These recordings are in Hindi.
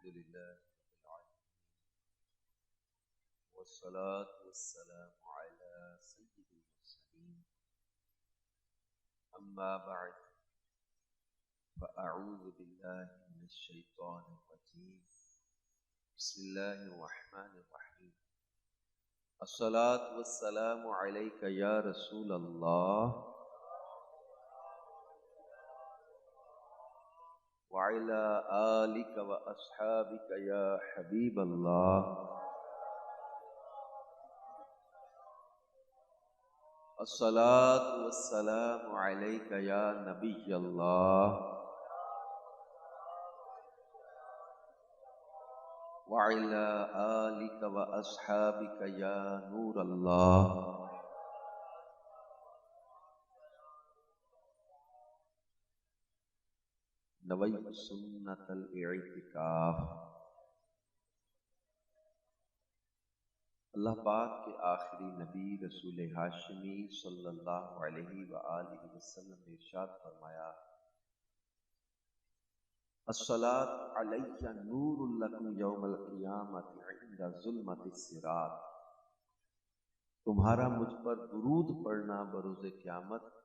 अल्हम्दुलिल्लाह वस्सलातु वस्सलामु अला सय्यिदिल मुरसलीन अम्मा बअद फ़अऊज़ु बिल्लाहि मिनश शैतानिर रजीम बिस्मिल्लाहिर रहमानिर रहीम अस्सलातु वस्सलामु अलैका या रसूल अल्लाह व अला आलिका व अस्हाबिका या हबीब अल्लाह अस्सलातु वस्सलामु अलैका या नबी अल्लाह व अला आलिका व अस्हाबिका या नूर अल्लाह। नवैतु सुन्नतल इतिकाफ। अल्लाह पाक के आखिरी नबी रसूल हाशिमी सल्लल्लाहु अलैहि व आलिहि वसल्लम ने इरशाद फरमाया, अस्सलात अलैया नूरुल लकुम यौमल क़ियामति इंदा ज़ुल्मतिस सिरात। तुम्हारा मुझ पर दुरूद पढ़ना बरोज़े क़यामत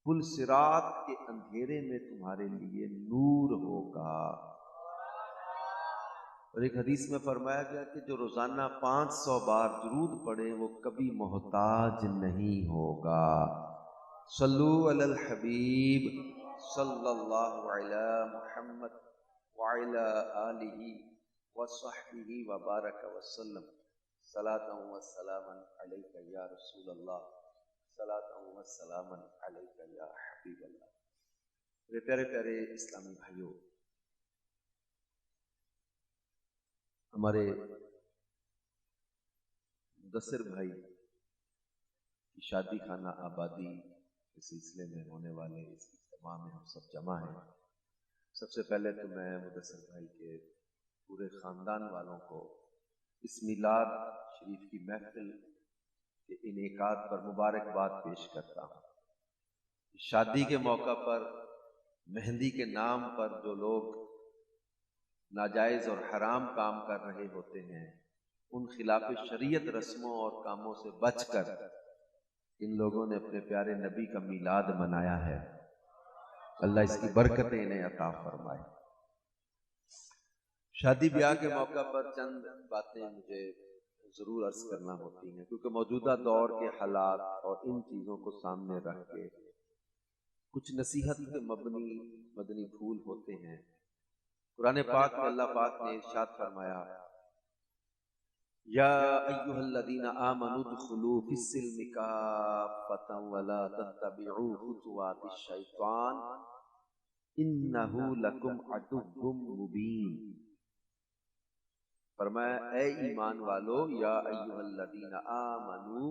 पुल सिरात के अंधेरे में तुम्हारे लिए नूर होगा। और एक हदीस में फरमाया गया कि जो रोजाना 500 बार दुरूद पढ़े वो कभी मोहताज नहीं होगा। सल्लु अलल हबीब सल्लल्लाहु अलैहि मुहम्मद व अला आलिहि व सहबिहि व बारक वसल्लम। सलातन व सलामन अलैका या रसूल अल्लाह, सलातन व सलामन अलैका या हबीब अल्लाह। मेरे प्यारे प्यारे इस्लामी भाइयों, हमारे मुदस्सिर भाई की शादी खाना आबादी के सिलसिले में होने वाले इस इज्तिमा में हम सब जमा हैं। सबसे पहले तो मैं मुदस्सिर भाई के पूरे ख़ानदान वालों को इस मिलाद शरीफ की महफिल के इनेकाद पर मुबारकबाद पेश करता हूँ। शादी के मौका पर मेहंदी के नाम पर जो लोग नाजायज़ और हराम काम कर रहे होते हैं, उन खिलाफ शरीयत रस्मों और कामों से बचकर इन लोगों ने अपने प्यारे नबी का मिलाद मनाया है। अल्लाह इसकी बरकतें इन्हें अता फरमाए। शादी ब्याह के मौका पर चंद बातें मुझे जरूर अर्ज करना होती हैं, क्योंकि मौजूदा दौर के हालात और इन चीज़ों को सामने रख के कुछ नसीहत के मदनी फूल होते हैं। कुरान पाक में अल्लाह पाक ने इरशाद फरमाया, या अय्युहल्लज़ीना आमनू दुखुलू फिस्सिल्मि काफ़्फ़तन वला तत्तबिउ खुतुवातिश शैतान इन्नहु लकुम अदुव्वुम मुबीन। फरमाया, ऐ ईमान वालो, या अय्युहल्लज़ीना आमनू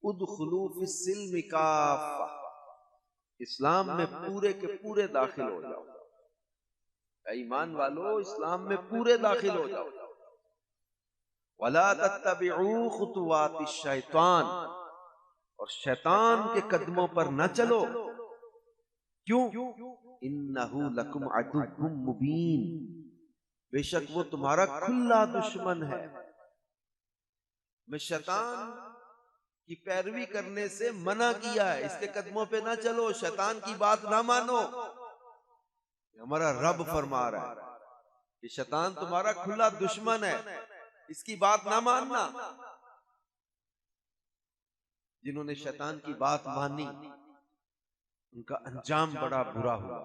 उदखुलू फिस्सिल्मि काफ़्फ़ा, इस्लाम में पूरे के पूरे दाखिल हो जाओ। ईमान वालो, इस्लाम में पूरे दाखिल हो जाओ। वला तत्तबिउ खुतुवातिश शैतान, और शैतान के कदमों पर न चलो। क्यों? इन्नहु लकुम अदुव्वुम मुबीन, बेशक वो तुम्हारा खुला दुश्मन है। मैं शैतान की पैरवी करने से मना किया है, इसके कदमों पे न चलो, शैतान की बात ना मानो। हमारा रब फरमा रहा है कि शैतान तुम्हारा खुला दुश्मन है, इसकी बात ना मानना। जिन्होंने शैतान की बात मानी उनका अंजाम बड़ा बुरा हुआ।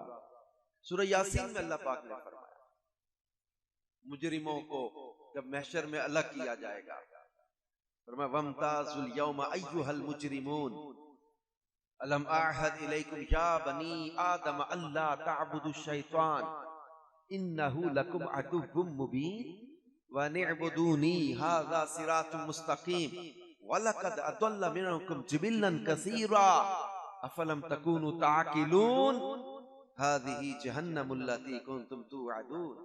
सूरह यासीन में अल्लाह पाक ने फरमाया, मुजरिमों को जब महशर में अलग किया जाएगा, फरमाया वमताजुल यौमा अय्युहल मुजरिमून अलम अअहद इलैकुम या बनी आदम अल्ला तअबुदु शैतान इन्नहु लकुम अदुव्वुम मुबीन व निअबुदूनी हाज़ा सिरातुम मुस्तकीम वलक़द अदल्ल मिनकुम जिबिल्लन कसीरा अफलम तकूनु ताक़िलून हाज़िही जहन्नमुल लती कुंतुम तुअदून।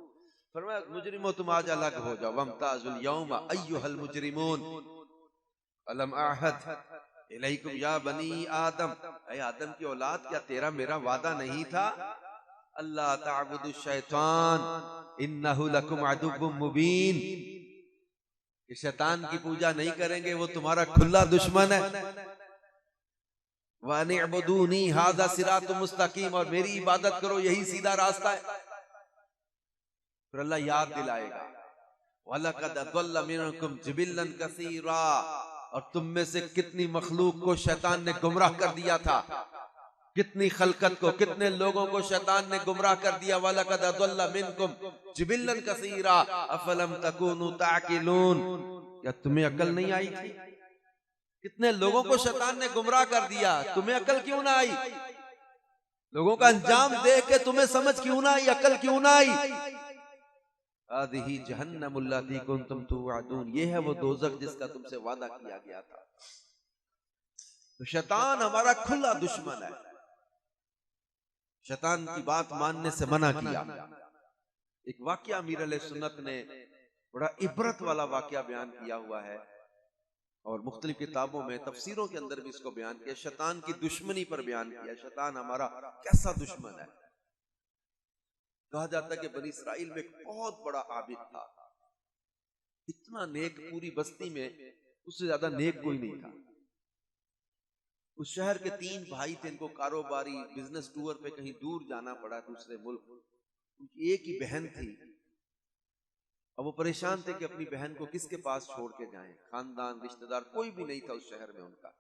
फरमाया, मुजरिमों तुम आज अलग हो जाओ। वमताजुल यौमा अय्युहल मुजरिमून अलम अअहद इलैकुम या बनी आदम, ऐ आदम की औलाद, क्या तेरा मेरा वादा नहीं था अल्लाह ताबुदु शैतान इन्नहु लकुम अदुव्वुम मुबीन, कि शैतान की पूजा नहीं करेंगे, वो तुम्हारा खुला दुश्मन है। वनिअबुदूनी हाज़ा सिरातुम मुस्तकीम, और मेरी इबादत करो, यही सीधा रास्ता है। फिर अल्लाह याद दिलाएगा, वलक़द अज़ल्ल मिनकुम जिबिल्लन कसीरा, और तुम में से कितनी मखलूक को शैतान ने गुमराह कर दिया था, कितनी खलकत को, कितने लोगों को शैतान ने गुमराह कर दिया। वलक़द अज़ल्ल मिनकुम जिबिल्लन कसीरा अफलम तकूनु ताक़िलून, क्या तुम्हें अकल नहीं आई थी? कितने लोगों को शैतान ने गुमराह कर दिया, तुम्हें अकल क्यों ना आई? लोगों का अंजाम देख के तुम्हें समझ क्यों ना आई, अकल क्यों ना आई? हाज़िही जहन्नमुल लती कुंतुम तुअदून, ये है वो दोज़ख जिसका तुमसे वादा किया गया था। तो शैतान हमारा खुला दुश्मन है। शैतान की बात मानने से मना किया। एक वाकया अमीर अलैहिस्सुन्नत ने बड़ा इबरत वाला वाकया बयान किया हुआ है, और मुख्तलिफ किताबों में तफसीरों के अंदर भी इसको बयान किया, शैतान की दुश्मनी पर बयान किया। शैतान हमारा कैसा दुश्मन है। कहा जाता है कि बनी इसराइल में एक बहुत बड़ा आबिद था, इतना नेक, पूरी बस्ती में उससे ज्यादा नेक कोई नहीं था। उस शहर के 3 भाई थे, इनको कारोबारी बिजनेस टूर पे कहीं दूर जाना पड़ा, दूसरे मुल्क। उनकी एक ही बहन थी। अब वो परेशान थे कि अपनी बहन को किसके पास छोड़ के जाएं, खानदान रिश्तेदार कोई भी नहीं था उस शहर में उनका।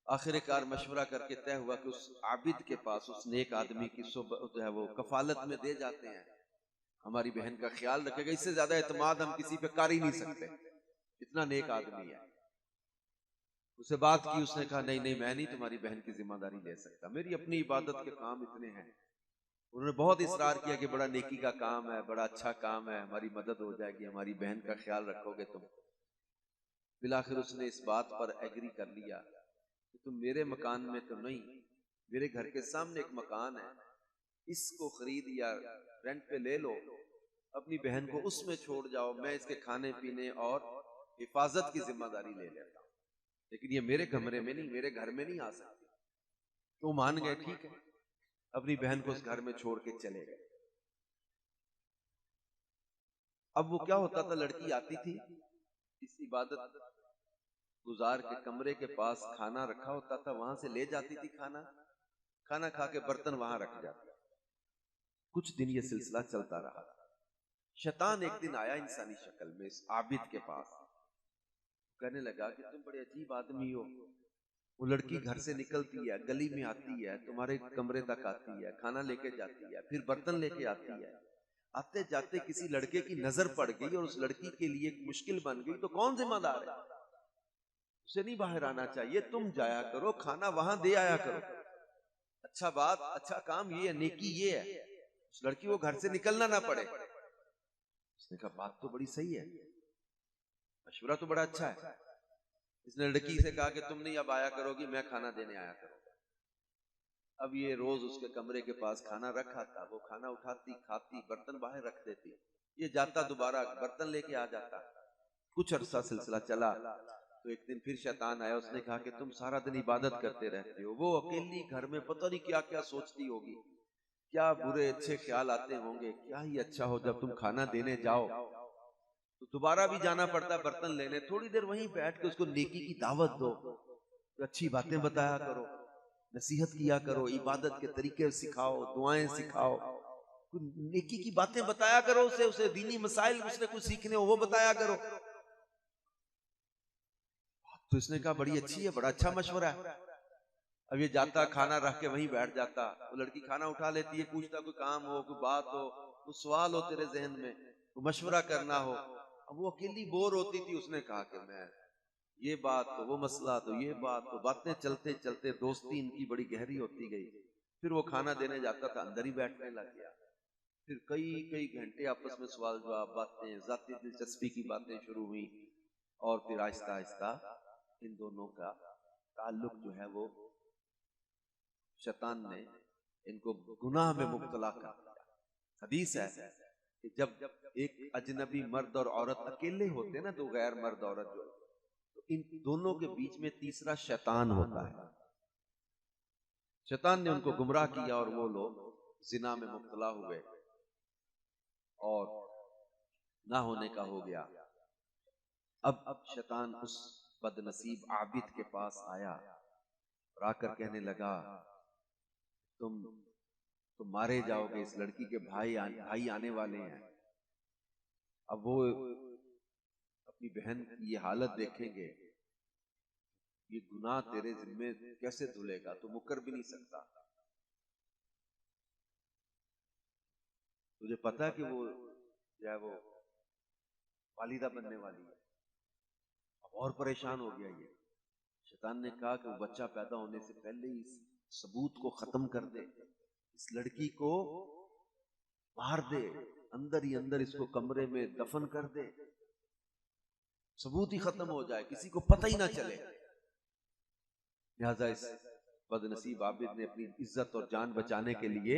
आखिरकार मशवरा करके तय हुआ कि उस आबिद के पास, उस नेक आदमी की जो है वो कफालत में दे जाते हैं, हमारी बहन का ख्याल रखेगा, इससे ज्यादा एतमाद हम किसी पे कर ही नहीं सकते, इतना नेक आदमी है। उसे बात की, उसने कहा नहीं नहीं, मैं नहीं तुम्हारी बहन की जिम्मेदारी ले सकता, मेरी अपनी इबादत के काम इतने हैं। उन्होंने बहुत इसरार किया कि बड़ा नेकी का काम है, बड़ा अच्छा काम है, हमारी मदद हो जाएगी, हमारी बहन का ख्याल रखोगे तुम। फिर उसने इस बात पर एग्री कर लिया कि तुम मेरे मकान में तो नहीं, मेरे घर के सामने एक मकान है, इसको खरीद या रेंट पे ले लो, अपनी बहन को उसमें छोड़ जाओ, मैं इसके खाने पीने और हिफाजत की जिम्मेदारी ले लेता हूं, लेकिन ये मेरे कमरे में नहीं, मेरे घर में नहीं आ सकती। तो मान गए, ठीक है, अपनी बहन को उस घर में छोड़ के चले गए। अब वो क्या होता था, लड़की आती थी, इस इबादत गुजार के कमरे के पास खाना रखा होता था, वहां से ले जाती थी खाना, खाना खा के बर्तन वहां रख जाती। कुछ दिन ये सिलसिला चलता रहा। शैतान एक दिन आया इंसानी शक्ल में इस आबिद के पास, कहने लगा कि तुम बड़े अजीब आदमी हो। वो लड़की घर से निकलती है, गली में आती है, तुम्हारे कमरे तक आती है, खाना लेके जाती है, फिर बर्तन लेके आती है। आते जाते किसी लड़के की नजर पड़ गई और उस लड़की के लिए एक मुश्किल बन गई, तो कौन जिम्मेदार है? उसे नहीं बाहर आना चाहिए, तुम जाया करो, खाना वहां दे आया करो। अच्छा बात, अच्छा काम ये है, नेकी ये है, उस लड़की को घर से निकलना ना पड़े। उसने कहा बात तो बड़ी सही है, मशवरा तो बड़ा अच्छा है। इसने लड़की से कहा कि तुम नहीं अब आया करोगी, मैं खाना देने आया करूंगा। अब ये रोज उसके कमरे के पास खाना रखा था, वो खाना उठाती, खाती, बर्तन बाहर रख देती, ये जाता दोबारा बर्तन लेके आ जाता। कुछ अरसा सिलसिला चला, तो एक दिन फिर शैतान आया, उसने कहा कि तुम सारा दिन इबादत करते रहते हो, वो अकेली घर में पता नहीं क्या क्या सोचती होगी, क्या बुरे अच्छे ख्याल आते होंगे, क्या ही अच्छा हो जब तुम खाना देने जाओ तो दोबारा भी जाना पड़ता है बर्तन लेने। थोड़ी देर वहीं बैठ के उसको नेकी की दावत दो, तो अच्छी बातें बताया करो, नसीहत किया करो, इबादत के तरीके सिखाओ, दुआएं सिखाओ, नेकी की बातें बताया करो उसे, उसे दीनी मसाइल उसने कुछ सीखने हो वो बताया करो। तो इसने कहा बड़ी अच्छी है, बड़ा अच्छा मशवरा है। अब ये जाता, खाना रख के वहीं बैठ जाता, वो लड़की खाना उठा लेती है, पूछता कोई काम हो, कोई बात हो, कोई सवाल हो तेरे जहन में, कोई मशवरा करना हो। अब वो अकेली बोर होती थी, उसने कहा कि मैं ये बात तो वो मसला तो ये बात तो, बातें चलते चलते दोस्ती इनकी बड़ी गहरी होती गई। फिर वो खाना देने जाता था, अंदर ही बैठने लग गया। फिर कई कई घंटे आपस में सवाल जवाब, बातें, जाती दिलचस्पी की बातें शुरू हुई, और फिर आहिस्ता आहिस्ता इन दोनों का ताल्लुक जो है वो शैतान ने इनको गुनाह में मुब्तला कर दिया। हदीस है कि जब एक अजनबी मर्द और औरत अकेले होते ना, दो गैर मर्द औरत जो, तो इन दोनों के बीच में तीसरा शैतान होता है। शैतान ने उनको गुमराह किया और वो लोग जिना में मुब्तला हुए और ना होने का हो गया। अब शैतान उस बदनसीब आबिद के पास आया और आकर कहने लगा, तुम मारे जाओगे, इस लड़की के भाई आने वाले हैं। अब वो अपनी बहन की ये हालत देखेंगे, ये गुनाह तेरे जिम्मे कैसे धुलेगा, तो मुकर भी नहीं सकता। तुझे पता है कि वो जो है वो वालिदा बनने वाली है। अब और परेशान हो गया ये। शैतान ने कहा कि वो बच्चा पैदा होने से पहले ही इस सबूत को खत्म कर दे, इस लड़की को मार दे, अंदर ही अंदर इसको कमरे में दफन कर दे, सबूत ही खत्म हो जाए, किसी को पता ही ना चले। लिहाजा इस बदनसीब आबिद ने अपनी इज्जत और जान बचाने के लिए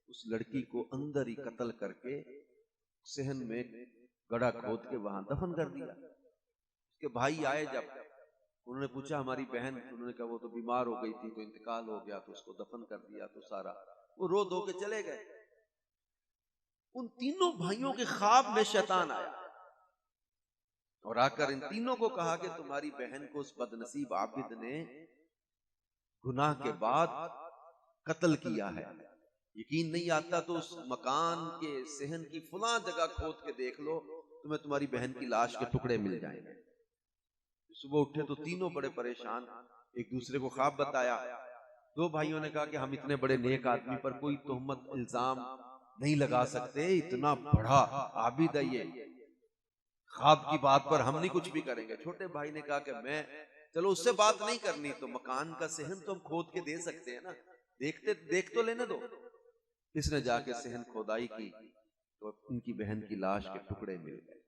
उस लड़की को अंदर ही कत्ल करके सहन में गड्ढा खोद के वहां दफन कर दिया। उसके भाई आए, जब उन्होंने पूछा हमारी बहन, उन्होंने कहा वो तो बीमार हो गई थी, तो इंतकाल हो गया, तो उसको दफन कर दिया। तो सारा वो रो धो के चले गए। उन तीनों भाइयों के ख्वाब में शैतान आया और आकर इन तीनों को कहा कि तुम्हारी बहन को उस बदनसीब आबिद ने गुनाह के बाद कत्ल किया है। यकीन नहीं आता तो उस मकान के सहन की फलां जगह खोद के देख लो, तुम्हें तुम्हारी बहन की लाश के टुकड़े मिल जाएंगे। सुबह उठे तो तीनों बड़े परेशान, एक दूसरे को ख्वाब बताया। दो भाइयों ने कहा कि हम इतने बड़े नेक आदमी पर कोई तोहमत इल्जाम नहीं लगा सकते, इतना बड़ा आबिद है ये, ख्वाब की बात पर हम नहीं कुछ भी करेंगे। छोटे भाई ने कहा कि मैं चलो उससे बात नहीं करनी, तो मकान का सहन तो हम खोद के दे सकते हैं ना, देख तो लेने दो। इसने जाके सहन खोदाई की तो उनकी बहन की लाश के टुकड़े मिल गए।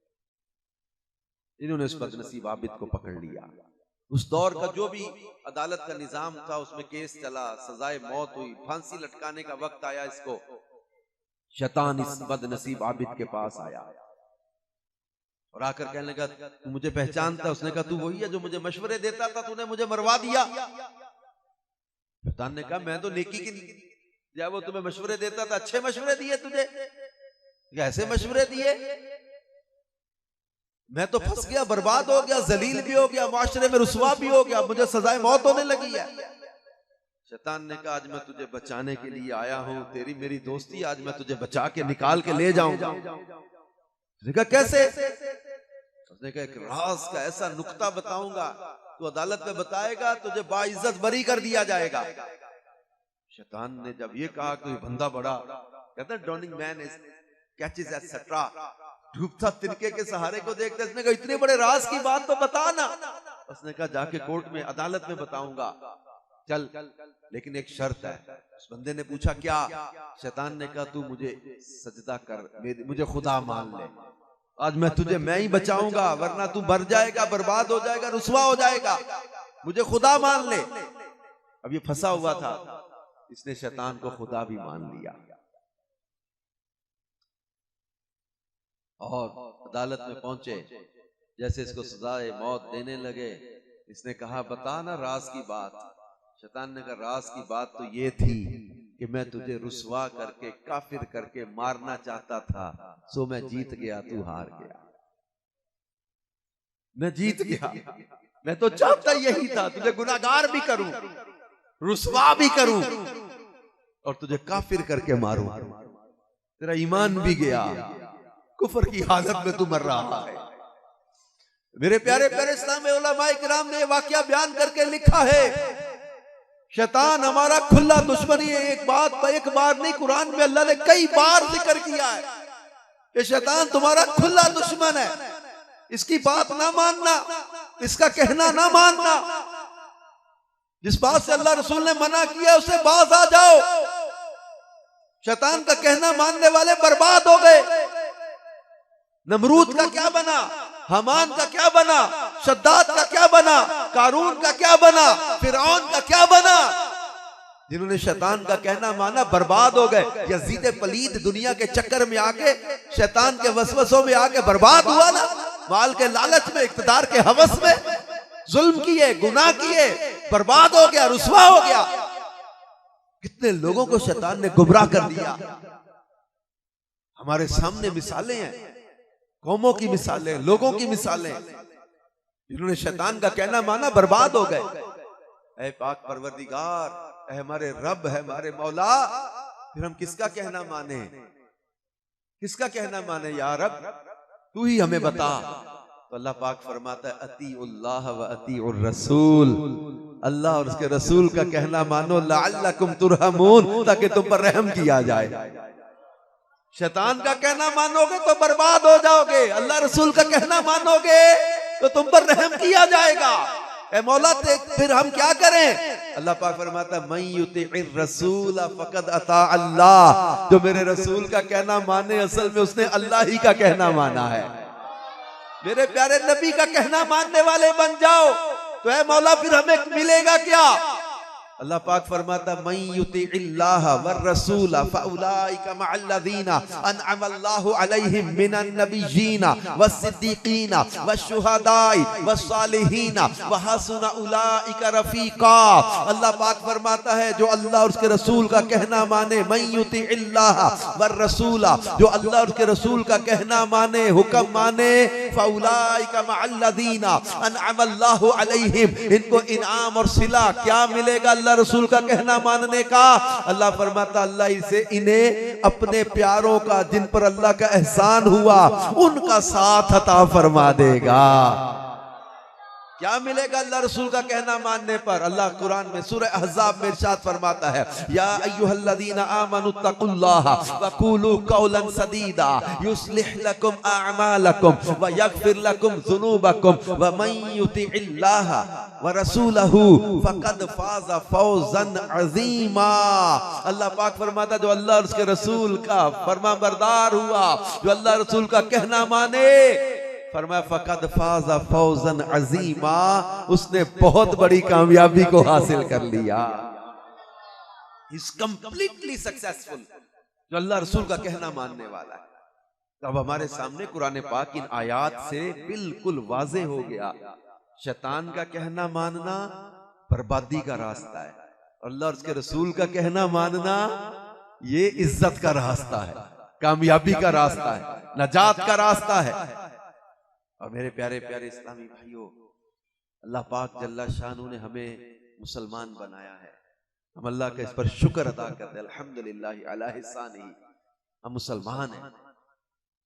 इन्होंने उस बदनसीब आबिद को पकड़ लिया। उस दौर का जो भी अदालत का निजाम था उसमें केस चला, सजाए मौत हुई, फांसी लटकाने का वक्त आया। इसको शैतान इस बदनसीब आबिद के पास आया और आकर कहने लगा, तू मुझे पहचानता? उसने कहा, तू वही है जो मुझे मशवरे देता था, तूने मुझे मरवा दिया। शैतान ने कहा, मैं तो नेकी की या वो तुम्हें मशवरे देता था, अच्छे मशवरे दिए तुझे, ऐसे मशवरे दिए? मैं तो फंस गया, बर्बाद हो गया, जलील भी हो गया, माशरे में रुसवा भी हो गया, मुझे सजाए मौत होने लगी है। शैतान ने कहा, आज मैं तुझे बचाने के लिए आया हूं, तेरी मेरी दोस्ती, आज मैं तुझे बचा के निकाल के ले जाऊंगा। उसने कहा, कैसे? उसने कहा, एक राज का ऐसा नुक्ता बताऊंगा, तू अदालत में बताएगा, तुझे बाइज्जत बरी कर दिया जाएगा। शैतान ने जब ये कहा कि बंदा बड़ा, कहता है drowning man is catches etcetera, डूबता तिनके के सहारे को देखते। उसने कहा, इतने बड़े राज की बात तो बताना। उसने कहा, जाके कोर्ट में अदालत में बताऊंगा, चल, लेकिन एक शर्त है। उस बंदे ने पूछा, क्या? शैतान ने कहा, तू मुझे सजदा कर, मुझे खुदा मान ले, आज मैं ही बचाऊंगा, वरना तू मर जाएगा, बर्बाद हो जाएगा, रुसवा हो जाएगा, मुझे खुदा मान ले। अब ये फंसा हुआ था, इसने शैतान को खुदा भी मान लिया और अदालत में पहुंचे। जैसे इसको सजाए मौत देने लगे, इसने कहा, बता ना राज की बात। शैतान ने कहा, राज की बात तो ये थी कि मैं तुझे रुसवा करके, काफिर करके मारना चाहता था, सो मैं जीत गया, तू हार गया। मैं जीत गया, मैं तो चाहता यही था, तुझे गुनाहगार भी करूं, रुसवा भी करूं और तुझे काफिर करके मारूं। तेरा ईमान भी गया, कुफर की हालत में तू मर रहा है। मेरे प्यारे प्यारे इस्लामी उलमाए किराम ने यह वाकया बयान करके लिखा है, शैतान हमारा खुला दुश्मनी है। एक बार नहीं, कुरान में अल्लाह ने कई बार जिक्र किया है कि शैतान तुम्हारा खुला दुश्मन है, इसकी बात ना मानना, इसका कहना ना मानना। जिस बात से अल्लाह रसूल ने मना किया उससे बाज आ जाओ। शैतान का कहना मानने वाले बर्बाद हो गए। नमरूद का क्या बना, हमान का क्या बना, शद्दाद का क्या बना, कारून का क्या बना, फिरौन का क्या बना। जिन्होंने शैतान का कहना माना बर्बाद हो गए। यजीद पलीद दुनिया के चक्कर में आके, शैतान के वसवसों में आके बर्बाद हुआ ना, माल के लालच में, इख्तिदार के हवस में जुल्म किए, गुनाह किए, बर्बाद हो गया, रुसवा हो गया। कितने लोगों को शैतान ने गुमराह कर दिया। हमारे सामने मिसालें हैं, कौमों की मिसालें, लोगों की मिसालें, जिन्होंने शैतान का कहना माना बर्बाद हो गए। ऐ पाक परवरदिगार, ऐ हमारे रब है, हमारे मौला, फिर हम किसका कहना माने, किसका कहना माने या रब, तू ही हमें बता। तो अल्लाह पाक फरमाता है अतीउल्लाह व अतीउर रसूल, अल्लाह और उसके रसूल का कहना मानो, लअल्लकुम तुरहमून, ताकि तुम पर रहम किया जाए। शैतान का कहना मानोगे तो बर्बाद हो जाओगे, अल्लाह रसूल का कहना मानोगे तो तुम पर रहम किया जाएगा। ए मौला फिर हम क्या करें? अल्लाह पाक फरमाता है मन युतिइर रसूल फकद अता अल्लाह, जो मेरे रसूल का कहना माने असल में उसने अल्लाह ही का कहना माना है। मेरे प्यारे नबी का कहना मानने वाले बन जाओ तो ए मौला फिर हमें मिलेगा क्या? अल्लाह पाक फरमाता मन युतिइल्लाह वर रसूल फउलाइका मअल्लज़ीना अनअमल्लाहु अलैहिम मिनन नबिय्यीना वस्सिद्दीकीना वश्शुहदाई वस्सालिहीना व हसुना उलाइका रफीका। अल्लाह पाक फरमाता है जो अल्लाह और उसके रसूल का कहना माने, मन युतिइल्लाह वर रसूल, जो अल्लाह और उसके रसूल का कहना माने, हुक्म माने, फउलाइका मअल्लज़ीना अनअमल्लाहु अलैहिम, इनको इनाम और सिला क्या मिलेगा अल्लाह रसूल का कहना मानने का? अल्लाह फरमाता अल्लाह इसे इन्हें अपने प्यारों का, जिन पर अल्लाह का एहसान हुआ, उनका साथ अता फरमा देगा। क्या मिलेगा अल्लाह रसूल का कहना मानने पर? अल्लाह कुरान में सूरह अहज़ाब में इरशाद फरमाता है या अय्युहल्लज़ीना आमनु तक़ुल्लाह व क़ूलू क़ौलन सदीदा युस्लिह लकुम अअमालकुम व यग़फिर लकुम ज़ुनूबकुम व मन युतिइल्लाह व रसूलहू फ़क़द फ़ाज़ फ़ौज़न अज़ीमा। अल्लाह पाक फरमाता जो अल्लाह और उसके रसूल का फरमाबरदार हुआ, जो अल्लाह रसूल का कहना माने, फरमाया फकद फाज़ा फौजन अजीमा, उसने बहुत बड़ी कामयाबी को हासिल कर लिया। इज कंप्लीटली सक्सेसफुल जो अल्लाह रसूल का कहना मानने वाला है। तो अब हमारे सामने कुरान पाक इन आयात से बिल्कुल वाज़ेह हो गया, शैतान का कहना मानना बर्बादी का रास्ता है, अल्लाह और उसके रसूल का कहना मानना ये इज्जत का रास्ता है, कामयाबी का रास्ता है, नजात का रास्ता है। और मेरे प्यारे प्यारे इस्लामी भाइयों, अल्लाह पाक जल्ला शानू ने हमें मुसलमान बनाया है, हम अल्लाह का इस पर शुक्र अदा करते हैं, अल्हम्दुलिल्लाह अला इहसानिही, हम मुसलमान हैं,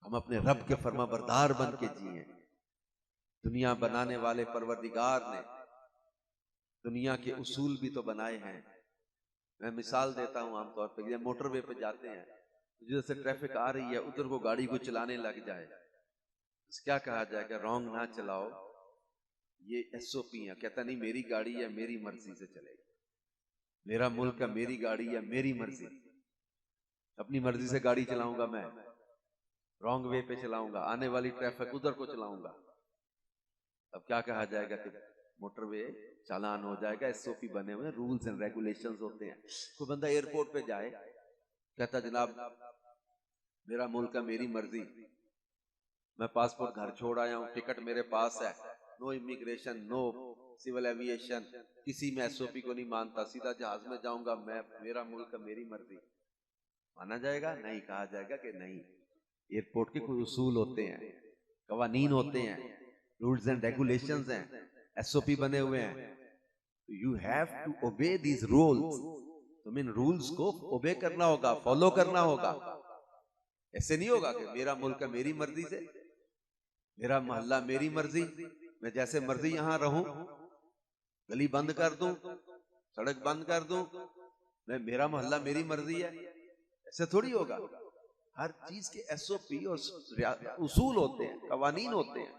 हम अपने रब के फरमाबरदार बन के जिए। दुनिया बनाने वाले परवरदिगार ने दुनिया के उसूल भी तो बनाए हैं। मैं मिसाल देता हूँ, आमतौर पर मोटरवे पे जाते हैं, जिधर से ट्रैफिक आ रही है उधर को गाड़ी को चलाने लग जाए, क्या कहा जाएगा? रॉन्ग ना चलाओ, ये SOP है। कहता नहीं मेरी गाड़ी है, मेरी मर्जी से चलेगी, मेरा मुल्क है, मेरी गाड़ी है, मेरी मर्जी, अपनी मर्जी से गाड़ी चलाऊंगा, मैं रॉन्ग वे पे चलाऊंगा, आने वाली ट्रैफिक उधर को चलाऊंगा। अब क्या कहा जाएगा कि मोटरवे चालान हो जाएगा, SOP बने हुए रूल्स एंड रेगुलेशंस होते हैं। कोई बंदा एयरपोर्ट पे जाए, कहता जनाब मेरा मुल्क है, मेरी मर्जी, मैं पासपोर्ट घर छोड़ आया हूँ, टिकट मेरे पास है, no immigration, no civil aviation, किसी में SOP को नहीं मानता, सीधा जहाज में जाऊंगा, मैं मेरा मुल्क मेरी मर्जी, माना जाएगा? नहीं, कहा जाएगा कि नहीं, एयरपोर्ट के कोई उसूल होते हैं, कवानीन होते हैं, रूल्स एंड रेगुलेशंस हैं, SOP बने हुए हैं, you have to obey these rules, तुम इन रूल्स को ओबे करना होगा, फॉलो करना होगा। ऐसे नहीं होगा कि मेरा मुल्क मेरी मर्जी से, मेरा मोहल्ला मेरी मर्जी, मैं जैसे मर्जी यहां रहूं, गली बंद कर दूं, सड़क बंद कर दूं, मैं मेरा मोहल्ला मेरी मर्जी है, ऐसे थोड़ी होगा। हर चीज के SOP और उसूल होते हैं, कवानीन होते हैं।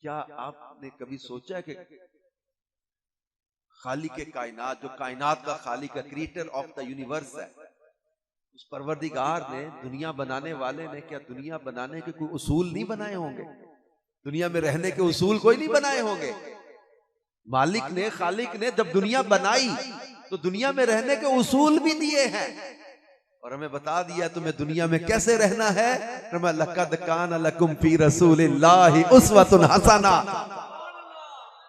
क्या आपने कभी सोचा है कि खालिक कायनात, जो कायनात का खालिक है, क्रिएटर ऑफ द यूनिवर्स है, उस परवरदिगार ने, दुनिया बनाने वाले ने, क्या दुनिया बनाने के कोई उसूल नहीं बनाए होंगे? दुनिया में रहने के उसूल कोई नहीं बनाए होंगे? मालिक ने, खालिक ने जब दुनिया बनाई तो दुनिया में रहने के उसूल भी दिए हैं और हमें बता दिया तुम्हें दुनिया में कैसे रहना है। लक़द कान लकुम फी रसूलिल्लाहि उस्वतुन हसना,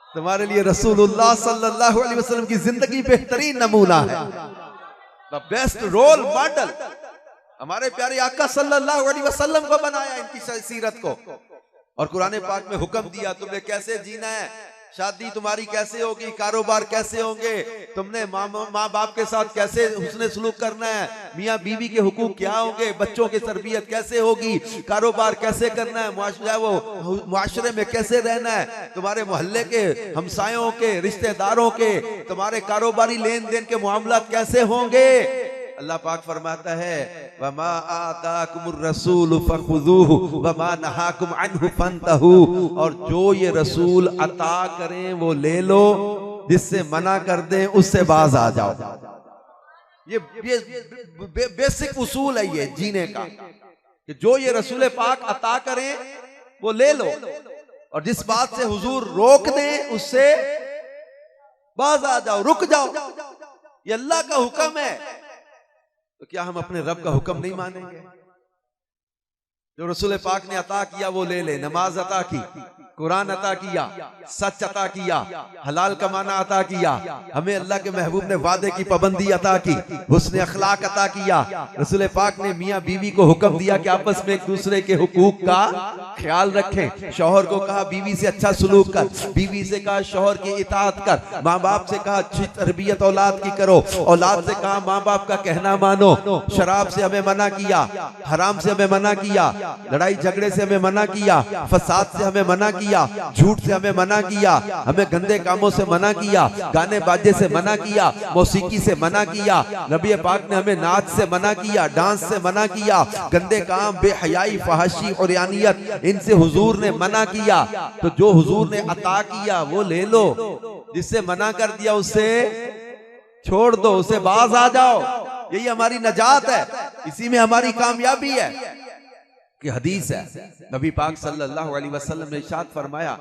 तुम्हारे लिए रसूलुल्लाह सल्लल्लाहु अलैहि वसल्लम की जिंदगी बेहतरीन नमूना है। द बेस्ट रोल मॉडल हमारे प्यारे आका सल्लल्लाहु अलैहि वसल्लम को बनाया, इनकी सीरत को। और कुरान पाक में हुक्म दिया तुमने कैसे जीना है, शादी तुम्हारी कैसे होगी, कारोबार कैसे होंगे, तुमने माँ बाप के साथ कैसे हुस्न सलूक करना है, मियाँ बीवी के हुकूक क्या होंगे, बच्चों की तरबियत कैसे होगी, कारोबार कैसे करना है, मुआशरे में कैसे रहना है, तुम्हारे मोहल्ले के हमसायों के रिश्तेदारों के तुम्हारे कारोबारी लेन देन के मामलात कैसे होंगे। अल्लाह पाक फरमाता है वमा आताकुमुर रसूल फखुज़ूहु वमा नहाकुम अन्हु फंतहू, और जो ये रसूल अता करें वो ले लो, जिससे मना कर दें उससे बाज आ जाओ। ये बेसिक उसूल है ये जीने का, कि जो ये रसूल पाक अता करें वो ले लो, और जिस बात से हुजूर रोक दें उससे बाज आ जाओ, रुक जाओ। ये अल्लाह का हुक्म है, तो क्या हम अपने रब का हुक्म नहीं मानेंगे? जो रसूल पाक ने अता किया वो ले ले। नमाज अता की, कुरान अता किया, सच अता किया, हलाल कमाना अता किया, हमें अल्लाह के महबूब ने वादे की पाबंदी अता की, हुस्न अखलाक अता किया। रसूल पाक ने मियाँ बीवी को हुक्म दिया कि आपस में एक दूसरे के हुकूक का ख्याल रखें। शौहर को कहा बीवी से अच्छा सलूक कर, बीवी से कहा शौहर की इताअत कर, माँ बाप से कहा अच्छी तरबियत औलाद की करो, औलाद से कहा माँ बाप का कहना मानो। शराब से हमें मना किया, हराम से हमें मना किया, लड़ाई झगड़े से हमें मना किया, फसाद से हमें मना किया, झूठ से हमें मना किया, हमें गंदे कामों से मना किया, गाने बाजे से मना किया, मौसीकी से मना किया। नबी पाक ने हमें नाच से मना किया, डांस से मना किया, गंदे काम, बेहयाई, फहशी और यानियत, इनसे हुजूर ने मना किया। तो जो हुजूर ने अता किया वो ले लो, जिससे मना कर दिया उससे छोड़ दो, उससे बाज आ जाओ। यही हमारी नजात है, इसी में हमारी कामयाबी है। कि हदीस है, नबी पाक सल्लल्लाहु अलैहि वसल्लम ने इरशाद फरमाया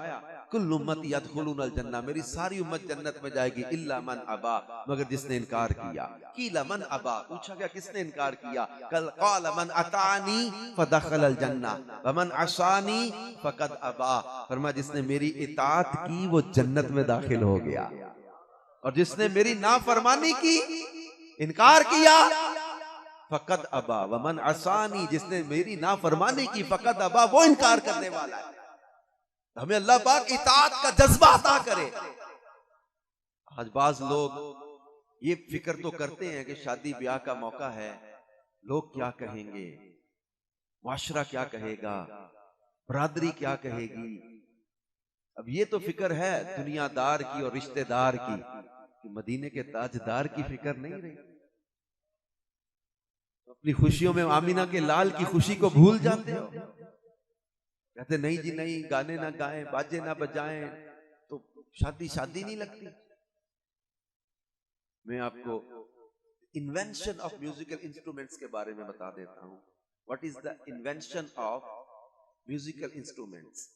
कुल्लु उम्मती यदखुलूनल जन्नह, मेरी सारी उम्मत जन्नत में जाएगी इल्ला मन अबा, मगर जिसने इनकार किया। कीला मन अबा, पूछा गया किसने इनकार किया? कल क़ाल मन अतानी फदखलल जन्नह व मन असानी फकद अबा, फरमाया जिसने मेरी इताअत की वो जन्नत में दाखिल हो गया, और जिसने मेरी नाफरमानी की, इनकार किया, फकद अबा वमन असानी, जिसने मेरी नाफरमानी की, फकद अबा, वो इनकार करने वाला है। हमें अल्लाह पाक इताअत का जज्बा अता करे। आज बाज लोग ये फिक्र तो करते हैं कि शादी ब्याह का मौका है, लोग क्या कहेंगे, माशरा क्या कहेगा, बरादरी क्या कहेगी। अब ये तो फिक्र है दुनियादार की और रिश्तेदार की, कि मदीने के ताजदार की फिक्र नहीं रही। अपनी खुशियों में आमीना के लाल की खुशी को भूल जाते हो। कहते नहीं जी नहीं, गाने ना गाएं, बाजे ना बजाएं तो शादी शादी नहीं लगती। मैं आपको इन्वेंशन ऑफ म्यूजिकल इंस्ट्रूमेंट्स के बारे में बता देता हूं। What is the invention of musical instruments?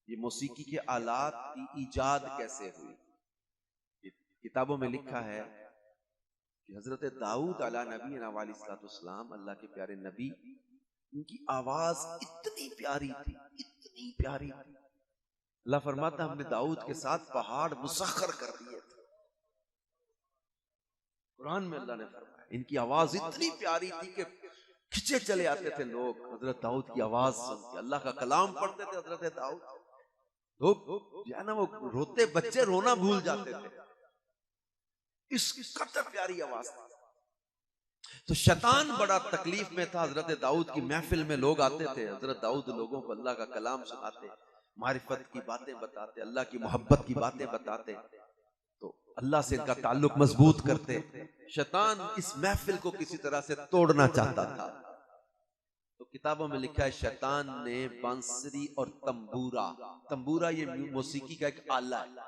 ये मौसीकी के आलात की इजाद कैसे हुई? किताबों में लिखा है कि हजरत दाऊद अला नबी अलैहिस्सलाम, अल्लाह के प्यारे नबी, उनकी आवाज इतनी प्यारी थी, इतनी प्यारी थी। अल्लाह फरमाता हमने दाऊद के साथ पहाड़ मुसख्खर कर दिए थे। कुरान में अल्लाह ने फरमाया इनकी आवाज इतनी प्यारी थी कि खिंचे चले आते थे लोग हजरत दाऊद की आवाज सुन के। अल्लाह का कलाम पढ़ते थे हजरत दाऊद, लोग जो है ना वो रोते बच्चे रोना भूल जाते थे, इस कदर प्यारी आवाज थी। तो शैतान बड़ा तकलीफ में था। हजरत दाऊद की महफिल में लोग आते थे, हजरत दाऊद लोगों को अल्लाह का कलाम सुनाते, मारिफत की बातें बताते, अल्लाह की मोहब्बत की बातें बताते, तो अल्लाह से इनका ताल्लुक मजबूत करते। शैतान इस महफिल को किसी तरह से तोड़ना चाहता था। तो किताबों में लिखा है शैतान ने बांसुरी और तंबूरा, तंबूरा ये मौसीकी का एक आला है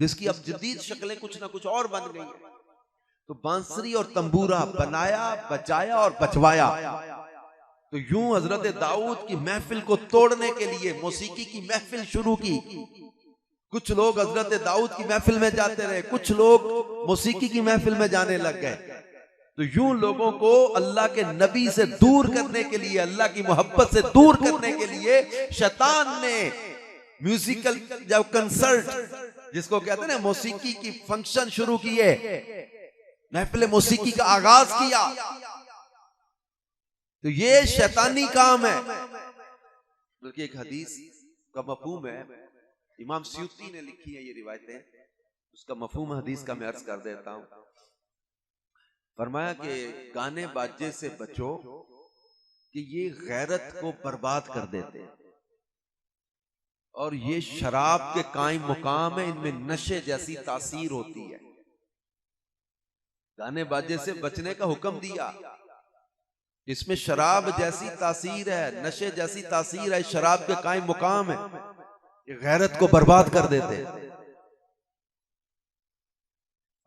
जिसकी अब जदीद शक्लें कुछ ना कुछ और बन गई है। तो बांसुरी और तंबूरा बनाया, बजाया और बजवाया। तो यूं हजरत दाऊद की महफिल को तोड़ने के लिए मौसीकी की महफिल शुरू की। कुछ लोग हजरत दाऊद की महफिल में जाते रहे, कुछ लोग मौसीकी की महफिल में जाने लग गए। तो यूं लोगों को अल्लाह के नबी से दूर करने के लिए, अल्लाह की मोहब्बत से दूर करने के लिए शैतान ने म्यूजिकल जब कंसर्ट जिसको कहते हैं ना मौसीकी की फंक्शन शुरू किए। महफिल मौसीकी का आगाज किया। तो ये शैतानी काम है। बल्कि एक हदीस का मफहूम है, इमाम स्यूती ने लिखी है ये रिवायतें, उसका मफहूम हदीस का मैं अर्ज कर देता हूं। फरमाया कि गाने बाजे से बचो कि ये गैरत को बर्बाद कर देते हैं, और ये शराब के कायम मुकाम है, इनमें नशे जैसी तासीर होती है। गाने बाजे से बचने का हुक्म दिया, इसमें शराब जैसी तासीर है, नशे जैसी तासीर है, शराब के कायम मुकाम है, ये गैरत को बर्बाद कर देते हैं।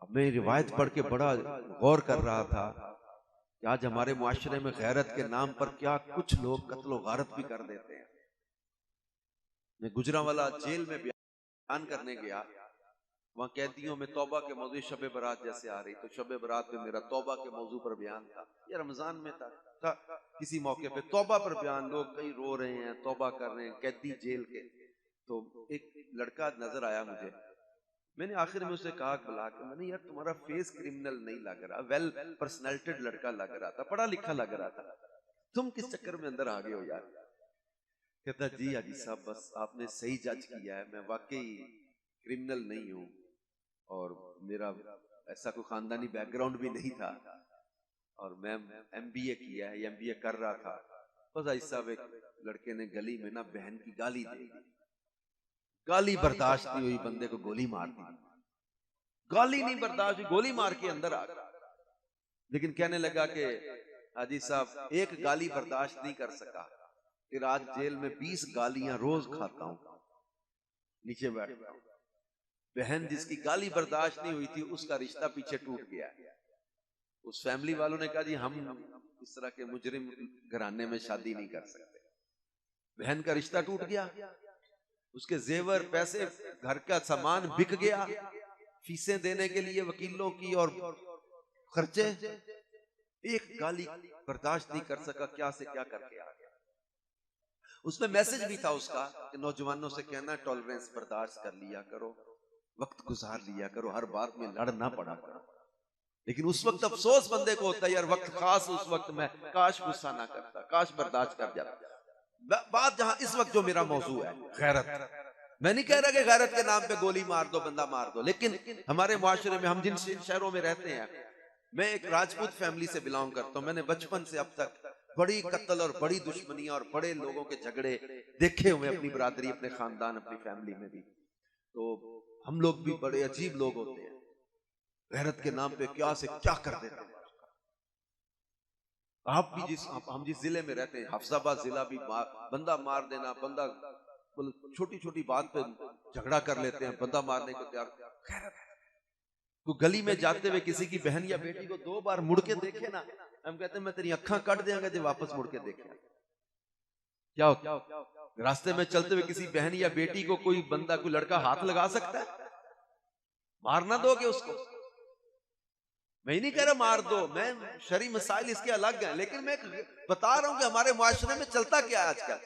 अब मैं रिवायत पढ़ के बड़ा गौर कर रहा था कि आज हमारे मुआशरे में गैरत के नाम पर क्या कुछ लोग कत्ल गारत भी कर देते हैं। मैं गुजरांवाला जेल में बयान करने गया, वहां कैदियों में तौबा के मौजू शब बरात जैसे आ रही, तो शब बरात में मेरा तौबा के मौजू पर बयान था। ये रमजान में था किसी मौके पे तौबा पर बयान, लोग कई रो रहे हैं, तौबा कर रहे हैं, कैदी जेल के। तो एक लड़का नजर आया मुझे, मैंने आखिर में उसे कहा बुला के, मैंने यार तुम्हारा फेस क्रिमिनल नहीं लग रहा, वेल पर्सनैलिटेड लड़का लग रहा था, पढ़ा लिखा लग रहा था, तुम किस चक्कर में अंदर आ गए हो यार? कहता जी हाजी साहब बस आपने सही जज किया है, मैं वाकई क्रिमिनल नहीं हूँ, और मेरा ऐसा कोई खानदानी बैकग्राउंड भी नहीं था, और मैं MBA किया है, MBA कर रहा था। बस भाई साहब एक लड़के ने गली में ना बहन की गाली दे दी, गाली बर्दाश्त नहीं हुई, बंदे को गोली मार दी। गाली नहीं बर्दाश्त हुई, गोली मार के अंदर आ गया। लेकिन कहने लगा कि हाजी साहब एक गाली बर्दाश्त नहीं कर सका, फिर आज जेल में 20 गालियां रोज खाता हूं, नीचे बैठता हूं। बहन जिसकी गाली बर्दाश्त नहीं हुई थी, उसका रिश्ता पीछे टूट गया। उस फैमिली वालों ने कहा जी हम इस तरह के मुजरिम घराने में शादी नहीं कर सकते। बहन का रिश्ता टूट गया, उसके जेवर पैसे घर का सामान बिक गया, फीसें देने के लिए वकीलों की और खर्चे। एक गाली बर्दाश्त नहीं कर सका, क्या से क्या करके आ गया। उसमें मैसेज भी था उसका कि नौजवानों से कहना टॉलरेंस बर्दाश्त कर लिया करो, वक्त गुजार लिया करो, हर बात में लड़ ना पड़ा करो। लेकिन उस वक्त अफसोस बंदे को होता है यार, वक्त खास उस वक्त में काश गुस्सा ना करता, काश बर्दाश्त कर जाता। बात जहां इस वक्त जो मेरा मौजू है गैरत, मैं नहीं कह रहा कि गैरत के नाम पे गोली मार दो, बंदा मार दो, लेकिन हमारे मुआशरे में हम जिन शहरों में रहते हैं, मैं एक राजपूत फैमिली से बिलोंग करता हूं, मैंने बचपन से अब तक बड़ी कत्ल और बड़ी दुश्मनियां और बड़े लोगों के झगड़े देखे हुए अपनी बरादरी, अपने खानदान, अपनी फैमिली में भी। तो हम लोग भी बड़े अजीब लोग होते हैं, गैरत के नाम पे क्या से क्या कर देते हैं। आप भी हम जिस जिले में रहते हैं, हफ्साबाद जिला भी, बंदा मार देना, बंदा छोटी छोटी बात पे झगड़ा कर लेते हैं, बंदा मारने को तैयार। तो गली में जाते हुए किसी की बहन या बेटी को 2 बार मुड़ के देखे ना, हम कहते हैं मैं तेरी अक्खां काट देंगे जो वापस मुड़ के देखे। क्या होता? रास्ते में चलते हुए किसी बहन या बेटी को कोई बंदा, कोई लड़का हाथ लगा सकता है? मारना दोगे उसको? मैं नहीं कह रहा मार दो, मैं शरई मसाइल इसके अलग हैं, लेकिन मैं बता रहा हूं कि हमारे मुआशरे में चलता क्या है आजकल।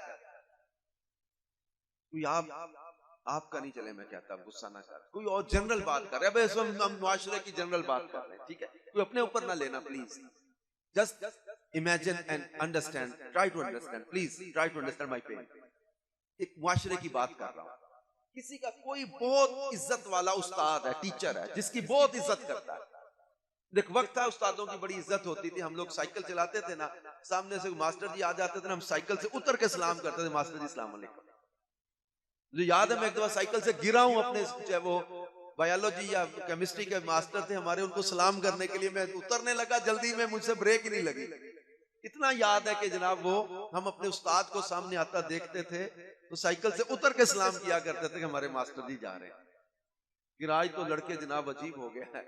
कोई आपका नहीं चले, मैं कहता हूं गुस्सा ना कर, कोई और जनरल बात कर रहे हैं, हम मुआशरे की जनरल बात कर रहे हैं, ठीक है? कोई अपने ऊपर ना लेना please, just imagine and understand, try to understand, please try to understand my pain. एक मुआशरे की बात कर रहा हूं, किसी का कोई बहुत इज्जत वाला उस्ताद है, टीचर है, जिसकी बहुत इज्जत करता है। देख वक्त था उस्तादों की बड़ी इज्जत होती थी, हम लोग साइकिल चलाते थे ना, सामने से मास्टर जी आ जाते थे ना, हम साइकिल से उतर के सलाम करते थे, मास्टर जी सलाम अलैकुम। मुझे याद है मैं एक दफा साइकिल से गिरा हूं, अपने चाहे वो बायोलॉजी या केमिस्ट्री के मास्टर थे हमारे, उनको सलाम करने के लिए मैं उतरने लगा जल्दी में, मुझसे ब्रेक ही नहीं लगी। इतना याद है कि जनाब वो हम अपने उस्ताद को सामने आता देखते थे तो साइकिल से उतर के सलाम किया करते थे कि हमारे मास्टर जी जा रहे हैं। फिर आज तो लड़के जनाब अजीब हो गया है,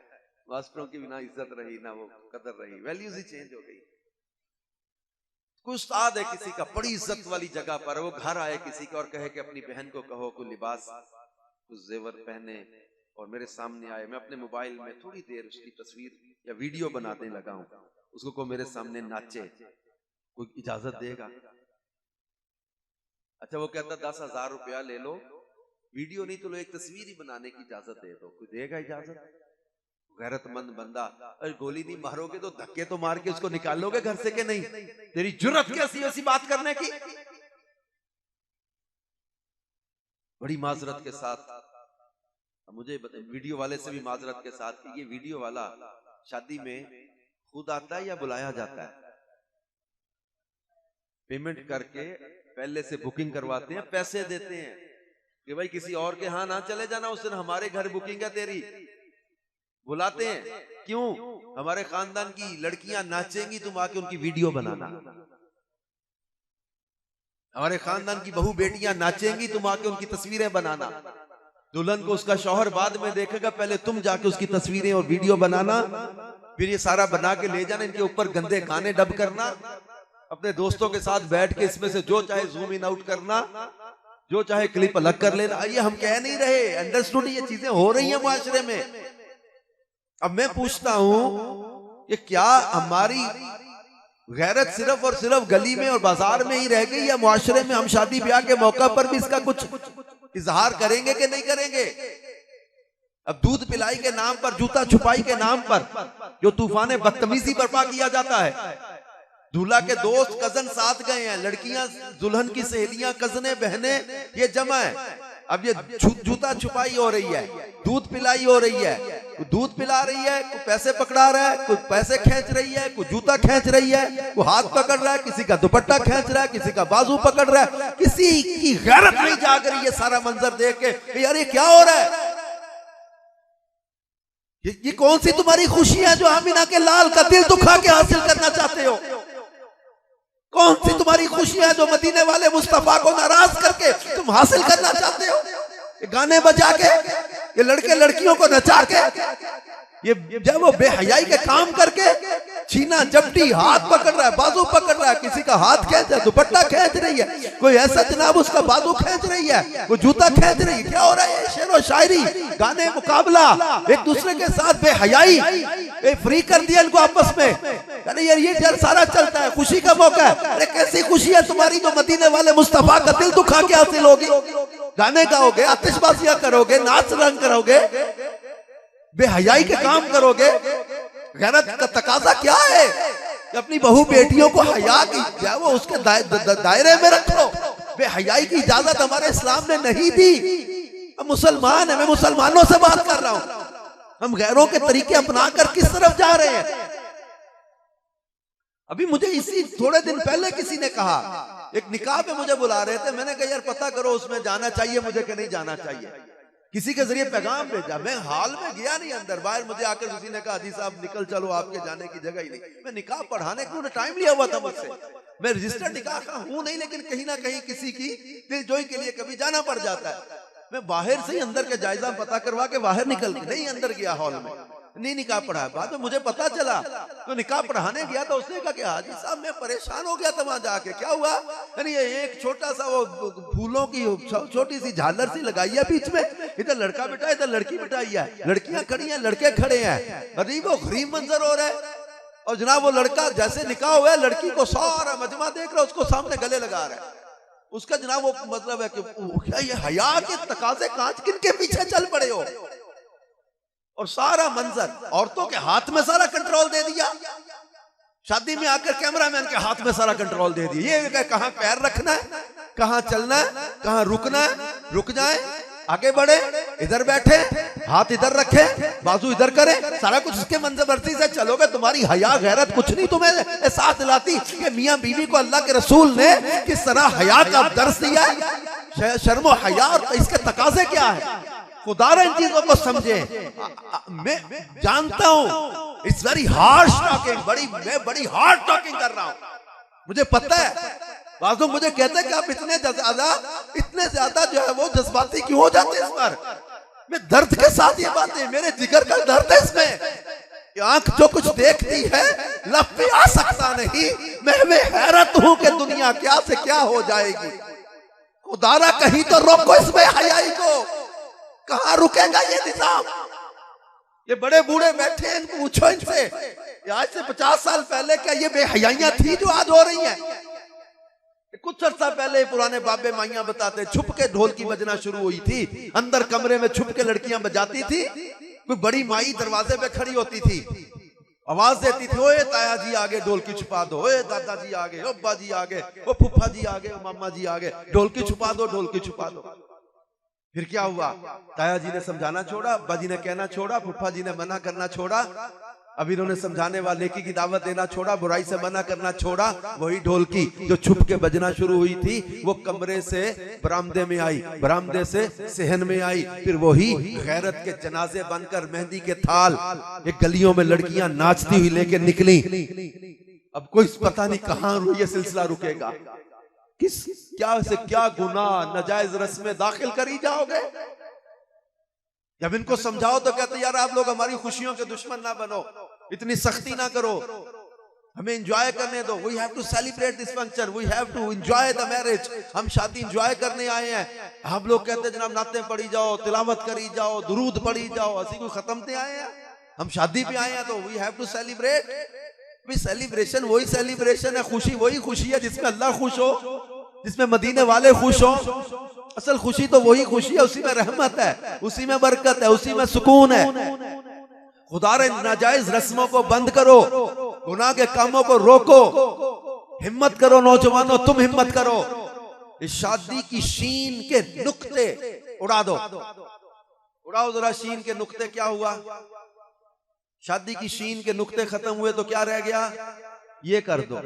मास्टरों की बिना इज्जत रही ना वो कदर रही, वैल्यूज ही चेंज हो गई। कोई उस्ताद है किसी का बड़ी इज्जत वाली जगह पर, वो घर आए किसी का और कहे कि अपनी बहन को कहो कोई लिबास, कुछ जेवर पहने और मेरे सामने आए, मैं अपने मोबाइल में थोड़ी देर उसकी तस्वीर या वीडियो बनाने लगा हूं, उसको को मेरे सामने नाचे, कोई इजाजत देगा? अच्छा वो कहता 10,000 रुपया ले लो, वीडियो नहीं तो लो, एक तस्वीर ही बनाने की इजाजत दे दो, कोई देगा इजाजत? गैरतमंद बंदा, अरे गोली नहीं मारोगे तो धक्के तो मार के उसको निकालोगे घर से कि नहीं? तेरी जुर्रत कैसी ऐसी बात करने की? बड़ी माजरत के साथ मुझे वीडियो वाले से भी माजरत के साथ कि ये वीडियो वाला शादी में खुद आता है या बुलाया जाता है? पेमेंट करके पहले से बुकिंग करवाते हैं, पैसे देते हैं कि भाई किसी और के यहाँ ना चले जाना, उस दिन हमारे घर बुकिंग है तेरी। बुलाते हैं क्यों? हमारे खानदान की लड़कियां नाचेंगी, तुम आके उनकी वीडियो बनाना। हमारे खानदान की बहू बेटियां नाचेंगी, तुम आके उनकी तस्वीरें बनाना। दुल्हन को उसका शौहर बाद में देखेगा, पहले तुम जाके उसकी तस्वीरें और वीडियो बनाना, फिर ये सारा बना के ले जाना, इनके ऊपर गंदे गाने डब करना, अपने दोस्तों के साथ बैठ के इसमें से जो चाहे जूम इन आउट करना, जो चाहे क्लिप अलग कर लेना। ये हम कह नहीं रहे, अंडरस्टूड, ये चीजें हो रही है मुआशरे में। अब मैं पूछता हूं कि क्या हमारी गैरत सिर्फ और सिर्फ गली में और बाजार में ही रह गई, या मुआशरे में हम शादी ब्याह के मौका पर भी इसका कुछ इजहार करेंगे कि नहीं करेंगे? अब दूध पिलाई के नाम पर, जूता छुपाई के नाम पर जो तूफान बदतमीजी बर्पा किया जाता है, दूल्हा के दोस्त कजन साथ गए हैं, लड़कियां दुल्हन की सहेलियां कजने बहने ये जमा है। अब ये जूता छुपाई हो रही है, दूध पिलाई हो रही है, कोई दूध पिला रही है, कोई पैसे पकड़ा रहा है, कोई पैसे खींच रही है, कोई जूता खींच रही है, कोई हाथ पकड़ रहा है, किसी का दुपट्टा खींच रहा है, किसी का बाजू पकड़ रहा है। किसी की गैरत नहीं जाग रही है सारा मंजर देख के, यार ये क्या हो रहा है? ये कौन सी तुम्हारी खुशी है जो आमिना के लाल का दिल दुखा के हासिल करना चाहते हो? कौन सी तुम्हारी खुशी है जो मदीने वाले मुस्तफा को नाराज करके तुम हासिल करना चाहते हो? ये गाने बजा के, ये लड़के लड़कियों को नचा के, ये जब वो बेहयाई के काम करके, छीना झपटी, हाथ पकड़ रहा है, बाजू पकड़ रहा है, किसी का हाथ खींच रहा है, दुपट्टा खींच रही है, कोई ऐसा जनाब उसका बाजू खींच रही है, कोई जूता खींच रही है। क्या हो रहा है? शेर और शायरी, गाने, मुकाबला, एक दूसरे के साथ बेहयाई, फ्री कर दिया इनको आपस में। अरे यार ये सारा चलता है, खुशी का मौका है। अरे कैसी खुशी है तुम्हारी जो मदीने वाले मुस्तफा का दिल दुखा के हासिल होगी? गाने गाओगे, आतिशबाजियां करोगे, नाच रंग करोगे, बेहयाई के काम करोगे। गैरत का तकाजा क्या है कि अपनी बहू बेटियों को हया की क्या वो उसके दायरे में रखो। बेहयाई की इजाजत हमारे इस्लाम ने नहीं दी। हम मुसलमान हैं, मैं मुसलमानों से बात कर रहा हूं। हम गैरों के तरीके अपना कर किस तरफ जा रहे हैं? अभी मुझे इसी थोड़े दिन पहले किसी ने कहा, एक निकाह पे मुझे बुला रहे थे, मैंने कहा यार पता करो उसमें जाना चाहिए मुझे कि नहीं जाना चाहिए। किसी के जरिए पैगाम भेजा, मैं हाल में गया नहीं अंदर, बाहर मुझे आकर किसी ने कहा हाजी साहब निकल चलो, आपके जाने की जगह ही नहीं। मैं निकाह पढ़ाने के लिए टाइम लिया हुआ था मुझसे, मैं रजिस्टर्ड निकाह का हूं नहीं, लेकिन कहीं ना कहीं किसी की दिलजोई के लिए कभी जाना पड़ जाता है। मैं बाहर से ही अंदर के जायजा पता करवा के बाहर निकल के नहीं अंदर गया, हॉल में नहीं निकाह पढ़ा। बाद में मुझे पता चला तो निकाह पढ़ाने गया था, उसने कहा कि हाजी साहब मैं परेशान हो गया था वहां जाके। क्या हुआ? यानी ये एक छोटा सा वो फूलों की छोटी सी झालर सी लगाई है बीच में, इधर लड़का बिठा इधर लड़की बिठाई है, लड़कियां खड़ी हैं, लड़के खड़े हैं, अजीब वो गरीब मंजर हो रहा है। और जनाब वो लड़का जैसे निकाह हुआ है, लड़की को सारा मजमा देख रहा है, उसको सामने गले लगा रहा है। उसका जनाब वो मतलब है कि क्या ये हया के तकाजे कांच किन के पीछे चल पड़े हो? और सारा मंजर औरतों के हाथ में सारा कंट्रोल दे दिया। शादी में आकर कैमरामैन के हाथ में सारा कंट्रोल दे दिया। ये कहां पैर रखना है, कहां चलना है, कहां रुकना है, रुक जाए, आगे बढ़े, इधर बैठे, हाथ इधर रखे, बाजू इधर करे, सारा कुछ इसके मंजरवर्ती से चलोगे। तुम्हारी हया गैरत कुछ नहीं तुम्हें एहसास दिलाती कि मियां बीवी को अल्लाह के रसूल ने किस तरह हया का दर्स दिया है। शर्म हया और इसके तकाजे क्या है? खुदारा इन चीजों को समझे। मैं जानता हूं इट्स वेरी हार्श टॉकिंग, मैं बड़ी हार्ड टॉकिंग कर रहा हूं, मुझे पता है। बाजू मुझे कहते हैं कि आप इतने ज्यादा जो है वो जज्बाती क्यों हो जाते हैं इस पर। मैं दर्द के साथ ये बातें, मेरे जिगर का दर्द है इसमें। आंख जो कुछ देखती है लब पे आ सकता नहीं। मैं हैरत हूं कि दुनिया क्या से क्या हो जाएगी। खुदारा कहीं तो रोको इस बेहयाई को, कहां रुकेगा ये निजाम? ये बड़े बूढ़े बैठे हैं, इनको पूछो इनसे आज से 50 साल पहले क्या ये बेहयाइयां थी जो आज हो रही हैं? कुछ अर्सा पहले पुराने बाबे माइयां बताते छुप के ढोल की बजना शुरू हुई थी, अंदर कमरे में छुप के लड़कियां बजाती थी, कोई बड़ी माई दरवाजे पे खड़ी होती थी, आवाज देती थी, ओए ताया जी आगे ढोलकी छुपा दो, ओए दादाजी आगे, ओ अब्बा जी आगे, ओ फुफ्फा जी आगे, ओ मामा जी आगे, ढोलकी छुपा दो, ढोलकी छुपा दो। फिर क्या हुआ? ताया जी ने समझाना छोड़ा, अब्बा जी ने कहना छोड़ा, फुफ्फा जी ने मना करना छोड़ा, अब इन्होंने समझाने वाले की दावत देना छोड़ा, बुराई से मना करना छोड़ा। वही ढोलकी जो छुप के बजना शुरू हुई थी, वो कमरे से बरामदे में आई, बरामदे से सहन में आई, फिर वही गैरत के जनाजे बनकर मेहंदी के थाल एक गलियों में लड़कियां नाचती हुई लेके निकली। अब कोई पता नहीं कहां ये सिलसिला रुकेगा, किस क्या से क्या गुनाह नाजायज रस्में दाखिल करी जाओगे। जब इनको समझाओ तो कहते यार आप लोग हमारी खुशियों के दुश्मन ना बनो, इतनी सख्ती ना करो, हमें एंजॉय करने दो। We have to celebrate this function, we have to enjoy the marriage. हम शादी एंजॉय करने आए हैं। हम लोग कहते हैं जनाब नाते पढ़ी जाओ, तिलावत करी जाओ, दुरूद पढ़ी जाओ, असी कोई खत्म पे आए हैं, हम शादी पे आए हैं, तो we have to celebrate. Celebration वही सेलिब्रेशन है, खुशी वही खुशी है जिसमें अल्लाह खुश हो, जिसमें मदीने वाले खुश हो। असल खुशी तो वही खुशी है, उसी में रहमत है, उसी में बरकत है, उसी में सुकून है। खुदा रे नाजायज रस्मों को बंद करो, गुनाह के कामों को रोको, हिम्मत करो नौजवानों, तुम हिम्मत करो। इस शादी की शीन के नुक्ते उड़ा दो, उड़ाओ जरा शीन के नुक्ते। क्या हुआ? शादी की शीन के नुक्ते खत्म हुए तो क्या रह गया? ये कर दो,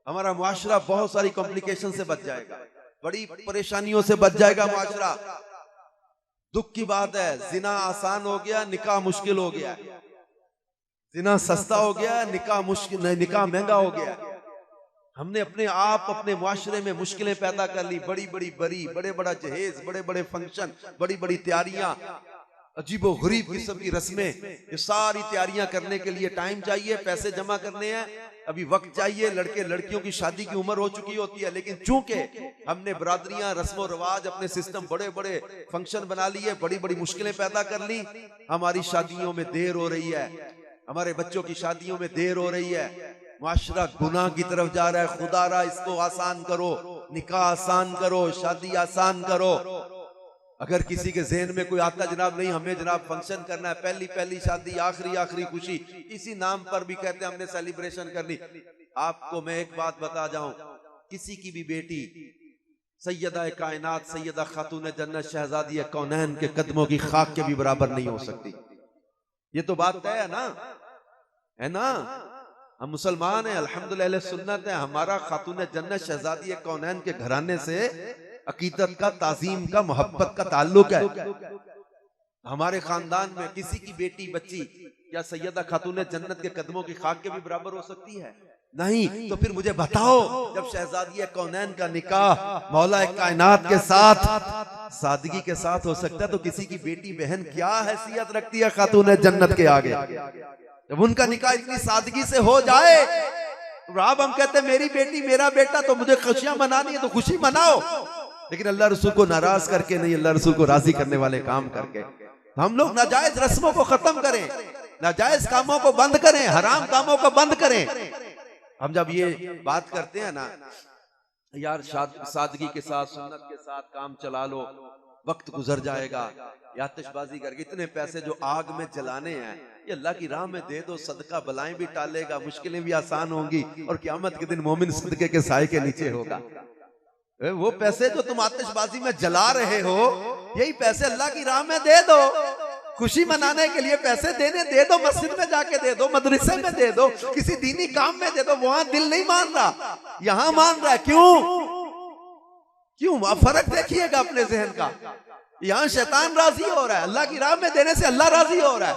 हमारा मुआशरा बहुत सारी कॉम्प्लिकेशन से बच जाएगा, बड़ी परेशानियों से बच जाएगा मुआशरा। दुख की बात है, जिना आसान हो गया, निकाह मुश्किल हो गया। जिना सस्ता हो गया, निकाह मुश्किल, निकाह महंगा हो गया। हमने अपने आप अपने मुआशरे में मुश्किलें पैदा कर ली, बड़ी बड़े बड़ा जहेज, बड़े बड़े फंक्शन, बड़ी बड़ी तैयारियां, अजीबो गरीब किस्म की रस्में। ये सारी तैयारियां करने के लिए टाइम चाहिए, पैसे जमा करने हैं, अभी वक्त चाहिए। लड़के लड़कियों की शादी की उम्र हो चुकी होती है, लेकिन चूंकि हमने बरादरियां, रस्मों रिवाज, अपने सिस्टम, बड़े बड़े फंक्शन बना लिए, बड़ी बड़ी मुश्किलें पैदा कर ली, हमारी शादियों में देर हो रही है, हमारे बच्चों की शादियों में देर हो रही है। मुआशरा गुनाह की तरफ जा रहा है। खुदारा इसको आसान करो, निकाह आसान करो, शादी आसान करो। अगर किसी के ज़हन में कोई आता जनाब नहीं हमें जनाब फंक्शन करना है, पहली शादी, आखिरी खुशी, इसी नाम पर भी कहते हैं हमने सेलिब्रेशन करनी। आपको मैं एक बात बता जाऊं, किसी की भी बेटी सैयदा कायनात, सैयदा खातून जन्नत, शहजादी कौनैन के कदमों की खाक के भी बराबर नहीं हो सकती। ये तो बात तय है ना। हम मुसलमान हैं, अल्हम्दुलिल्लाह सुन्नत है, हमारा खातून जन्नत शहजादी कौनैन के घराने से अकीदत का, ताजीम का, मोहब्बत का ताल्लुक है। हमारे खानदान में किसी की बेटी बच्ची क्या सैयदा खातून जन्नत के कदमों की खाक के भी बराबर हो सकती है? नहीं। तो फिर मुझे बताओ, जब शहजादी कौनैन का निकाह मौला कायनात के साथ सादगी के साथ हो सकता है, तो किसी की बेटी बहन क्या हैसियत रखती है खातून जन्नत के आगे? जब उनका निकाह इतनी सादगी से हो जाए, तो अब हम कहते हैं मेरी बेटी मेरा बेटा, तो मुझे खुशियां मनानी है तो खुशी मनाओ, लेकिन अल्लाह रसूल को नाराज करके नहीं, अल्लाह रसूल को राजी करने वाले काम करके। हम लोग नाजायज रस्मों को खत्म करें, नाजायज कामों को बंद करें, हराम कामों को बंद करें। हम जब ये बात करते हैं ना यार सादगी के साथ, सुन्नत के साथ काम चला लो, वक्त गुजर जाएगा, या आतिशबाजी करके इतने पैसे जो आग में जलाने हैं ये अल्लाह की राह में दे दो, सदका बलाएं भी टालेगा, मुश्किलें भी आसान होंगी, और क़यामत के दिन मोमिन सदके के साए के नीचे होगा। वो पैसे जो तुम आतिशबाजी में जला रहे हो, यही पैसे अल्लाह की राह में दे दो, खुशी मनाने के लिए पैसे देने दे दो, मस्जिद में जाके दे दो, मदरसे में दे दो, किसी दीनी काम में दे दो। वहां दिल नहीं मान रहा, यहां मान रहा है। क्यों? फर्क देखिएगा अपने जहन का। यहां शैतान राजी हो रहा है, अल्लाह की राह में देने से अल्लाह राजी हो रहा है।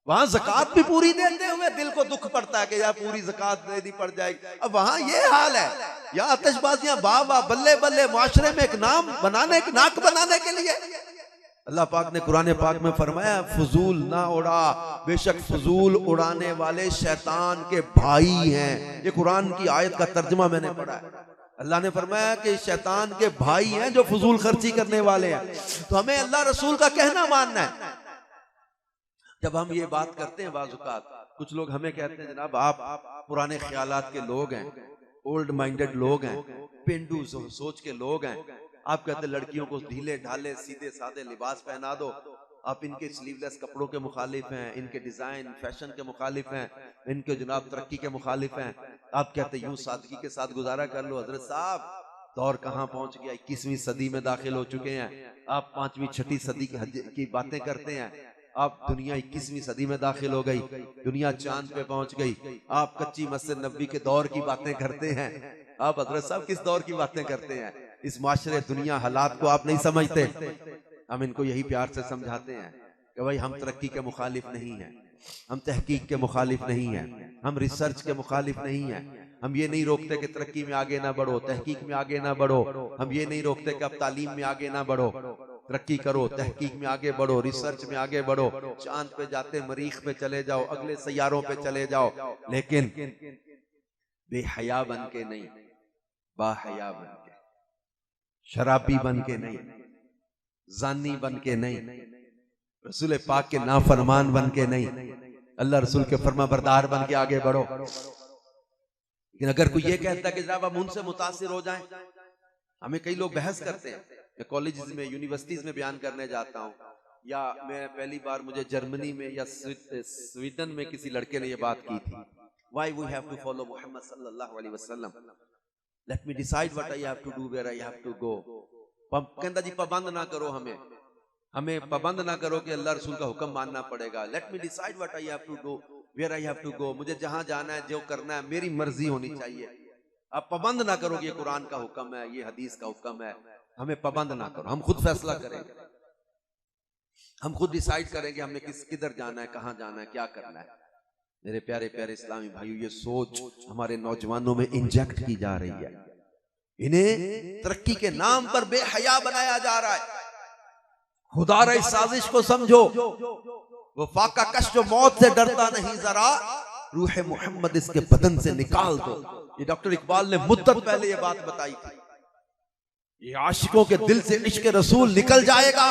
वहां ज़कात भी पूरी देते हुए दिल को दुख पड़ता है कि यार पूरी ज़कात देनी पड़ जाएगी। अब वहां ये हाल है, या आतिशबाजियां वाह वाह बल्ले बल्ले, मुआशरे में एक नाम बनाने, एक नाक बनाने के लिए। अल्लाह पाक ने कुरान पाक में फरमाया फजूल ना उड़ा, बेशक फजूल उड़ाने वाले शैतान के भाई हैं। ये कुरान की आयत का तर्जुमा मैंने पढ़ा है। अल्लाह ने फरमाया कि शैतान के भाई हैं जो फजूल खर्ची करने वाले हैं। तो हमें अल्लाह रसूल का कहना मानना है। जब हम ये बात करते हैं, बाज़-औक़ात कुछ लोग हमें कहते हैं जनाब आप पुराने ख्यालात के लोग हैं, ओल्ड माइंडेड लोग हैं, पेंडू सोच के लोग हैं। आप कहते हैं लड़कियों को ढीले ढाले सीधे साधे लिबास पहना दो, आप इनके स्लीवलेस कपड़ों के मुखालिफ हैं, इनके डिजाइन फैशन के मुखालिफ हैं, इनके जनाब तरक्की के मुखालिफ हैं। आप कहते यूं सादगी के साथ गुजारा कर लो। हजरत साहब दौर कहां पहुंच गया, 21वीं सदी में दाखिल हो चुके हैं। आप 5वीं 6ठी सदी की बातें करते हैं। आप दुनिया 21वीं सदी में दाखिल हो गई, दुनिया चांद पे पहुंच गई। आप कच्ची मस्जिद नबी के दौर की बातें करते हैं। आप हजरत साहब किस दौर की बातें करते हैं? इस माशरे दुनिया हालात को आप नहीं समझते। हम इनको यही प्यार से समझाते हैं कि भाई हम तरक्की के मुखालिफ नहीं हैं, हम तहकीक के मुखालिफ नहीं हैं, हम रिसर्च के मुखालिफ नहीं हैं। हम ये नहीं रोकते कि तरक्की में आगे ना बढ़ो, तहकीक में आगे ना बढ़ो। हम ये नहीं रोकते कि अब तालीम में आगे ना बढ़ो। तरक्की करो, तहकीक में आगे बढ़ो, रिसर्च में आगे बढ़ो। चांद पे जाते मरीख पे चले जाओ, अगले सैयारों पे चले जाओ, लेकिन बेहया बन के नहीं, बाहया बन के, शराबी बन के नहीं, जानी बन के नहीं, रसूल पाक के नाफरमान बन के नहीं, अल्लाह रसूल के फरमा बरदार बन के आगे बढ़ो। लेकिन अगर कोई ये कहता है कि जनाब हम उनसे मुतासिर हो जाएं, हमें कई लोग बहस करते हैं। मैं कॉलेज में यूनिवर्सिटीज में बयान करने जाता हूँ, या मैं पहली बार मुझे जर्मनी में या स्वीडन में किसी लड़के ने ये बात की थी, why we have to follow Muhammad सल्लल्लाहु अलैहि वसल्लम, let me decide what I have to do, where I have to go. कहता जी पाबंद ना करो, हमें पाबंद ना करो कि अल्लाह रसूल का हुक्म मानना पड़ेगा। Let me decide what I have to do, where I have to go. मुझे जहां जाना है, जो करना है, मेरी मर्जी होनी चाहिए। आप पाबंद ना करो कि ये कुरान का हुक्म है, ये हदीस का हुक्म है, हमें पाबंद ना करो। हम खुद फैसला करेंगे, हम खुद डिसाइड करेंगे हमें किधर जाना है, कहां जाना है, क्या करना है। मेरे प्यारे प्यारे इस्लामी भाइयों, ये सोच हमारे नौजवानों में इंजेक्ट की जा रही है। इन्हें तरक्की के नाम पर बेहया बनाया जा रहा है। खुदा रही साजिश को समझो। वो फाका कश जो मौत से डरता नहीं, जरा रूह मोहम्मद इसके बदन से निकाल दो। ये डॉक्टर इकबाल ने मुद्दत पहले ये बात बताई थी। ये आशिकों के दिल से इश्क रसूल निकल जाएगा,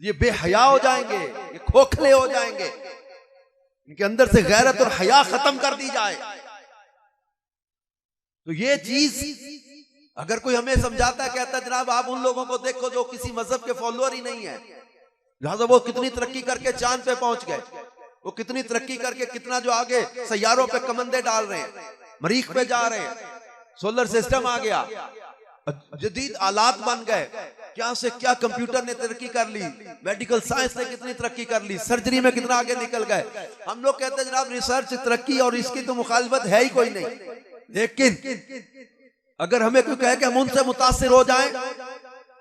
ये बेहया हो जाएंगे, ये खोखले हो जाएंगे, इनके अंदर से गैरत और हया खत्म कर दी जाए। तो ये चीज अगर कोई हमें समझाता है, कहता है जनाब आप उन लोगों को देखो जो किसी मजहब के फॉलोअर ही नहीं है, लिहाजा वो कितनी तरक्की करके चांद पे पहुंच गए, वो कितनी तरक्की करके कितना जो आगे सैयारों पे कमंदे डाल रहे हैं, मरीख पे जा रहे हैं, सोलर सिस्टम आ गया, जदीद आलात बन गए, क्या से क्या कंप्यूटर ने तरक्की कर ली, मेडिकल साइंस ने कितनी तरक्की कर ली, सर्जरी में कितना आगे निकल गए। हम लोग कहते हैं जनाब रिसर्च तरक्की और इसकी तो मुखालिफत है ही कोई नहीं। लेकिन अगर हमें कोई कहे कि हम उनसे मुतासिर हो जाएं,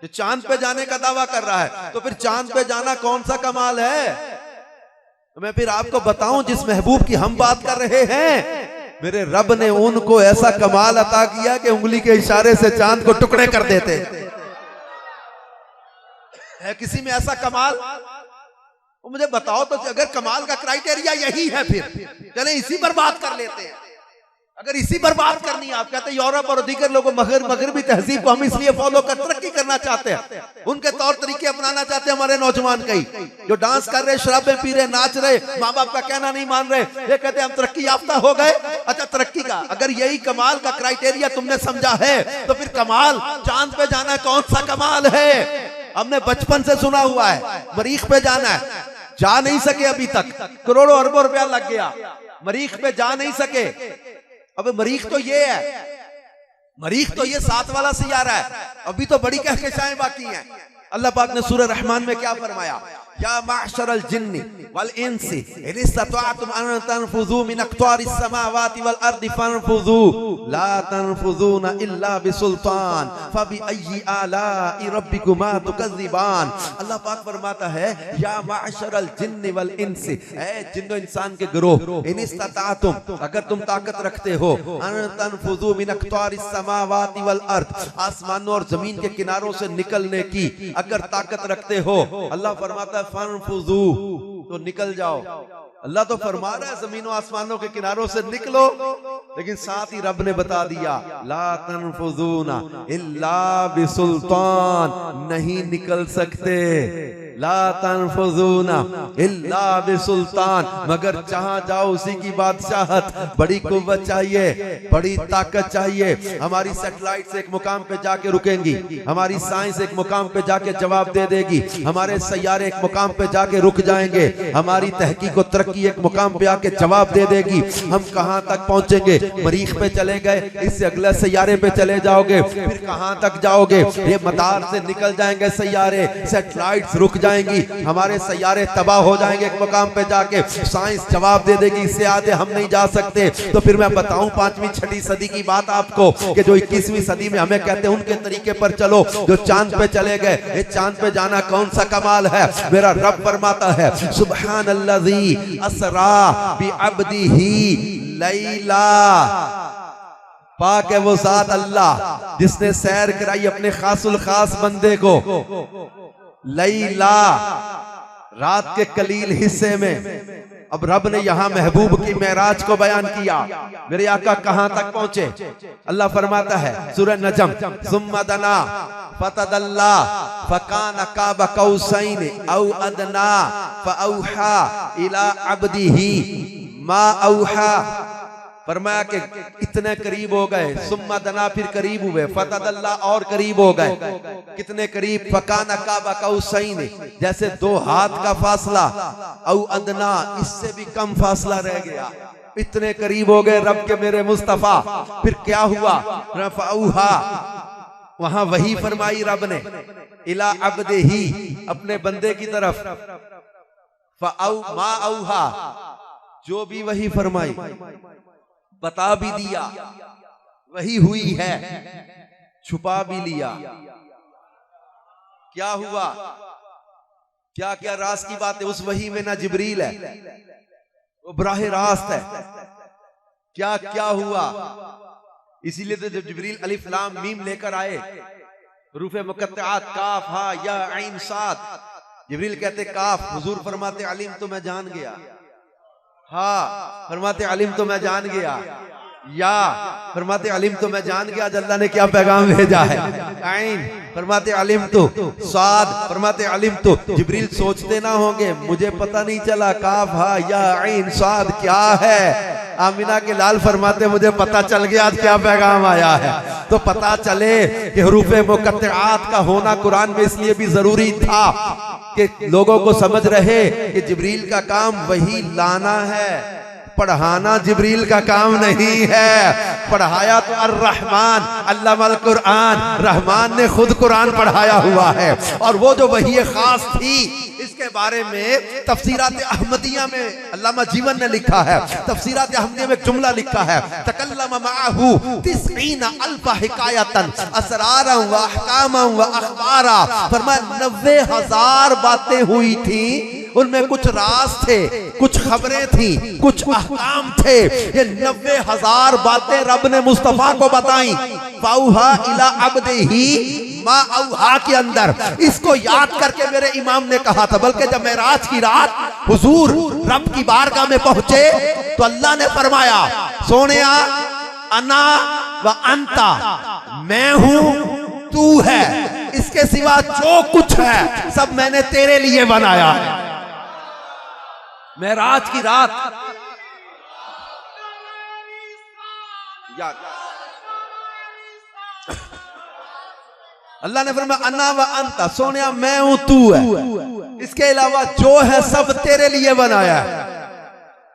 जो चांद पे जाने का दावा कर रहा है, तो फिर चांद पे जाना कौन सा कमाल है? तो मैं फिर आपको बताऊं, जिस महबूब की हम बात कर रहे हैं, मेरे रब ने उनको ऐसा कमाल अता किया कि उंगली के इशारे से चांद को टुकड़े कर देते। है किसी में ऐसा कमाल? तो मुझे बताओ तो, अगर कमाल का क्राइटेरिया यही है, फिर चले इसी पर बात कर लेते हैं। अगर इसी पर बात करनी है, आप कहते हैं यूरोप और दीगर लोगों मगरबी तहजीब को हम इसलिए फॉलो कर तरक्की करना चाहते हैं, उनके तौर तरीके अपनाना चाहते हैं हमारे नौजवान, कई जो डांस कर रहे, शराबें पी रहे, नाच रहे, माँ बाप का कहना नहीं मान रहे, ये कहते हैं हम तरक्की याफ्ता हो गए। अच्छा, तरक्की का अगर यही कमाल का क्राइटेरिया तुमने समझा है, तो फिर कमाल चांद पे जाना कौन सा कमाल है? हमने बचपन से सुना हुआ है मरीख पे जाना है, जा नहीं सके अभी तक, करोड़ों अरबों रुपया लग गया, मरीख पे जा नहीं सके। अब मरीख तो ये है, मरीख तो ये 7 वाला सैयारा है, अभी तो बड़ी कहकशाएं बाकी हैं। अल्लाह पाक ने सूरह रहमान में क्या फरमाया? या माशरल जिन्नी वल इंसी इन इस्तताअतुम अन तनफुजू मिन अक़तारिस समावाति वल अर्दि फनफुजू ला तनफुजूना इल्ला बिसुल्तान फबिअय्यि आलाइ रब्बिकुमा तुकज़्ज़िबान। अल्लाह पाक फरमाता है, या माशरल जिन्नी वल इंसी, ऐ जिन्नो इंसान के गिरोह, इन इस्तताअतुम, अगर तुम ताकत रखते हो, अन तनफुजू मिन अक़तारिस समावाति वल अर्द, आसमानों और जमीन के किनारों से निकलने की अगर ताकत रखते हो, अल्लाह फरमाता है फनफुजू, तो निकल जाओ। अल्लाह तो फरमा रहा है जमीनों आसमानों के किनारों से निकलो, लेकिन साथ ही रब ने बता दिया ला तनफुजूना इल्ला बिसुल्तान, नहीं निकल सकते ला तनफुज़ूना इल्ला बिसुल्तान, मगर जहां जाओ उसी की बादशाहत। बड़ी कुव्वत चाहिए, बड़ी ताकत चाहिए। हमारी सैटेलाइट एक मुकाम पे जाके रुकेंगी, हमारी साइंस एक मुकाम पे जाके जवाब दे देगी, हमारे सैयारे एक मुकाम पे जाके रुक जाएंगे, हमारी तहकीक और तरक्की एक मुकाम पे आके जवाब दे देगी। हम कहां तक पहुंचेंगे? मरीख पे चले गए, इससे अगले सैयारे पे चले जाओगे, फिर कहां तक जाओगे? ये मदार से निकल जाएंगे सैयारे, सैटेलाइट्स रुक जाएंगी, हमारे सैयारे तबाह हो जाएंगे एक मुकाम पे जाके, साइंस जवाब दे देगी इससे आगे हम नहीं जा सकते। तो फिर मैं बताऊं 5वीं 6वीं सदी की बात आपको कि जो 21वीं सदी में हमें कहते हैं उनके तरीके पर चलो, जो चांद पे चले गए। ये चांद पे जाना कौन सा कमाल है? मेरा रब फरमाता है सुब्हानल्लज़ी असरा बि अब्दिही लैला, पाक है वो साथ अल्लाह जिसने सैर कराई अपने खासुल खास बंदे को लैला, रात के कलील हिस्से में। अब रब ने यहां महबूब की मेराज को बयान किया। मेरे आका कहां तक पहुंचे? अल्लाह फरमाता है सूरह नजम, सुम्मा दना फतदल्ला फकान काब कौसैन औ अदना फऔहा इला अब्दिही मा औहा। फरमाया कि इतने करीब हो गए, सुम्मा दना फिर करीब हुए, फतदल्ला और करीब हो गए। कितने करीब? फकाना काबा कौसैन, जैसे 2 हाथ का फासला, औ अदना, इससे भी कम फासला रह गया। इतने करीब हो गए रब के मेरे मुस्तफा। फिर क्या हुआ? रफ़अहा, वहां वही फरमाई रब ने, इला अब्दिही, अपने बंदे की तरफ, फ़अौ मा औहा, जो भी वही फरमाई, बता भी दिया, वही हुई है, छुपा भी लिया। क्या हुआ? क्या क्या राज की बात है? उस वही में ना जिब्रील है, वो बराह रास्त है। क्या क्या हुआ? इसीलिए तो जब जिब्रील अलिफ लाम मीम लेकर आए, रूफे मुकत्तआत काफ हा या ऐन साद, जिब्रील कहते काफ, हुजूर फरमाते अलिम तो मैं जान गया, हाँ फरमाते अलिम तो मैं जान गया, या फरमाते अलिम तो मैं जान गया आज अल्लाह ने क्या पैगाम भेजा है। आइन फरमाते अलिम तो, साद फरमाते अलिम तो। जिब्रील सोचते ना होंगे मुझे पता नहीं चला, काफ हा या आइन साद क्या है? आमिना के लाल फरमाते मुझे पता चल गया आज क्या पैगाम आया है। तो पता चले कि हुरूफे मुकत्तआत का होना कुरान में इसलिए भी जरूरी था कि लोगों को समझ रहे कि जिब्रील का काम वही लाना है, पढ़ाना जिब्रील का काम नहीं है। पढ़ाया तो अर्रहमान अल्लामल कुरान, रहमान ने खुद कुरान पढ़ाया हुआ है। और वो जो वही खास थी, इसके बारे में तफसीरात अहमदिया में अल्लामा जीवन ने लिखा है, तफसीरात अहमदिया में एक जुमला लिखा है, तकल्लम माअहू 90 अल्फ हिकायतन असरारन व अहकामन व अखबारा। फरमाया 90,000 बातें हुई थी, उनमें कुछ राज थे, कुछ खबरें थी, कुछ अहकाम थे। ये 90,000 बातें रब ने मुस्तफा को बताई। फाउहा इला अब्दिही मा औहा के अंदर इसको याद करके मेरे इमाम ने कहा था। बल्कि जब मेराज की रात हुजूर रब की बारगाह में पहुंचे तो अल्लाह ने फरमाया, सोनिया अना व अंता, मैं हूं तू है, इसके सिवा जो कुछ है सब मैंने तेरे लिए बनाया है। मेराज की रात अल्लाह ने फरमाया अन्ना व अंता, सोनिया मैं हूं तू है, इसके अलावा जो है सब तेरे लिए बनाया है,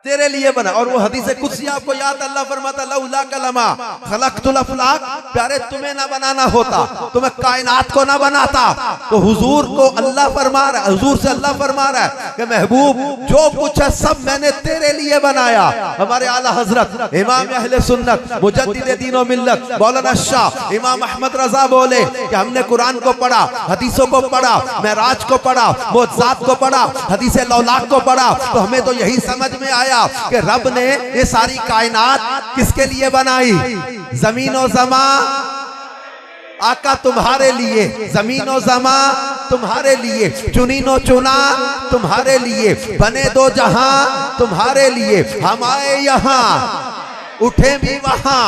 तेरे लिए बना। और वो हदीस कुदसी आपको याद, अल्लाह फरमाता लौला कलमा खलक़तुल अफ़लाक, प्यारे तुम्हें ना बनाना होता तो मैं कायनात को ना बनाता। तो हुजूर को अल्लाह फरमा रहा है, हुजूर से अल्लाह फरमा रहा है कि महबूब जो कुछ है सब मैंने तेरे लिए बनाया। हमारे आला हजरत इमाम अहले सुन्नत मुजद्दिद दीन व मिल्लत मौलाना शाह इमाम अहमद रजा बोले कि हमने कुरान को पढ़ा, हदीसों को पढ़ा, मेराज को पढ़ा, मोअज़्ज़ात को पढ़ा, हदीस लौलाक को पढ़ा, तो हमें तो यही समझ में आया कि रब ने ये सारी कायनात किसके लिए बनाई? जमीन और ज़मा आका तुम्हारे लिए, जमीन और ज़मा तुम्हारे लिए, चुनीनो चुना तुम्हारे लिए, बने दो जहां तुम्हारे लिए, हम आए यहां उठे भी वहां,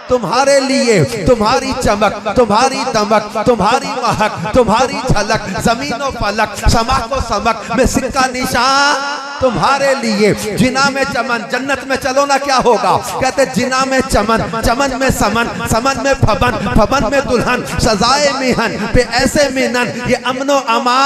तुम्हारे लिए तुम्हारी चमक, तुम्हारी दमक, तुम्हारी महक, तुम्हारी झलक, जमीनों फलक, समा को समक में सिक्का निशान तुम्हारे लिए। जिना में चमन, जन्नत में चलो ना क्या होगा, कहते जिना में चमन, चमन में समन, समन में फबन, फबन में दुल्हन, सजाए मिहन पे ऐसे मिनन, ये अमनो अमा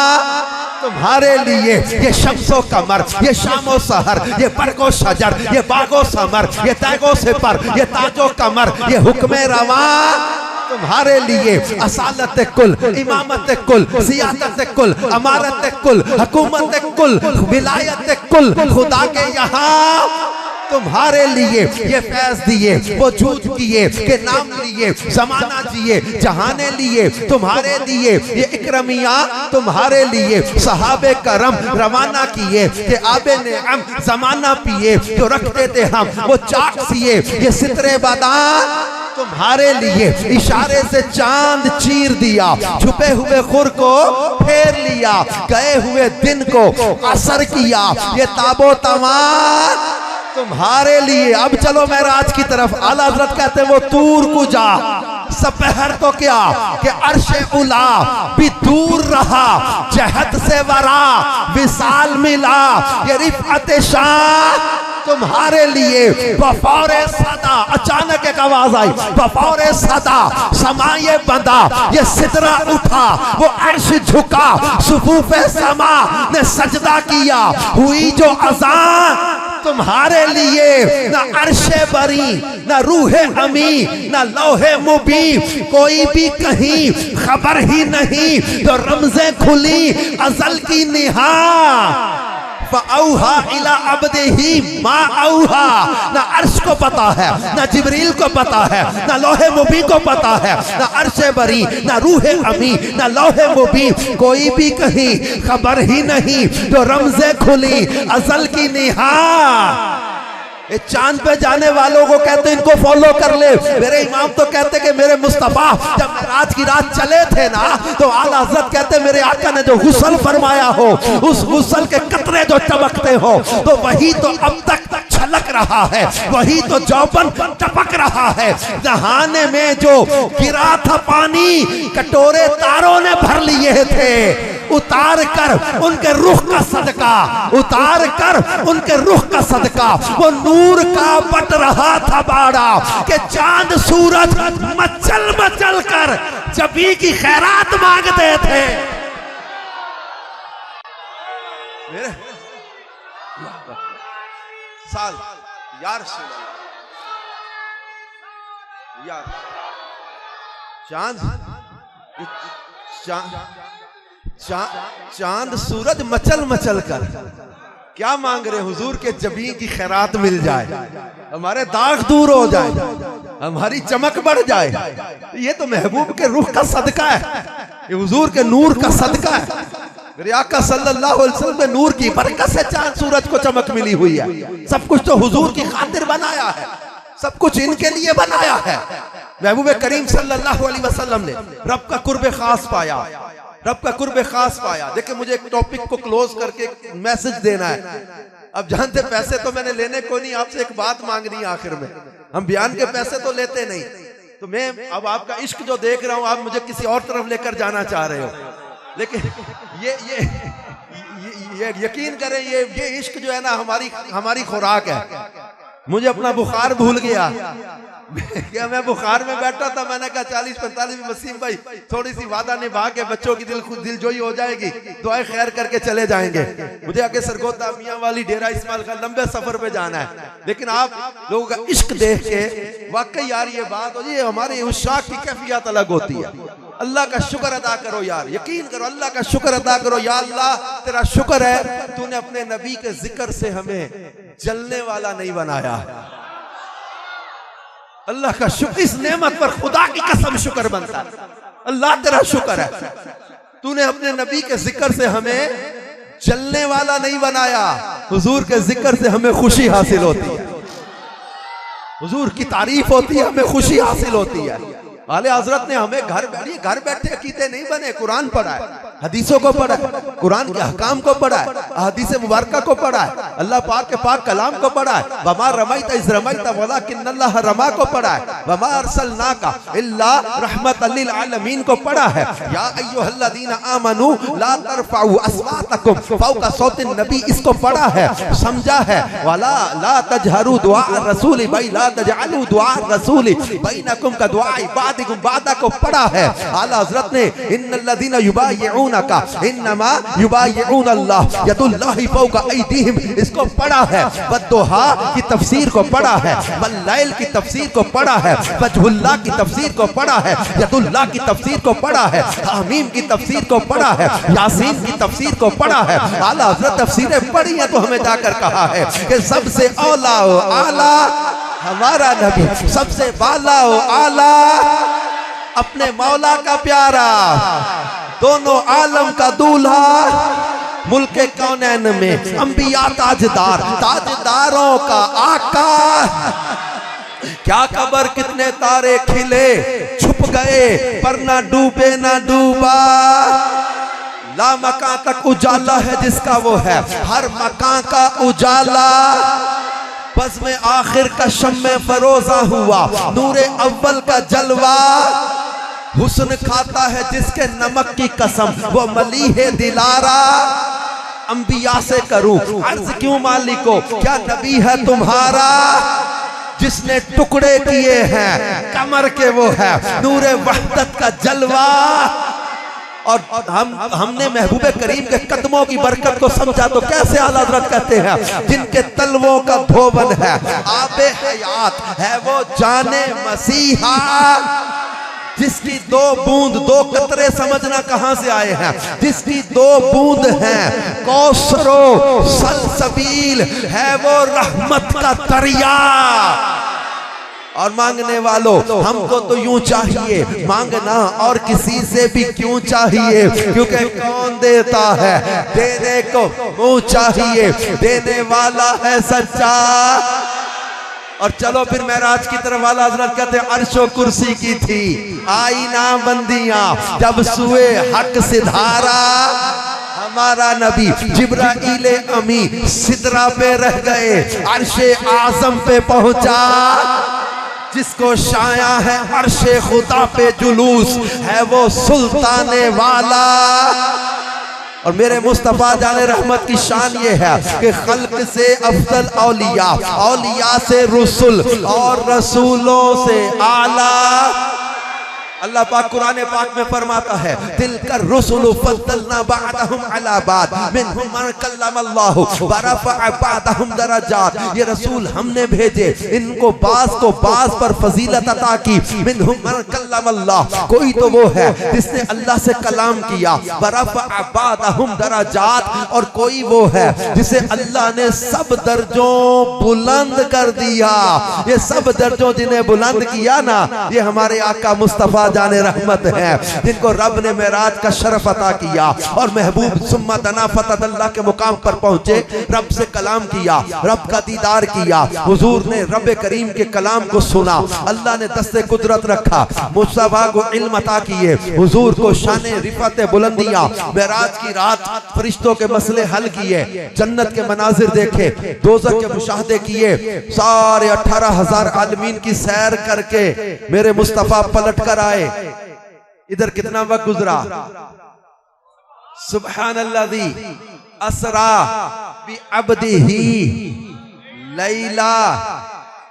तुम्हारे लिए। ये शम्सो कमर, ये शामो सहर, ये बरगो शजर, ये बागो समर, ये तैगो सिपर, ये ताजो कमर, ये हुक्मे रवा तुम्हारे लिए। असालत कुल, इमामत कुल, सियासत कुल, अमारत कुल, हुकूमत कुल, विलायत कुल, खुदा के यहाँ तुम्हारे लिए। ये फैज दिए, वो जूझ किए, के नाम लिए, जमाना जिए, जहाने लिए तुम्हारे लिए। ये इकरमिया तुम्हारे लिए। सहाबे करम रवाना किए, के आबे नेअम जमाना पिए, जो रखते थे हम वो चाक सिए। ये सितरे बादान तुम्हारे लिए। इशारे से चांद चीर दिया, छुपे हुए खुर को फेर लिया, गए हुए दिन को असर किया। ये ताबो तवान तुम्हारे लिए। अब चलो मेराज की तरफ। आला हज़रत कहते हैं वो तूर को जा सपहर तो क्या कि अर्शे उला भी दूर रहा, जहद से वरा विसाल मिला। ये रिफ़अत शाह तुम्हारे लिए। बफौरे सदा, अचानक एक आवाज आई, बफौरे सदा समाये बंदा, ये सिदरा उठा, वो अर्श झुका, सुफूफे समा ने सजदा किया। हुई जो अज़ान तुम्हारे लिए। ना अर्शे बरी, ना रूहे अमी, ना लोहे मुबी, कोई भी कहीं खबर ही नहीं। तो रमज़े खुली अज़ल की निहा, फ़अौहा इला अब्दिही मा औहा। ना अर्श को पता है, ना जिब्रील को पता है, ना लोहे मुबी को पता है, ना अर्शे बरी, ना रूहे अमी, ना लोहे मुबी, कोई भी कहीं खबर ही नहीं। जो रमज़े खुली अज़ल की निहा। ये चांद पे जाने वालों को कहते इनको फॉलो कर ले। मेरे इमाम तो कहते कि मेरे मुस्तफा जब मेराज की रात चले थे ना, तो आला हज़रत कहते मेरे आका ने जो गुस्ल फरमाया हो, उस गुस्ल के कतरे जो चमकते हो, तो वही तो अब तक छलक रहा है, वही तो जौबन टपक रहा है। नहाने में जो गिरा था पानी, कटोरे तारों ने भर लिए थे। उतार कर उनके रुख का सदका, उतार कर उनके रुख का सदका, वो नूर का बट रहा था बाड़ा, कि चांद सूरज मचल मचल कर जबी की खैरात मांगते थे। साल यार यार चांद सूरज मचल मचल कर क्या मांग रहे हुजूर के जबी की खैरात मिल जाए, हमारे दाग दूर हो जाए, हमारी चमक बढ़ जाए। ये तो महबूब के रूह का सदका है, ये हुजूर के नूर का सदका है। मेरे आका सल्लल्लाहु अलैहि वसल्लम में नूर की बरकत से चांद सूरज को चमक मिली हुई है। सब कुछ तो हुजूर की खातिर बनाया है, सब कुछ इनके लिए बनाया है। महबूब करीम सल्लल्लाहु अलैहि वसल्लम ने रब का कुर्ब खास पाया, रब का कुर्ब खास पाया। देखिए मुझे एक टॉपिक को क्लोज करके एक मैसेज देना है। अब जानते पैसे तो मैंने लेने को नहीं, आपसे एक बात मांगनी है आखिर में। हम बयान के पैसे तो लेते नहीं, तो मैं अब आपका इश्क जो देख रहा हूं, आप मुझे किसी और तरफ लेकर जाना चाह रहे हो, लेकिन ये यकीन करें, ये इश्क जो है ना हमारी खुराक है। मुझे अपना बुखार भूल गया क्या मैं बुखार में बैठा था, मैंने कहा 40-45 वसीम भाई थोड़ी सी वादा निभा के बच्चों की दिलजोई हो जाएगी, दुआएं खैर करके चले जाएंगे। मुझे आगे सरगोदा मियां वाली डेरा इस्माइल का लंबे सफर पे जाना है, लेकिन आप लोगों का इश्क देख के वाकई यार ये बात हो, ये हमारी उशाक की कैफियत अलग होती है। अल्लाह का शुक्र अदा करो यार, यकीन करो अल्लाह का शुक्र अदा करो। या अल्लाह तेरा शुक्र है तूने अपने नबी के जिक्र से हमें जलने वाला नहीं बनाया। अल्लाह का शुक्र, इस नेमत पर खुदा की कसम शुक्र बनता है। अल्लाह तेरा शुक्र है तूने अपने नबी के जिक्र से हमें जलने वाला नहीं बनाया। हुजूर के जिक्र से हमें खुशी हासिल होती है, हुजूर की तारीफ होती है, हमें खुशी हासिल होती है। आले हजरत ने हमें घर बैठे अकीदे नहीं बने, कुरान पढ़ा है। हदीसों को पढ़ा है, कुरान के अहकाम को पढ़ा है, हदीस मुबारका को पढ़ा है, अल्लाह पाक के पाक कलाम को पढ़ा है, वमा रमैत इज़ रमैत वलाकिन्नल्लाह रमा को पढ़ा है, वमा अरसलनाका इल्ला रहमतल लिल आलमीन को पढ़ा है। या अय्युहल्लज़ीना आमनू ला तरफउ अस्वातकुम फौका सौतिन नबी, इसको पढ़ा है, समझा है। वला ला तजहरू दुआ रसूल भाई ला तजअलू दुआ रसूल बैनकुम का दुआ इबादिकुम बादा को पढ़ा है। आला हज़रत ने इन्नल्लज़ीना युबायिऊनका इन्नमा युबायिऊन अल्लाह यदुल्लाहि फौका ऐदीहिम, इसको पढ़ा है। वद्दुहा की तफसीर को पढ़ा है, वल्लैल की तफसीर को पढ़ा है, वजहुल्लाह की तफसीर को पढ़ा है, यदुल्लाह की तफसीर को पढ़ा है, हामीम की तफसीर को पढ़ा है, यासीन की तफसीर को पढ़ा है। आला हज़रत तफसीरें पढ़ी है तो हमें जाकर कहा है कि सबसे औला हो आला हमारा नबी, सबसे बाला हो आला अपने मौला का प्यारा, दोनों आलम का दूल्हा, मुल्क कौनैन में अंबिया ताजदार, ताजदारों का आका। क्या खबर कितने तारे खिले छुप गए पर ना डूबे ना डूबा, ला मकान तक उजाला है जिसका वो है हर मकान का उजाला। बस में आखिर का शम्मे फरोजा हुआ नूरे अव्वल का जलवा, हुस्न खाता है जिसके नमक की कसम वो मलीह दिलारा। अंबिया से करूं अर्ज क्यों मालिको क्या नबी है तुम्हारा, जिसने टुकड़े किए हैं कमर के वो है नूरे वहदत का जलवा। और हमने महबूबे करीम के कदमों की बरकत को समझा तो कैसे आला हज़रत कहते हैं जिनके तलवों का धोवन है आबे हयात है वो जाने मसीहा, जिसकी दो बूंद दो कतरे समझना कहां से आए हैं, जिसकी दो बूंद हैं कौसरो सलसबील है वो रहमत का दरिया। और मांगने वालों हमको तो यूं चाहिए मांगना और किसी से भी क्यों चाहिए, क्योंकि कौन देता है देने को मुंह चाहिए, देने वाला है सच्चा। और चलो फिर मेराज की तरफ वाला हज़रत कहते हैं अर्शो कुर्सी की थी आई ना बंदियां जब सुए हक सिधारा, हमारा नबी जिब्राइल अमी सिदरा पे रह गए अर्शे आज़म पे पहुंचा, जिसको शाया है अर्शे खुदा पे जुलूस है वो सुल्ताने वाला। और मेरे मुस्तफा जाने रहमत की शान ये है कि खल्क से अफजल औलिया, औलिया से रसूल और रसूलों से आला। अल्लाह पाक कुरान पाक में फरमाता है तिलकर रुसुलु फद्दलना बअदहुम अला बाद मिनहुम मन कल्लमल्लाहु व रफ़अ बअदहुम दरजात, ये रसूल हमने भेजे इनको बास को बास पर फजीलत अता की। मिनहुम मन कल्लमल्लाह, कोई तो वो है जिसने अल्लाह से कलाम किया, व रफ़अ बअदहुम दरजात, और कोई वो है जिसे अल्लाह ने सब दर्जों बुलंद कर दिया। ये सब दर्जों जिन्हें बुलंद किया ना ये हमारे आका मुस्तफा जाने रहमत है, जिनको रब ने मेराज का शरफ अता किया और महबूब सुम्मा दना फतदल्लाह के मुकाम पर पहुंचे, रब से कलाम किया, रब का दीदार किया। हुजूर ने रब करीम के कलाम को सुना, अल्लाह ने दस्ते कुदरत रखा, मुस्तफा को इल्म अता किए, हुजूर को शाने रिफत बुलंदियां, मेराज की रात फरिश्तों के मसले हल किए, जन्नत के मनाजिर देखे, दोज़ख के मुशाहदे किए, सारे 18,000 आलमीन की सैर करके मेरे मुस्तफा पलट कर आए। इधर कितना वक्त गुजरा, सुब्हानल्लाज़ी असरा बि अब्दिही लैला।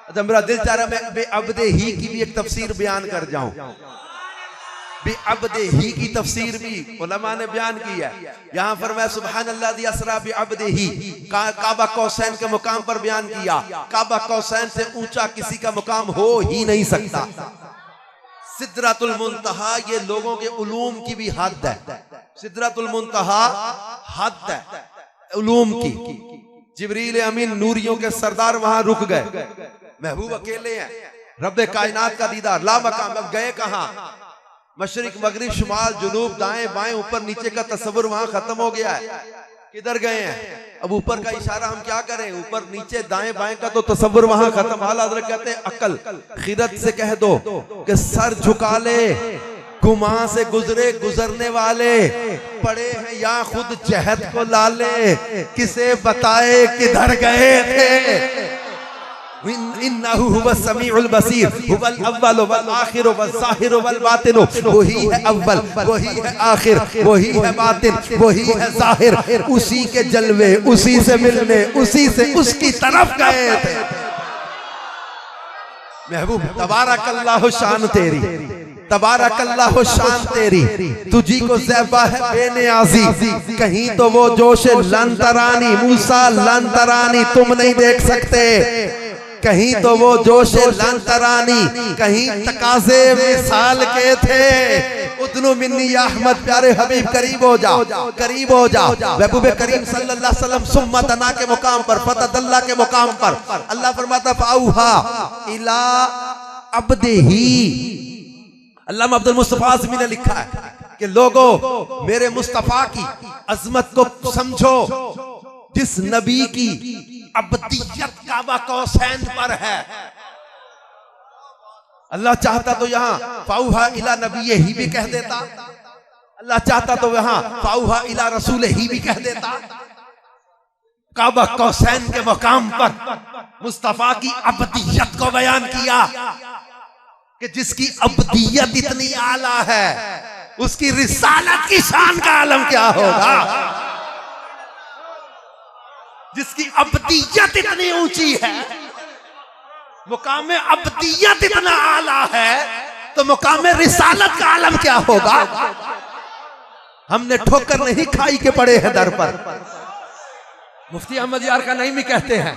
अच्छा मेरा दिल चाह रहा मैं बे अब्दे ही की भी एक तफसीर बयान कर जाऊं। बे अब्दे ही की तफसीर भी उलमा ने बयान की है। यहाँ फरमाया सुब्हानल्लाज़ी असरा बि अब्दे ही, काबा कौसैन के मुकाम पर बयान किया। काबा कौसैन से ऊंचा किसी का मुकाम हो ही नहीं सकता। सिदरातुल मुंतहा ये लोगों के उलूम की भी हद है, सिदरातुल मुंतहा हद है उलूम की। जिब्रील अमीन नूरियों के सरदार वहां रुक गए, महबूब अकेले हैं, रब्बे कायनात का दीदार ला मकाम। अब गए कहां, मशरिक मगरिब शुमाल जुनूब दाएं बाएं ऊपर नीचे का तस्वुर वहां खत्म हो गया है, किधर गए हैं। अब ऊपर का इशारा हम क्या करें, ऊपर नीचे दाएं बाएं का तो तस्वुर वहां खत्म। आला हज़रत कहते हैं अकल खिरत से कह दो कि सर झुका ले गुमा से गुजरे गुजरने वाले, पड़े हैं या खुद जहद को लाले, किसे बताए किधर गए थे। इन्नहु हुवस समीउल बसीर, हुवल अव्वल वल आखिर वल ज़ाहिर वल बातिन, वही है अव्वल, वही है आखिर, वही है बातिन, वही है ज़ाहिर। उसी के जलवे, उसी से मिलने, उसी से उसकी तरफ गए थे। महबूब तबारकल्लाहु शान तेरी, तबारकल्लाहु शान तेरी, तुझी को ज़ैबा है बेनियाज़ी। कहीं तो वो जोश लंतरानी, मूसा लंतरानी तुम नहीं देख सकते, कहीं तो वो जोश लंतरानी, कहीं तकाज़े मिसाल के थे। उदनु मिन्नी या अहमद प्यारे हबीब करीब हो जाओ, करीब हो जाओ। महबूब करीम सल्लल्लाहु अलैहि वसल्लम सुम्मा दना के मुकाम पर, फतदल्ला के मुकाम पर अल्लाह फरमाता फ़ाऊहा इला अब्दिही। अल्लामा अब्दुल मुस्तफा आज़मी ने लिखा है कि लोगों मेरे मुस्तफा की अजमत को समझो, जिस नबी की अब्दियत काबा कौसैन पर है। अल्लाह चाहता तो यहाँ फ़ाऊहा इला नबी ही भी कह देता, अल्लाह चाहता तो यहाँ फ़ाऊहा इला रसूल ही भी कह देता। काबा कौसैन के मुकाम पर मुस्तफा की अब्दियत को बयान किया कि जिसकी अब्दियत इतनी आला है, उसकी रिसालत की शान का आलम क्या होगा। जिसकी अब्दियत इतनी ऊंची है, मुकाम अब्दियत इतना आला है, तो मुकाम रिसालत का आलम क्या होगा। हमने ठोकर नहीं खाई के पड़े हैं दर पर। मुफ्ती अहमद यार का नईमी कहते हैं,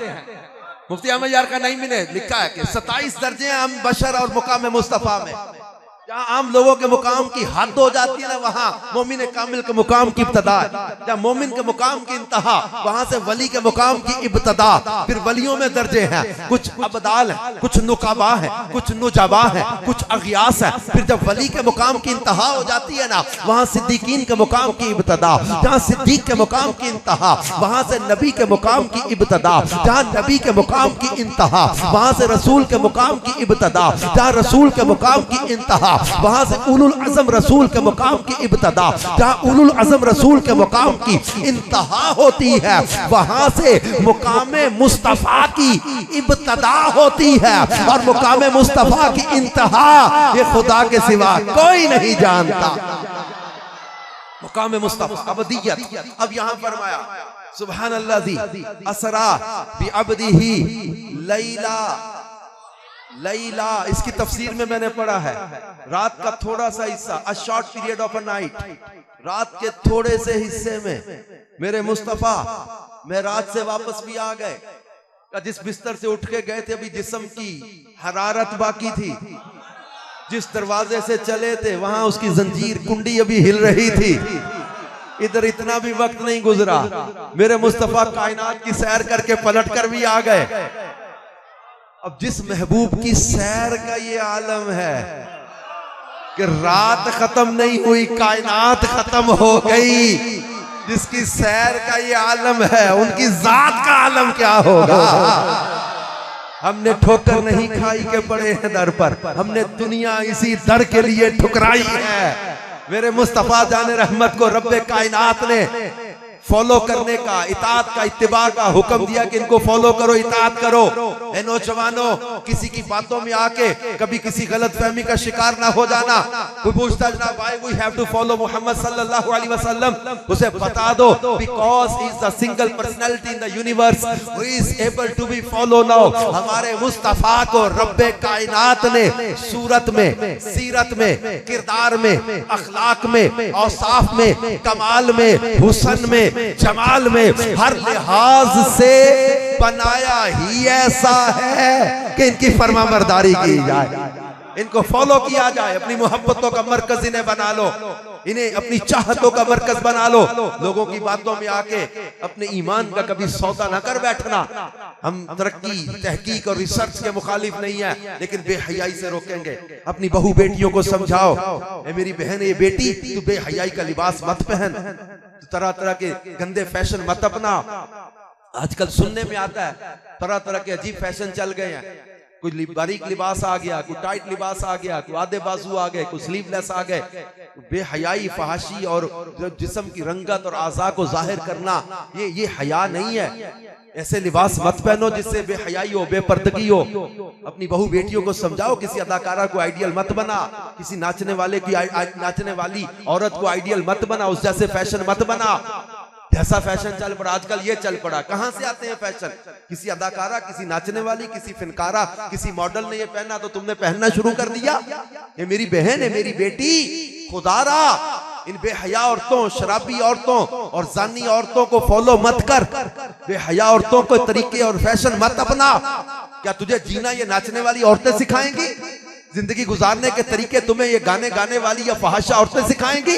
मुफ्ती अहमद यार का नईमी ने लिखा है कि 27 दर्जे हैं हम बशर और मुकाम मुस्तफा में। जहाँ आम लोगों के मुकाम की हद हो जाती है ना, वहाँ मोमिन कामिल के मुकाम की इब्तदा है। जहाँ मोमिन के मुकाम की इंतहा, वहाँ से वली के मुकाम की इब्तदा। फिर वलियों में दर्जे हैं, कुछ अबदाल है, कुछ नुकाबा है, कुछ नुजाबा है, कुछ अगियास है। फिर जब वली के मुकाम की इंतहा हो जाती है ना, वहाँ सिद्दीकीन के मुकाम की इब्तदा। जहाँ सिद्दीक के मुकाम की इंतहा, वहाँ से नबी के मुकाम की इब्तदा। जहाँ नबी के मुकाम की इंतहा, वहाँ से रसूल के मुकाम की इब्तदा। जहाँ रसूल के मुकाम की इंतहा, वहां से उलुल अज़म रसूल के मुकाम की इब्तदा। जहां उलुल अज़म रसूल के मुकाम की इंतहा होती है, वहां से मुकाम मुस्तफा की इब्तदा होती है। और मुकाम मुस्तफा की इंतहा ये खुदा के सिवा कोई नहीं जानता। मुकाम मुस्तफा अब्दियत। अब यहां फरमाया सुभान अल्लाज़ी असरा बि अब्दिही लैला। लैला इसकी तफसीर में मैंने पढ़ा है, रात का थोड़ा सा हिस्सा, a short period of a night. रात के थोड़े से हिस्से में मेरे मुस्तफा मैं रात से वापस भी आ गए। जिस बिस्तर से उठ के गए थे अभी जिस्म की हरारत बाकी थी, जिस दरवाजे से चले थे वहां उसकी जंजीर कुंडी अभी हिल रही थी। इधर इतना भी वक्त नहीं गुजरा, मेरे मुस्तफा कायनात की सैर करके पलट कर भी आ गए। अब जिस महबूब की सैर का ये आलम है कि रात खत्म नहीं हुई, कायनात खत्म हो गई, जिसकी सैर का ये आलम है, उनकी जात का आलम क्या होगा। हमने ठोकर नहीं खाई के पड़े हैं दर पर, हमने दुनिया इसी दर के लिए ठुकराई है। मेरे मुस्तफा जाने रहमत को रब्बे कायनात ने फॉलो करने का, इताअत का, इत्तिबा का हुक्म दिया कि इनको फॉलो करो, इताअत करो। ए नौजवानों, किसी की बातों में आके कभी किसी गलत फहमी का शिकार ना हो जाना। कोई पूछता जनाब why we have to follow Mohammad सल्लल्लाहु अलैहि वसल्लम, उसे बता दो because he is the single personality in the universe who is able to be follow now. हमारे मुस्तफा को रब्बे कायनात ने सूरत में, सीरत में, किरदार में, अखलाक में, औसाफ में, कमाल में, हुस्न में, जमाल में, हर लिहाज से बनाया ही ऐसा है कि इनकी फरमाबरदारी की जाए, इनको फॉलो किया जाए। अपनी मोहब्बतों का मरकज इन्हें बना लो, इन्हें अपनी चाहतों का मरकज बना लो। लोगों की बातों में आके अपने ईमान का कभी सौदा ना कर बैठना। हम तरक्की, तहकीक और रिसर्च के मुखालिफ नहीं है, लेकिन बेहयाई से रोकेंगे। अपनी बहू बेटियों को समझाओ, ए मेरी बहन, ये बेटी, तू बेहयाई का लिबास मत पहन, तरह तरह के गंदे फैशन मत अपना। आजकल सुनने में आता है तरह तरह के अजीब फैशन चल गए हैं। कोई बारीक लिबास आ गया, कोई टाइट लिबास आ गया, कोई आधे बाजू आ गए, कोई स्लीवलेस आ गए। बेहयाई, फहाशी और जिस्म की रंगत और आज़ा को जाहिर करना, ये हया नहीं है। ऐसे लिबास मत पहनो जिससे बेहयाई हो, बेपर्दगी हो। अपनी बहू बेटियों को समझाओ, किसी अदाकारा को आइडियल मत बना, किसी नाचने वाले की नाचने वाली औरत को आइडियल मत बना, उस जैसे फैशन मत बना। जैसा फैशन चल पड़ा आजकल, ये चल पड़ा। कहां से आते हैं फैशन? किसी अदाकारा, किसी नाचने वाली, किसी फिनकारा, किसी मॉडल ने ये पहना तो तुमने पहनना शुरू कर दिया। ये मेरी बहन है, मेरी बेटी, खुदारा इन बेहया औरतों, शराबी औरतों और जानी औरतों को फॉलो मत कर। बेहया औरतों को तरीके और फैशन मत अपना। क्या तुझे जीना ये नाचने वाली औरतें सिखाएंगी? जिंदगी गुजारने के तरीके तुम्हें ये गाने गाने वाली या फहाशा औरतें सिखाएंगी?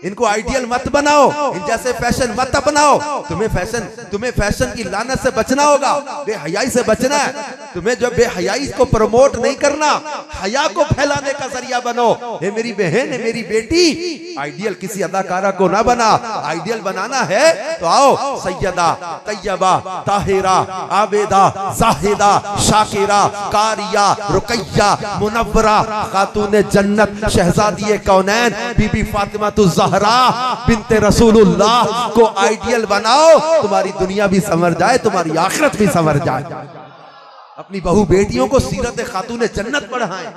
इनको आइडियल मत बनाओ, इन जैसे फैशन मत अपनाओ। तुम्हें फैशन की लानत से बचना होगा, बेहयाई से बचना है। तुम्हें जो बेहयाई को प्रमोट नहीं करना, हया को फैलाने का जरिया बनो। ये मेरी बहन है, मेरी बेटी, आइडियल किसी अदाकारा को ना बना। आइडियल बनाना है तो आओ, सैयदा, तैयबा, ताहिरा, आबेदा, जाहिदा, शाकिरा, कारिया, रुकैया, मुनव्वरा, खातून जन्नत, शहजादी कौनैन, बीबी फातिमा ज़हरा बिनते रसूलुल्लाह को आइडियल बनाओ। तुम्हारी दुनिया भी संवर जाए, तुम्हारी आखिरत भी संवर जाए। अपनी बहू बेटियों को सीरत खातून जन्नत पढ़ाएं,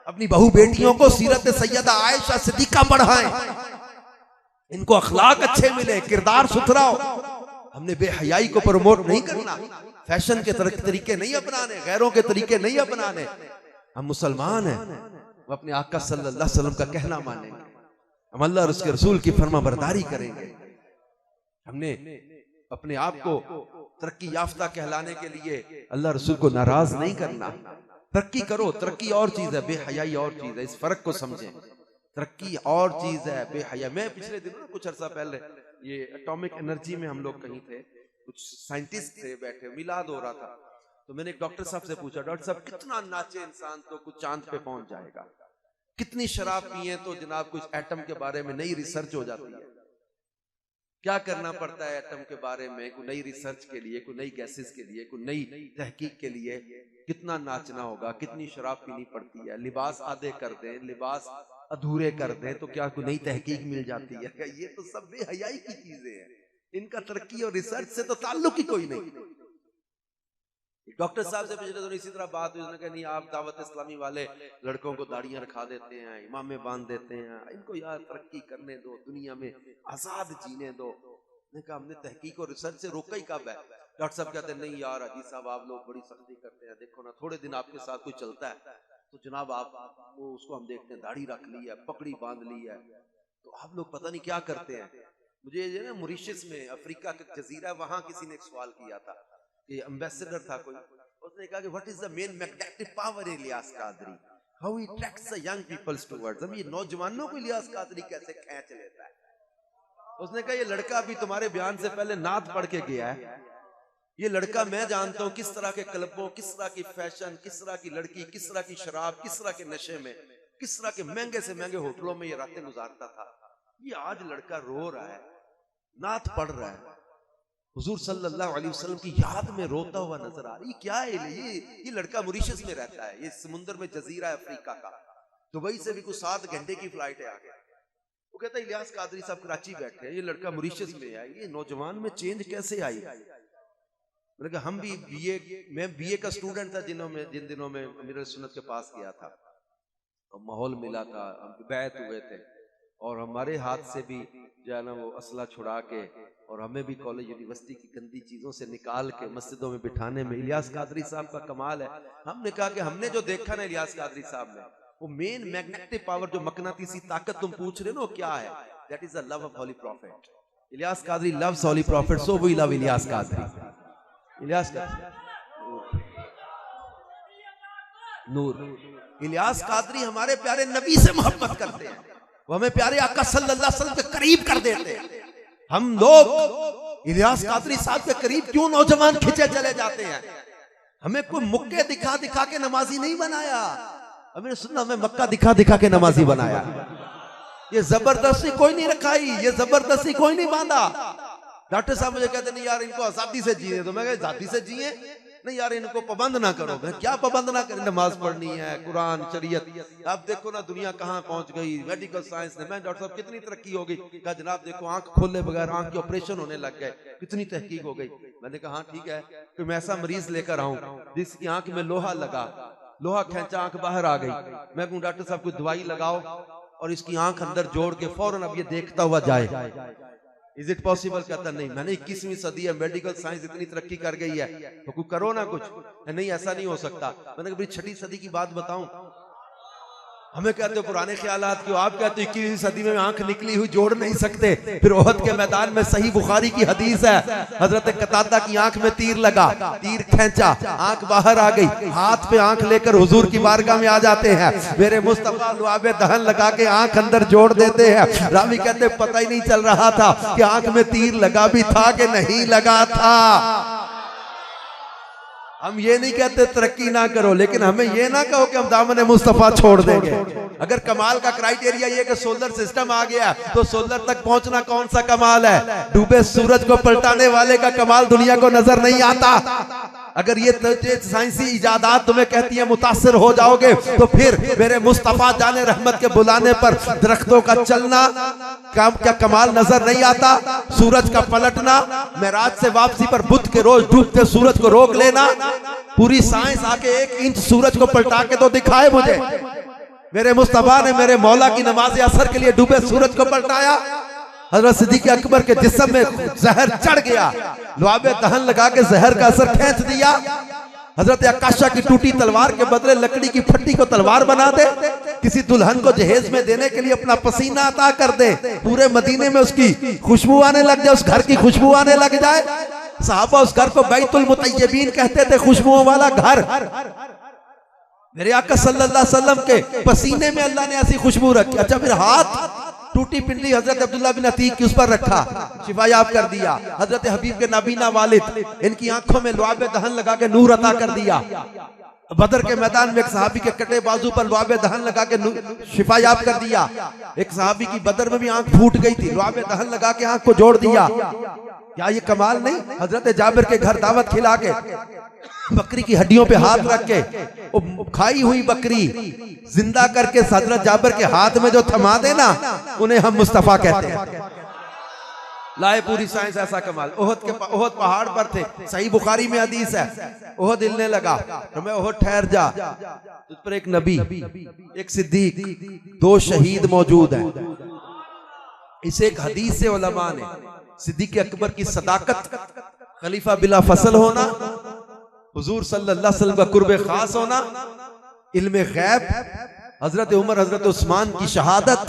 अपनी बहू बेटियों को सीरत सैयदा आयशा सिद्दीका पढ़ाएं। इनको अखलाक अच्छे मिले, किरदार सुथरा हो। हमने बेहयाई को प्रमोट नहीं करना, फैशन के तरीके नहीं अपनाने, गैरों के तरीके नहीं अपनाने। हम मुसलमान हैं, वो अपने आका सल्लल्लाहु अलैहि वसल्लम का कहना मानेंगे, हम अल्लाह और उसके रसूल की फरमाबरदारी करेंगे। हमने अपने आप को तरक्की याफ्ता कहलाने के लिए अल्लाह रसूल को नाराज नहीं करना। तरक्की करो, तरक्की और चीज है, बेहयाई और चीज है। इस फर्क को समझें, तरक्की और चीज है, बेहया। मैं पिछले दिनों कुछ अर्सा पहले ये एटॉमिक एनर्जी में हम लोग कहीं थे, कुछ साइंटिस्ट थे बैठे, मिलाद हो रहा था। तो मैंने एक डॉक्टर साहब से पूछा, डॉक्टर साहब कितना नाचे इंसान तो कुछ चांद पे पहुंच जाएगा, कितनी शराब पिए तो जनाब कुछ एटम के बारे में नई रिसर्च हो जाती है, क्या करना पड़ता है एटम के बारे में, कोई नई रिसर्च के लिए, कोई नई गैसेस के लिए, कोई नई तहकीक के लिए कितना नाचना होगा, कितनी शराब पीनी पड़ती है, लिबास आधे कर दें, लिबास अधूरे कर दें तो क्या कोई नई तहकीक मिल जाती है? ये तो सब बेहयाई की चीजें हैं, इनका तरक्की और रिसर्च से तो ताल्लुक ही कोई नहीं। डॉक्टर साहब से पिछले दिनों इसी तरह बात हुई, उसने कहा नहीं आप दावत इस्लामी वाले लड़कों को दाढ़ियां रखा देते हैं, इमामे बांध देते हैं, इनको यार तरक्की करने दो, दुनिया में आजाद जीने दो। ने कहा हमने तहकीक और रिसर्च से रोका ही कब है? डॉक्टर साहब कहते हैं नहीं यार अजीज साहब आप लोग बड़ी सख्ती करते हैं, देखो ना थोड़े दिन आपके साथ कोई चलता है तो जनाब आप वो उसको हम देखते हैं दाढ़ी रख ली है, पकड़ी बांध ली है, तो आप लोग पता नहीं क्या करते हैं। मुझे मॉरिशस में, अफ्रीका का जजीरा, वहां किसी ने एक सवाल किया था, एम्बेसडर था कोई, उसने कहा कि what is the main magnetic power in Ilyas Qadri, how he attracts the young peoples towards him, ये नौजवानों को इलियास कादरी कैसे खींच लेता है। उसने कहा ये लड़का भी तुम्हारे बयान से पहले नात पढ़ के गया है, ये लड़का मैं जानता हूं किस तरह के क्लबों, किस तरह की फैशन, किस तरह की लड़की, किस तरह की शराब, किस तरह के नशे में, किस तरह के महंगे से महंगे होटलों में ये रातें गुजारता था। ये आज लड़का रो रहा है, नात पढ़ रहा है, हुजूर सल्लल्लाहु अलैहि वसल्लम की याद में रोता हुआ नजर आ रही। क्या है ये लड़का मॉरिशस में रहता है, ये समुद्र में जजीरा है अफ्रीका का, दुबई से भी कुछ 7 घंटे की फ्लाइट है आगे। वो कहता है इलियास कादरी साहब कराची बैठे हैं, ये लड़का मॉरिशस में है, ये नौजवान में चेंज कैसे आई? मैंने कहा हम भी मैं बीए का स्टूडेंट था जिन दिनों में अमीर सुन्नत के पास गया था, तो माहौल मिला था, हम बैत हुए थे और हमारे हाथ से भी जो है ना वो असला छुड़ा के और हमें भी कॉलेज यूनिवर्सिटी की गंदी चीजों से निकाल के मस्जिदों में बिठाने में इलियास कादरी साहब का कमाल है। हमने कहा कि हमने जो देखा ना इलियास कादरी साहब में, वो मेन मैग्नेटिक पावर, जो मकनातीसी ताकत तुम पूछ रहे हो क्या है, that is the love of holy prophet. Ilyas Qadri loves holy prophet, so we love Ilyas Qadri. Ilyas Qadri नूर, इलियास कादरी हमारे प्यारे नबी से मोहब्बत करते हैं, वो हमें प्यारे आका सल्लल्लाहु अलैहि वसल्लम के करीब कर देते हैं। हम लोग इलियास कादरी साहब के करीब क्यों नौजवान खिंचे चले जाते हैं? हमें कोई मुक्के दिखा दिखा के नमाजी नहीं बनाया, हमें सुनना, हमें मक्का दिखा दिखा के नमाजी बनाया। ये जबरदस्ती कोई नहीं रखाई, ये जबरदस्ती कोई नहीं बांधा। डॉक्टर साहब मुझे कहते नहीं यार इनको आजादी से जिए, तो मैं आजादी से जिए नहीं यार इनको पाबंद ना करो। मैं क्या पाबंद ना करें, नमाज पढ़नी है, कुरान शरीयत। आप देखो ना दुनिया कहाँ पहुंच गई, मेडिकल साइंस ने। मैं डॉक्टर साहब कितनी तरक्की हो गई। कहा जनाब देखो आंख खोले बगैर आंख के ऑपरेशन होने लग गए, कितनी तहकीक हो गई। मैंने कहा हाँ ठीक है, तो मैं ऐसा मरीज लेकर आऊं जिसकी आंख में लोहा लगा, लोहा खींचा आंख बाहर आ गई। मैं कहूँ डॉक्टर साहब कोई दवाई लगाओ और इसकी आंख अंदर जोड़ के फौरन अब ये देखता हुआ जाए। Is it possible? कहता नहीं। मैंने 21वीं सदी है, मेडिकल साइंस इतनी तरक्की कर गई है, तो कुछ करो ना कुछ। नहीं ऐसा नहीं हो सकता। मैंने कहा 6वीं सदी की बात बताऊं? हमें कहते हो पुराने ख्यालात क्यों? आप कहते हो 21वीं सदी में आंख निकली हुई जोड़ नहीं सकते। फिर ओहद के मैदान में सही बुखारी की हदीस है, हजरत कतादा की आंख में तीर लगा, तीर खींचा, आंख बाहर आ गई, हाथ पे आंख लेकर हुजूर की बारगाह में आ जाते हैं। मेरे मुस्तफा लुआबे दहन लगा के आंख अंदर जोड़ देते हैं। रावी कहते पता ही नहीं चल रहा था कि आंख में तीर लगा भी था कि नहीं लगा था। हम ये नहीं कहते तरक्की ना करो, लेकिन हमें ये ना कहो कि हम दामन मुस्तफा छोड़ देंगे। अगर कमाल का क्राइटेरिया ये कि सोलर सिस्टम आ गया तो सोलर तक पहुंचना कौन सा कमाल है? डूबे सूरज को पलटाने वाले का कमाल दुनिया को नजर नहीं आता। अगर ये साइंसी इजादात तुम्हें कहती है मुतासिर हो जाओगे, तो फिर मेरे मुस्तफा जाने रहमत के बुलाने पर दरख्तों का चलना क्या कमाल नजर नहीं आता? सूरज का पलटना, मेराज से वापसी पर बुध के रोज डूबते सूरज को रोक लेना। पूरी साइंस आके 1 इंच सूरज को पलटा के तो दिखाए मुझे। मेरे मुस्तफा ने मेरे मौला की नमाज असर के लिए डूबे सूरज को पलटाया। हजरत सिद्दीक अकबर के जिस्म में जहर चढ़ गया, लुआबे दहन लगा के जहर का असर खींच दिया। हजरत अकाशा की टूटी तलवार के बदले लकड़ी की फट्टी को तलवार बना दे। किसी दुल्हन को जहेज में देने के लिए अपना पसीना अता कर दे, पूरे मदीने में उसकी खुशबू आने लग जाए, उस घर की खुशबू आने लग जाए। सहाबा उस घर को बैतुल मुतय्यबीन कहते थे, खुशबुओं वाला घर। मेरे आका सल्लल्लाहु अलैहि वसल्लम के पसीने में अल्लाह ने ऐसी खुशबू रखी। अच्छा फिर हाथ टूटी पिंडली हजरत अब्दुल्ला बिन अतीक की उस पर रखा, शिफायाब कर दिया। हजरत हबीब के नबीना वालिद, इनकी आंखों में लुआबे दहन लगा के नूर अता कर दिया। बदर के मैदान में एक सहाबी के कटे बाजू पर लुआबे दहन लगा के शिफायाब कर दिया। एक सहाबी की बदर में भी आंख फूट गई थी, लुआबे दहन लगा के आंख को जोड़ दिया। क्या ये कमाल नहीं? हजरत जाबिर के घर दावत खिला के बकरी की हड्डियों पे हाथ रख के खाई हुई बकरी जिंदा करके हजरत जाबिर के हाथ में जो थमा देना, उन्हें हम मुस्तफा कहते हैं। लाए पूरी साइंस ऐसा कमाल। ओहद पहाड़ पर थे, सही बुखारी में हदीस है। ओहद हिलने लगा तो मैं ओहद ठहर जा, उस पर एक नबी, एक सिद्दीक, 2 शहीद मौजूद हैं। इसे एक हदीस से उलमा ने सिद्दीक अकबर की सदाकत, खलीफा बिला फसल होना, हुजूर सल्लल्लाहु अलैहि वसल्लम का कुर्बे खास होना, इल्मे गैब, हजरत उमर हजरत उस्मान की शहादत,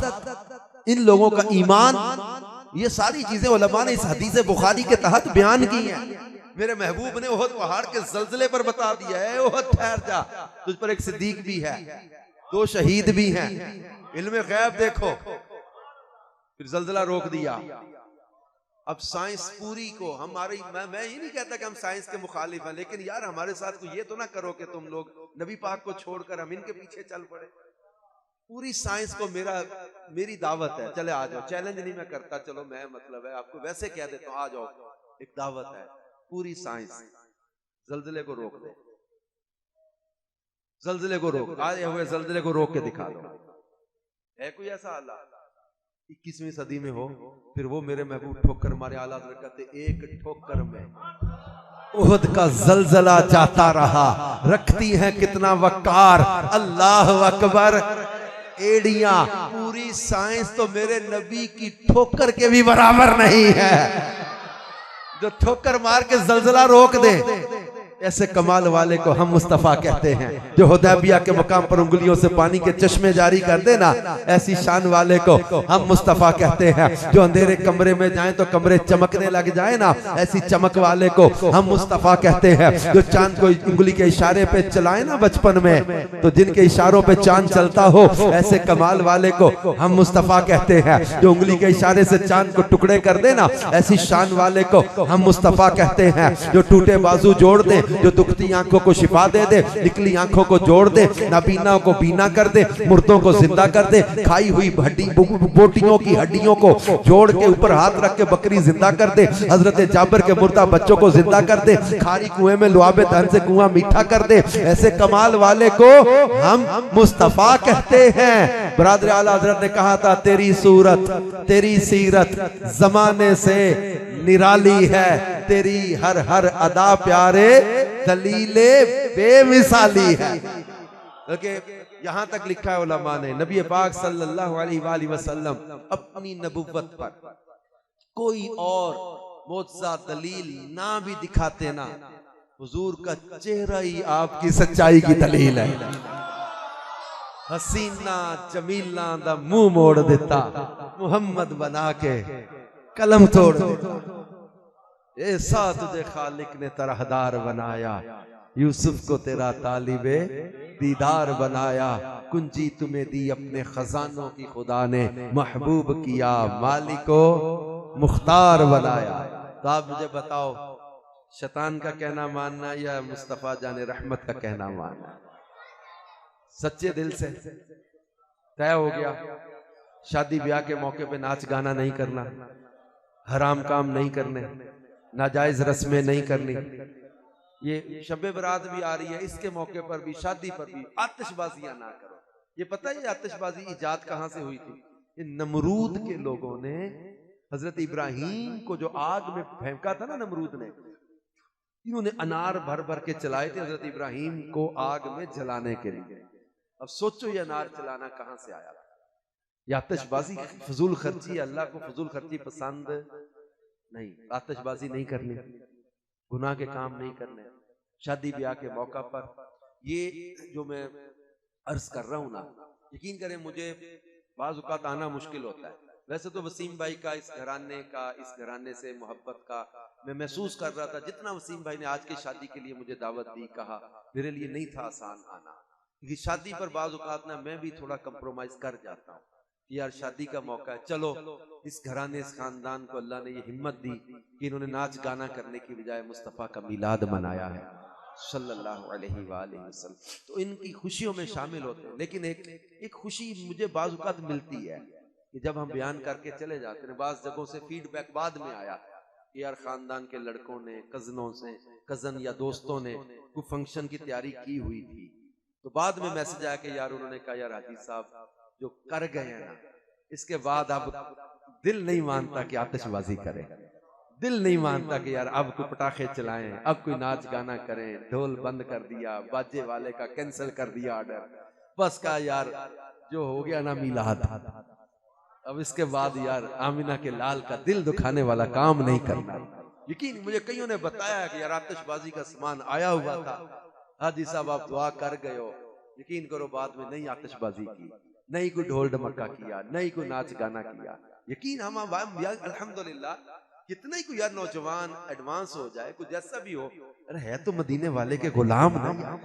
इन लोगों का ईमान, ये सारी चीजें उलमा ने इस हदीस बुखारी के तहत बयान की हैं। मेरे महबूब ने ओहद पहाड़ के जल्जले पर बता दिया है, ओहद ठहर जा, तुझ पर एक सिद्दीक भी है, 2 शहीद भी हैं, इल्मे गैब देखो। फिर जल्जला रोक दिया। अब साइंस पूरी को हमारी, मैं ये नहीं कहता कि हम साइंस के मुखालिफ हैं, लेकिन यार हमारे साथ को ये तो ना करो कि तुम लोग नबी पाक को छोड़कर हम इनके पीछे चल पड़े। पूरी साइंस को मेरी दावत है, चले आ जाओ। चैलेंज नहीं मैं करता, चलो मैं मतलब है आपको वैसे कह देता हूँ, आ जाओ, एक दावत है। पूरी साइंस जल्जले को रोक दे, जल्जले को रोक, आए हुए जल्जले को रोक के दिखा दो। है कोई ऐसा अल्लाह? 21वीं सदी में हो, फिर वो मेरे महबूब ठोकर मारे, आला कहते एक ठोकर में ओहद का जलजला जाता रहा, रखती है कितना वकार, अल्लाह अकबर। एड़ियां, पूरी साइंस तो मेरे नबी की ठोकर के भी बराबर नहीं है, जो ठोकर मार के जलजला रोक दे। ऐसे कमाल वाले को हम मुस्तफा कहते हैं, जो हुदैबिया के मकाम पर उंगलियों से पानी के चश्मे जारी कर देना, ऐसी शान वाले को हम मुस्तफा कहते हैं। जो अंधेरे कमरे में जाएं तो कमरे चमकने लग जाए ना, ऐसी चमक वाले को हम मुस्तफा कहते हैं। जो चांद को उंगली के इशारे पे चलाए ना बचपन में, तो जिनके इशारों पे चांद चलता हो, ऐसे कमाल वाले को हम मुस्तफा कहते हैं। जो उंगली के इशारे से चांद को टुकड़े कर देना, ऐसी शान वाले को हम मुस्तफा कहते हैं। जो टूटे बाजू जोड़ दे जो दुखती आंखों को शिफा दे दे, निकली आंखों को जोड़ दे, नाबीना को बीना कर दे, मुर्दों को जिंदा कर दे, खाई हुई बोटियों की हड्डियों को जोड़ के ऊपर हाथ रख के बकरी जिंदा कर दे, हजरत जाबिर के मुर्दा बच्चों को जिंदा कर दे, खारी कुएं में लुआबे धन से कुआं मीठा कर दे। ऐसे कमाल वाले को हम मुस्तफा कहते हैं। बरादर आला हजरत ने कहा था, तेरी सूरत तेरी सीरत जमाने से निराली है, तेरी हर हर अदा प्यारे दलीले बेमिसाली है। यहां तक लिखा है उलमा ने, नबी पाक सल्लल्लाहु अलैहि वसल्लम अपनी नबुव्वत पर कोई और मोज़ा दलील ना भी दिखाते ना, हुजूर का चेहरा ही आपकी सच्चाई की दलील है। हसीना जमीला दा मुंह मोड़ देता, मुहम्मद बना के कलम तोड़ देता। ऐसा तुझे खालिक ने तरहदार बनाया, यूसुफ को तेरा तालिबे दीदार बनाया, कुंजी तुम्हें दी अपने खजानों की खुदा ने, महबूब किया मालिको मुख्तार बनाया। तो आप मुझे बताओ, शैतान का कहना मानना या मुस्तफा जाने रहमत का कहना मानना? सच्चे दिल से तय हो गया, शादी ब्याह के मौके पे नाच गाना नहीं करना, हराम काम नहीं करने, नाजायज रस्में नहीं करनी। ये शब बरात भी आ रही है, इसके मौके पर भी, शादी पर भी आतिशबाजियां ना करो। ये पता है ये आतिशबाजी इजाद कहां से हुई थी? ये नमरूद के लोगों ने हजरत इब्राहिम को जो आग में फेंका था ना, नमरूद ने, इन्होंने अनार भर भर के चलाए थे हजरत इब्राहिम को आग में जलाने के लिए। अब सोचो ये अनार चलाना कहां से आया था? ये आतिशबाजी, फजूल खर्ची, अल्लाह को फजूल खर्ची पसंद नहीं। आतिशबाजी नहीं करनी, गुनाह के काम नहीं करने, शादी ब्याह के मौका पर। ये जो मैं अर्ज कर रहा हूं ना, यकीन करें मुझे बाज़ औक़ात आना मुश्किल होता है। वैसे तो वसीम भाई का, इस घराने से मोहब्बत का मैं महसूस कर रहा था। जितना वसीम भाई ने आज की शादी के लिए मुझे दावत दी, कहा, मेरे लिए नहीं था आसान आना, क्योंकि शादी पर बाज़ औक़ात ना मैं भी थोड़ा कंप्रोमाइज कर जाता हूँ। यार शादी का मौका है, चलो इस घराने, इस खानदान को अल्लाह ने ये हिम्मत दी कि इन्होंने नाच गाना करने की बजाय मुस्तफ़ा का मिलाद मनाया है सल्लल्लाहु अलैहि वसल्लम। तो इनकी खुशियों में शामिल होते हैं। लेकिन एक खुशी मुझे बाज़ औक़ात मिलती है कि जब हम बयान करके चले जाते हैं, बाज़ जगहों से फीडबैक बाद में आया कि यार खानदान के लड़कों ने, कज़न या दोस्तों ने कोई फंक्शन की तैयारी की हुई थी, तो बाद में मैसेज आया कि यार उन्होंने कहा, यार हाजी साहब जो कर गए हैं ना, इसके बाद अब दिल नहीं मानता कि आतिशबाजी करें, दिल नहीं मानता कि यार अब कोई पटाखे चलाएं, अब कोई नाच गाना करें। ढोल बंद कर दिया, बाजे वाले का कैंसिल कर दिया ऑर्डर, बस का यार जो हो गया ना मिलाद, अब इसके बाद यार आमिना के लाल का दिल दुखाने वाला काम नहीं करना। यकीन मुझे कईयों ने बताया कि यार आतिशबाजी का सामान आया हुआ था, हाजी साहब आप दुआ कर गए हो। यकीन करो बाद में नहीं आतिशबाजी की, नहीं कोई ढोल ढमक्का किया, नहीं कोई नाच गाना किया। यकीन हम अल्हम्दुलिल्लाह कितना ही कोई यार नौजवान एडवांस हो जाए, कोई जैसा भी हो, अरे है तो मदीने वाले के गुलाम ना यार,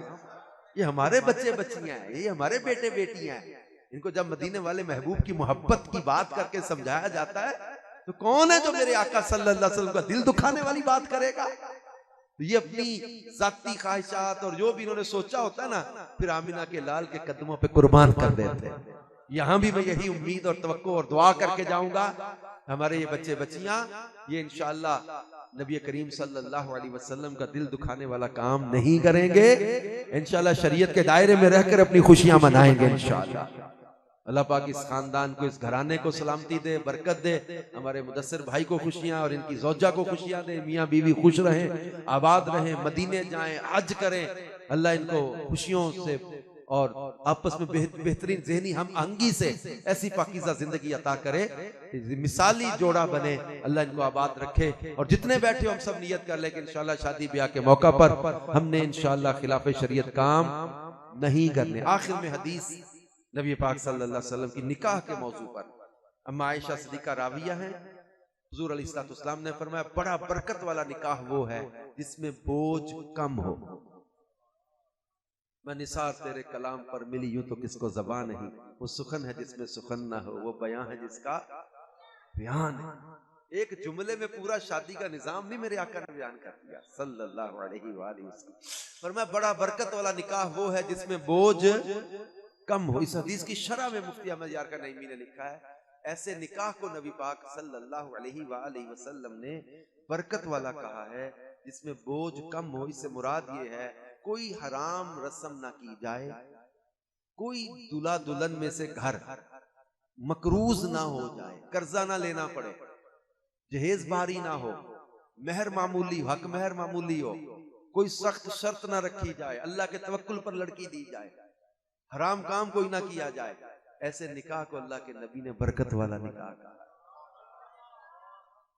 ये हमारे बच्चे बच्चियां हैं, ये हमारे बेटे बेटियां हैं। इनको जब मदीने वाले महबूब की मोहब्बत की बात करके समझाया जाता है, तो कौन है जो मेरे आका सल्लल्लाहु अलैहि वसल्लम का दिल दुखाने वाली बात करेगा? तो ये अपनी जाती ख्वाहिशात और जो भी इन्होंने सोचा होता है ना, फिर आमिना के लाल के कदमों पे कुर्बान कर देते हैं। यहां भी मैं यही उम्मीद और तवक्को और दुआ करके जाऊंगा, हमारे ये बच्चे बच्चियां ये इंशाअल्लाह नबी करीम सल्लल्लाहु अलैहि वसल्लम का दिल दुखाने वाला काम नहीं करेंगे। इंशाअल्लाह शरीयत के दायरे में रहकर अपनी खुशियां मनाएंगे इंशाअल्लाह। अल्लाह पाक इस खानदान को, इस घराने को सलामती दे, बरकत दे। हमारे मुदस्सिर भाई को खुशियां और इनकी ज़ौजा को खुशियां दे। मियाँ बीवी खुश रहें, आबाद रहें, मदीने जाएं, हज करें। अल्लाह इनको खुशियों से और आपस में बेहतरीन ज़हनी हम आहंगी से ऐसी पाकीज़ा जिंदगी अता करे, मिसाली जोड़ा बने। अल्लाह इनको आबाद रखे। और जितने बैठे हम सब नियत कर ले कि इंशाअल्लाह शादी ब्याह के मौका पर हमने इंशाअल्लाह खिलाफ शरीयत काम नहीं करने। आखिर में हदीस नबी पाक सल्लल्लाहु अलैहि वसल्लम की निकाह के मौजू पर अम्मा आयशा सिद्दीका राविया है, हुजूर अलैहिस्सलाम ने फरमाया बड़ा बरकत वाला निकाह वो है जिसमें बोझ कम हो। मैं निसार तेरे कलाम पर मिली यूं तो किसको ज़बान नहीं, वो सुखन है जिसमें सुखन ना हो, वो बयां है जिसका बयान है। एक जुमले में पूरा शादी का निजाम नहीं मेरे आका ने बयान कर दिया सल्लल्लाहु अलैहि वसल्लम। फरमाया बड़ा बरकत वाला निकाह वो है जिसमें बोझ कम हो। इस हदीस की शरह में मुफ्ती अहमद यार का नईमी ने लिखा है, ऐसे निकाह को नबी पाक सल्लल्लाहु अलैहि वसल्लम ने बरकत वाला कहा है जिसमें बोझ कम हो। इससे मुराद ये है कोई हराम रस्म ना की जाए, कोई दूल्हा दुल्हन में से घर मकरूज ना हो जाए, कर्जा ना लेना पड़े, जहेज भारी ना हो, मेहर मामूली, हक मेहर मामूली हो, कोई सख्त शर्त ना रखी जाए, अल्लाह के तवक्कुल पर लड़की दी जाए, हराम काम कोई ना किया जाए। ऐसे निकाह को अल्लाह के नबी ने बरकत वाला निकाह कहा।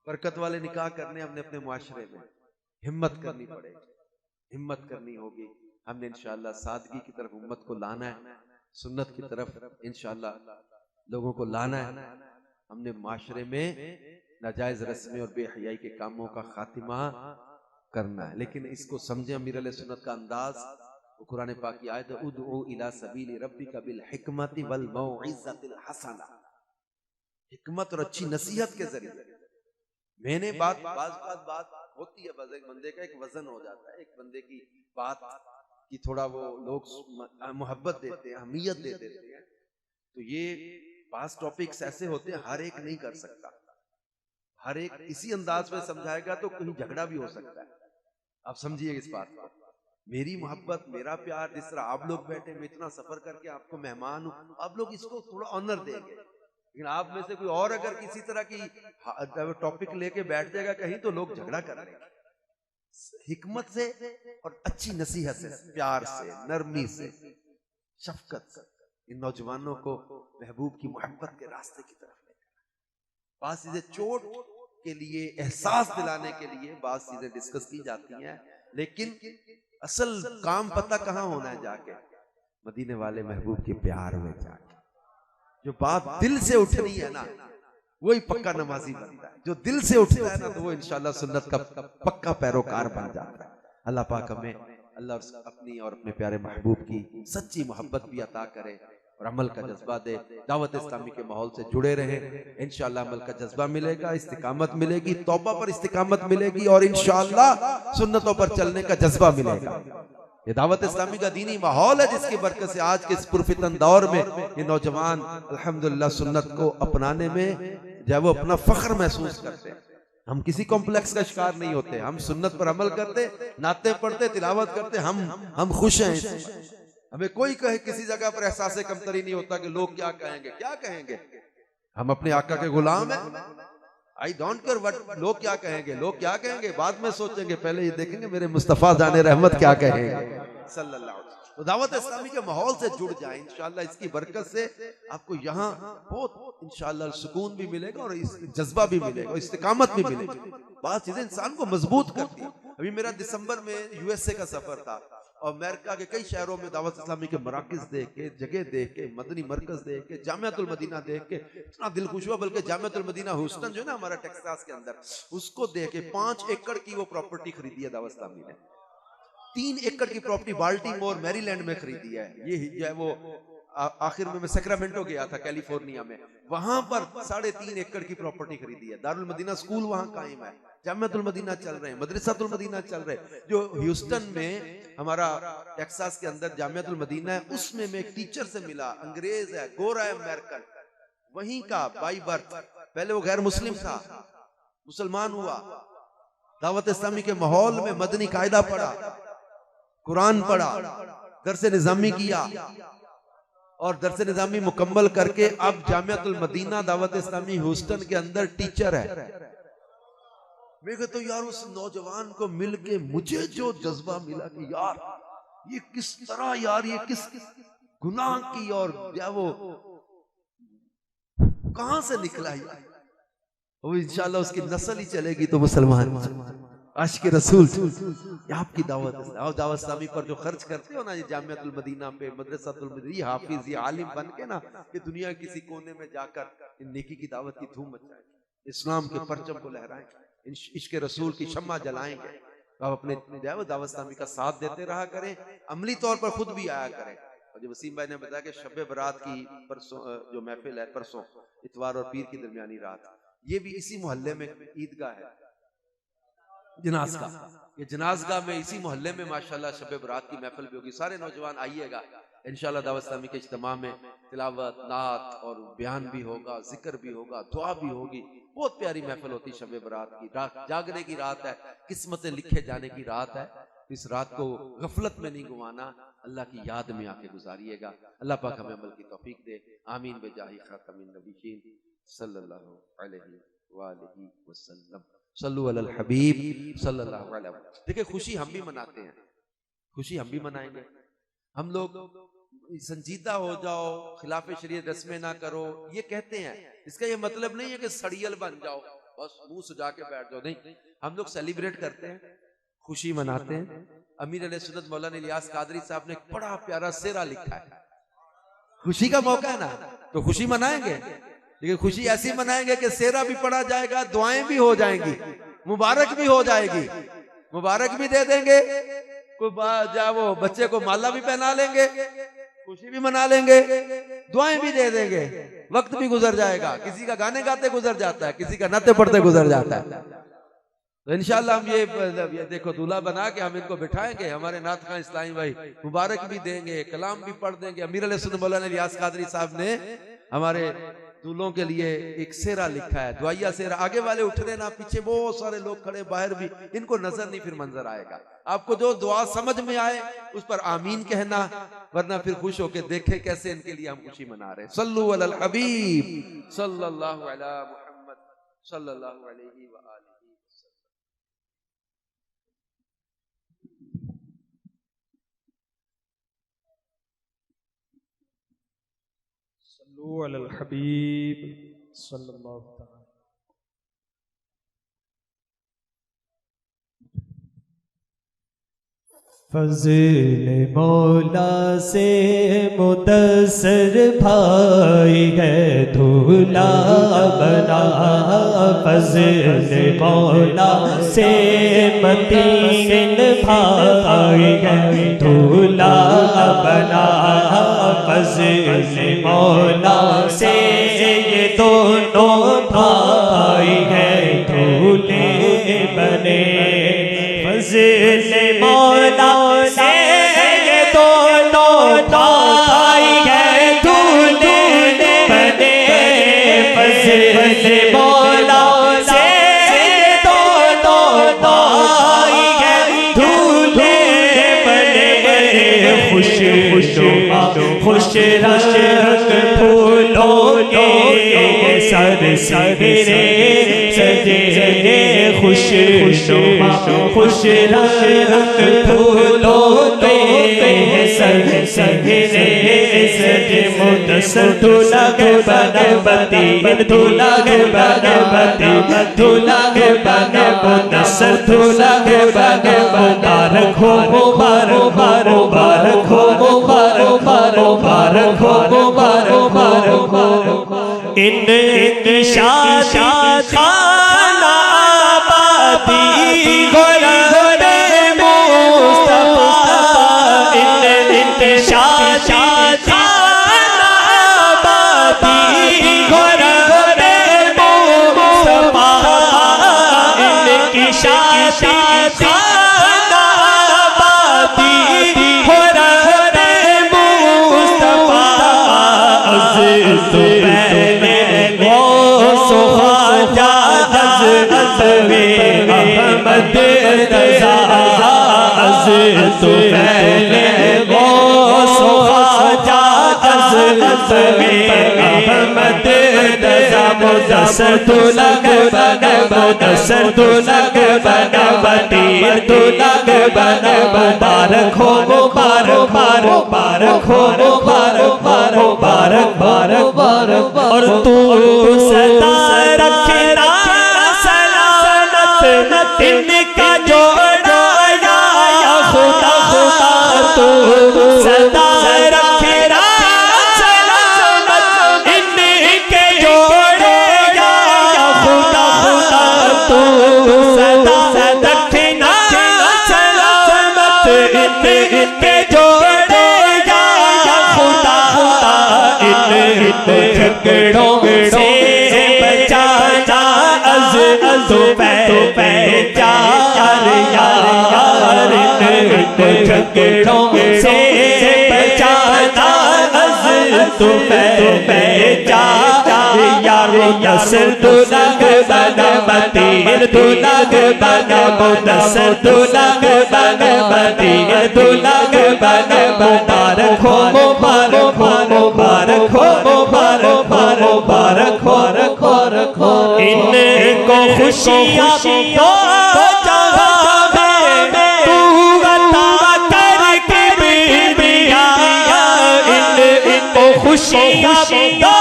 बरकत वाले निकाह करने हमने अपने मुआशरे में हिम्मत करनी पड़ेगी, हिम्मत करनी होगी। हमने इंशाअल्लाह सादगी की तरफ उम्मत को लाना है, सुन्नत की तरफ इंशाअल्लाह लोगों को लाना है। हमने माशरे में नाजायज रस्में और बेहयाई के कामों का खातिमा करना है, लेकिन इसको समझे अमीर अहले सुन्नत का अंदाज। वो कुरान पाक की आयत उदउ इला सबील रब्बिका बिल हिकमति वल मौइज़तिल हसना, हिकमत और अच्छी नसीहत के जरिए। मैंने बात होती है, बस एक बंदे का एक वजन हो जाता है, एक बंदे की बात की थोड़ा वो लोग मोहब्बत देते हैं, अहमियत दे देते हैं। तो ये पास टॉपिक्स ऐसे होते हैं हर एक नहीं कर सकता, हर एक इसी अंदाज में समझाएगा तो कहीं झगड़ा भी हो सकता है। आप समझिए इस बात को, मेरी मोहब्बत, मेरा प्यार, जिस तरह आप लोग बैठे, मैं इतना सफर करके आपको मेहमान हूं, आप लोग इसको थोड़ा ऑनर देंगे। लेकिन आप में से कोई और अगर किसी तरह की टॉपिक लेके बैठ जाएगा कहीं, तो लोग झगड़ा कर लेंगे। हिकमत से और अच्छी नसीहत से, प्यार से, नरमी से, शफकत से इन नौजवानों को महबूब की मोहब्बत के रास्ते की तरफ लेकर, बात चीजें चोट के लिए, एहसास दिलाने के लिए बात चीजें डिस्कस की जाती हैं, लेकिन असल काम पता कहां होना है, जाके मदीने वाले महबूब के प्यार में जाके। जो बात दिल से उठनी है ना, वही पक्का नमाजी बनता है। जो दिल से उठता है ना, तो वो इंशाअल्लाह सुन्नत का पक्का पैरोकार बन जाता है। अल्लाह पाक हमें अल्लाह अपनी और अपने प्यारे महबूब की सच्ची मोहब्बत भी अता करे और अमल का जज्बा दे। दावत इस्लामी के माहौल से जुड़े रहे, इंशाअल्लाह अमल का जज्बा मिलेगा, इस्तिकामत मिलेगी, तौबा पर इस्तिकामत मिलेगी और इंशाअल्लाह सुन्नतों पर चलने का जज्बा मिलेगा। ये दावत इस्लामी का दीनी माहौल है जिसकी बरकत से आज के इस पुरफितन दौर में ये नौजवान अल्हम्दुलिल्लाह सुन्नत को अपनाने में जब वो अपना फख्र महसूस करते हैं। हम किसी कॉम्प्लेक्स का शिकार नहीं होते, हम सुन्नत पर अमल करते, नाते पढ़ते, तिलावत करते, हम खुश हैं। हमें कोई कहे किसी जगह पर एहसास कमतरी नहीं होता कि लोग क्या कहेंगे, क्या कहेंगे। हम अपने आका के गुलाम हैं। आई डोंट केयर व्हाट लोग क्या कहेंगे, लोग क्या कहेंगे बाद में सोचेंगे, पहले ये देखेंगे मेरे मुस्तफा जाने रहमत क्या कहेंगे सल्लल्लाहु अलैहि वसल्लम। तो दावत इस्लामी के माहौल से जुड़ जाए इंशाअल्लाह, इसकी बरकत से आपको यहाँ बहुत इंशाअल्लाह सुकून भी मिलेगा और इस जज्बा भी मिलेगा, इस्तिकामत भी मिलेगी। बात चीजें इंसान को मजबूत करती है। अभी मेरा दिसंबर में यूएसए का सफर था और अमेरिका के कई शहरों में दावत इस्लामी के मराकिज देख के, जगह देख के, मदनी मरकज देख के, जामियातुल मदीना देख के इतना दिल खुश हुआ। बल्कि जामियातुल मदीना ह्यूस्टन जो है ना हमारा टेक्सास के अंदर, उसको देख के 5 एकड़ की वो प्रॉपर्टी खरीदी है दावत इस्लामी ने। 3 एकड़ की प्रॉपर्टी बाल्टीमोर मैरीलैंड में खरीदी है। ये जो है वो आखिर में मैं सैक्रामेंटो गया था कैलिफोर्निया में, वहां पर 3.5 एकड़ की प्रॉपर्टी खरीदी है। दारुल मदीना स्कूल वहां कायम है, जामियातुल मदीना चल रहे हैं, मदरसातुल मदीना चल रहे हैं। जो ह्यूस्टन में हमारा टेक्सास के अंदर जामियातुल मदीना है, उसमें मैं एक टीचर से मिला, अंग्रेज है, गोरा है, अमेरिकन, वहीं का बाई बर्थ। पहले वो गैर मुस्लिम था, मुसलमान हुआ, दावत इस्लामी के माहौल में मदनी कायदा पढ़ा, कुरान पढ़ा, दरसे निजामी किया और दरसे निजामी मुकम्मल करके अब जामियातुल मदीना दावत इस्लामी ह्यूस्टन के अंदर टीचर है। मैं कहता यार उस नौजवान को मिलके मुझे जो जज्बा मिला कि यार ये किस तरह, यार ये किस गुनाह की और क्या वो कहां से निकला यार, वो इंशाल्लाह उसकी नस्ल ही चलेगी तो मुसलमान, आशिक रसूल। आपकी दावत दावत इस्लामी पर जो खर्च करते हो ना, ये जामियातुल मदीना पे, मदरसातुल मदीना, हाफिज, ये आलिम बन के ना, कि दुनिया किसी कोने में जाकर इन नेकी की दावत की धूम मचाएं, इस्लाम के परचम को लहराएं, इश्क रसूल की शम्मा जलाएंगे। आप अपने दावत इस्लामी का साथ देते रहा करें, अमली तौर पर खुद भी आया करें। और जो वसीम भाई ने बताया कि शब बरात की परसों जो महफिल है, परसों इतवार और पीर की दरमियानी रात, ये भी इसी मोहल्ले में ईदगाह है जनाज़गाह। ये जनाज़गाह में इसी मोहल्ले में माशाल्लाह शब बरात की महफिल भी होगी। सारे नौजवान आइएगा इंशाल्लाह। दावत इस्लामी के इज्तिमा में तिलावत, नात और बयान भी होगा, जिक्र भी होगा, दुआ भी होगी। बहुत प्यारी महफिल होती शब बरात की। जागने की रात है, किस्मतें लिखे जाने की रात है। इस रात को गफलत में नहीं गुमाना, अल्लाह की याद में आके गुजारिएगा। अल्लाह पाक हमें अमल की तौफीक दे। आमीन बेजाही खातमिन नबीयीन सल्लल्लाहु अलैहि वसल्लम। सल्लु अलल हबीब सल्लल्लाहु अलैहि वसल्लम। देखिए खुशी हम भी मनाते हैं, खुशी हम भी मनाएंगे। हम लोग संजीदा हो जाओ, खिलाफ शरीयत रस्में ना करो, ये कहते हैं। इसका ये मतलब नहीं है कि सड़ियल बन जाओ, बस मुंह सजा के बैठ जाओ। नहीं, हम लोग सेलिब्रेट करते हैं, खुशी मनाते हैं। अमीर अहले सुन्नत मौलाना इलियास कादरी साहब ने एक बड़ा प्यारा सेरा लिखा है। खुशी का मौका है ना, तो खुशी मनाएंगे, लेकिन खुशी ऐसी मनाएंगे कि सेरा भी पढ़ा जाएगा, दुआएं भी हो जाएंगी, मुबारक भी हो जाएगी, मुबारक भी दे देंगे। कोई वो बच्चे को माला भी पहना लेंगे, खुशी भी मना लेंगे, दुआएं भी दे देंगे। वक्त भी गुजर जाएगा, किसी का गाने गाते गुजर जाता है, किसी का नाते पढ़ते गुजर जाता है। तो इंशाल्लाह हम ये देखो दूल्हा बना के हम इनको बिठाएंगे। हमारे नात खान इस्लामी भाई मुबारक भी देंगे, कलाम भी पढ़ देंगे। अमीर अहले सुन्नत मौलाना इलियास कादरी साहब ने हमारे दूल्हों के लिए एक सेरा लिखा है, दुआया सेरा। आगे वाले उठ रहे ना, पीछे बहुत सारे लोग खड़े, बाहर भी, इनको नजर नहीं फिर मंजर आएगा। आपको जो दुआ समझ में आए उस पर आमीन कहना, वरना फिर खुश होके देखे कैसे इनके लिए हम खुशी मना रहे हैं। सल्लु अलल हबीब सल्लल्लाहु अला मुहम्मद सल्लल्लाहु अलैहि व आलिहि वसल्लम। सल्लु अलल हबीब सल्लल्लाहु तआला। फज़ल मौला से मुदस्सर भाई है दूल्हा बना। फज़ल मौला से मतीन भाई है दूल्हा बना। फज़ल मौला से ये दोनों भाई है दूल्हे बने। फज़ल मौला से ये दोनों भाई है दूल्हे बने। फज़ल मौला से ये दोनों भाई है दूल्हे बने। खुश खुशनुमा खुश रंग फूलों के सर सरे सजे। खुश खुशनुमा खुश रंग फूलों के सर सरे सजे। मुदस्सर दूल्हा बनबती दूल्हा बनबती दूल्हा बन मुदस्सर दूल्हा बन। मुबारक हो मुबारक मुबारक हो मुबारक मुबारक हो मुबारक मुबारक। इन शादी खाना आबादी गोरे मुस्तफा। इन शादी खाना आबादी गोरे मुस्तफा। इनकी शादी खाना आबादी गोरे मुस्तफा। तो पहले वो सुहाजा हज़वे अहमद रज़ा। तो पहले वो सुहाजा हज़वे अहमद रज़ा। मुदस्सर दूल्हा बन मुदस्सर दूल्हा बनबती दूल्हा बन। मुबारक हो मुबारक मुबारक हो मुबारक मुबारक मुबारक। और तू सदा रखना सलामत इनका जोड़ा या खुदा खुदा। तू सदा रखना सलामत इनके जोड़े या खुदा खुदा। तू सदा रखना सलामत इनके जोड़े या खुदा खुदा। इन झगड़ों से बचाना टुकड़ों से बचाना तुम्हें जा यार यसर दुलग बन बतीर दुलग बन मुदस्सर दुलग बन बतीर दुलग बन मुबारक हो मुबारक हो मुबारक हो मुबारक हो मुबारक हो मुबारक हो इनको खुशियाँ दो जहाँ में तू अता करके बीबिया इनको खुशियाँ दो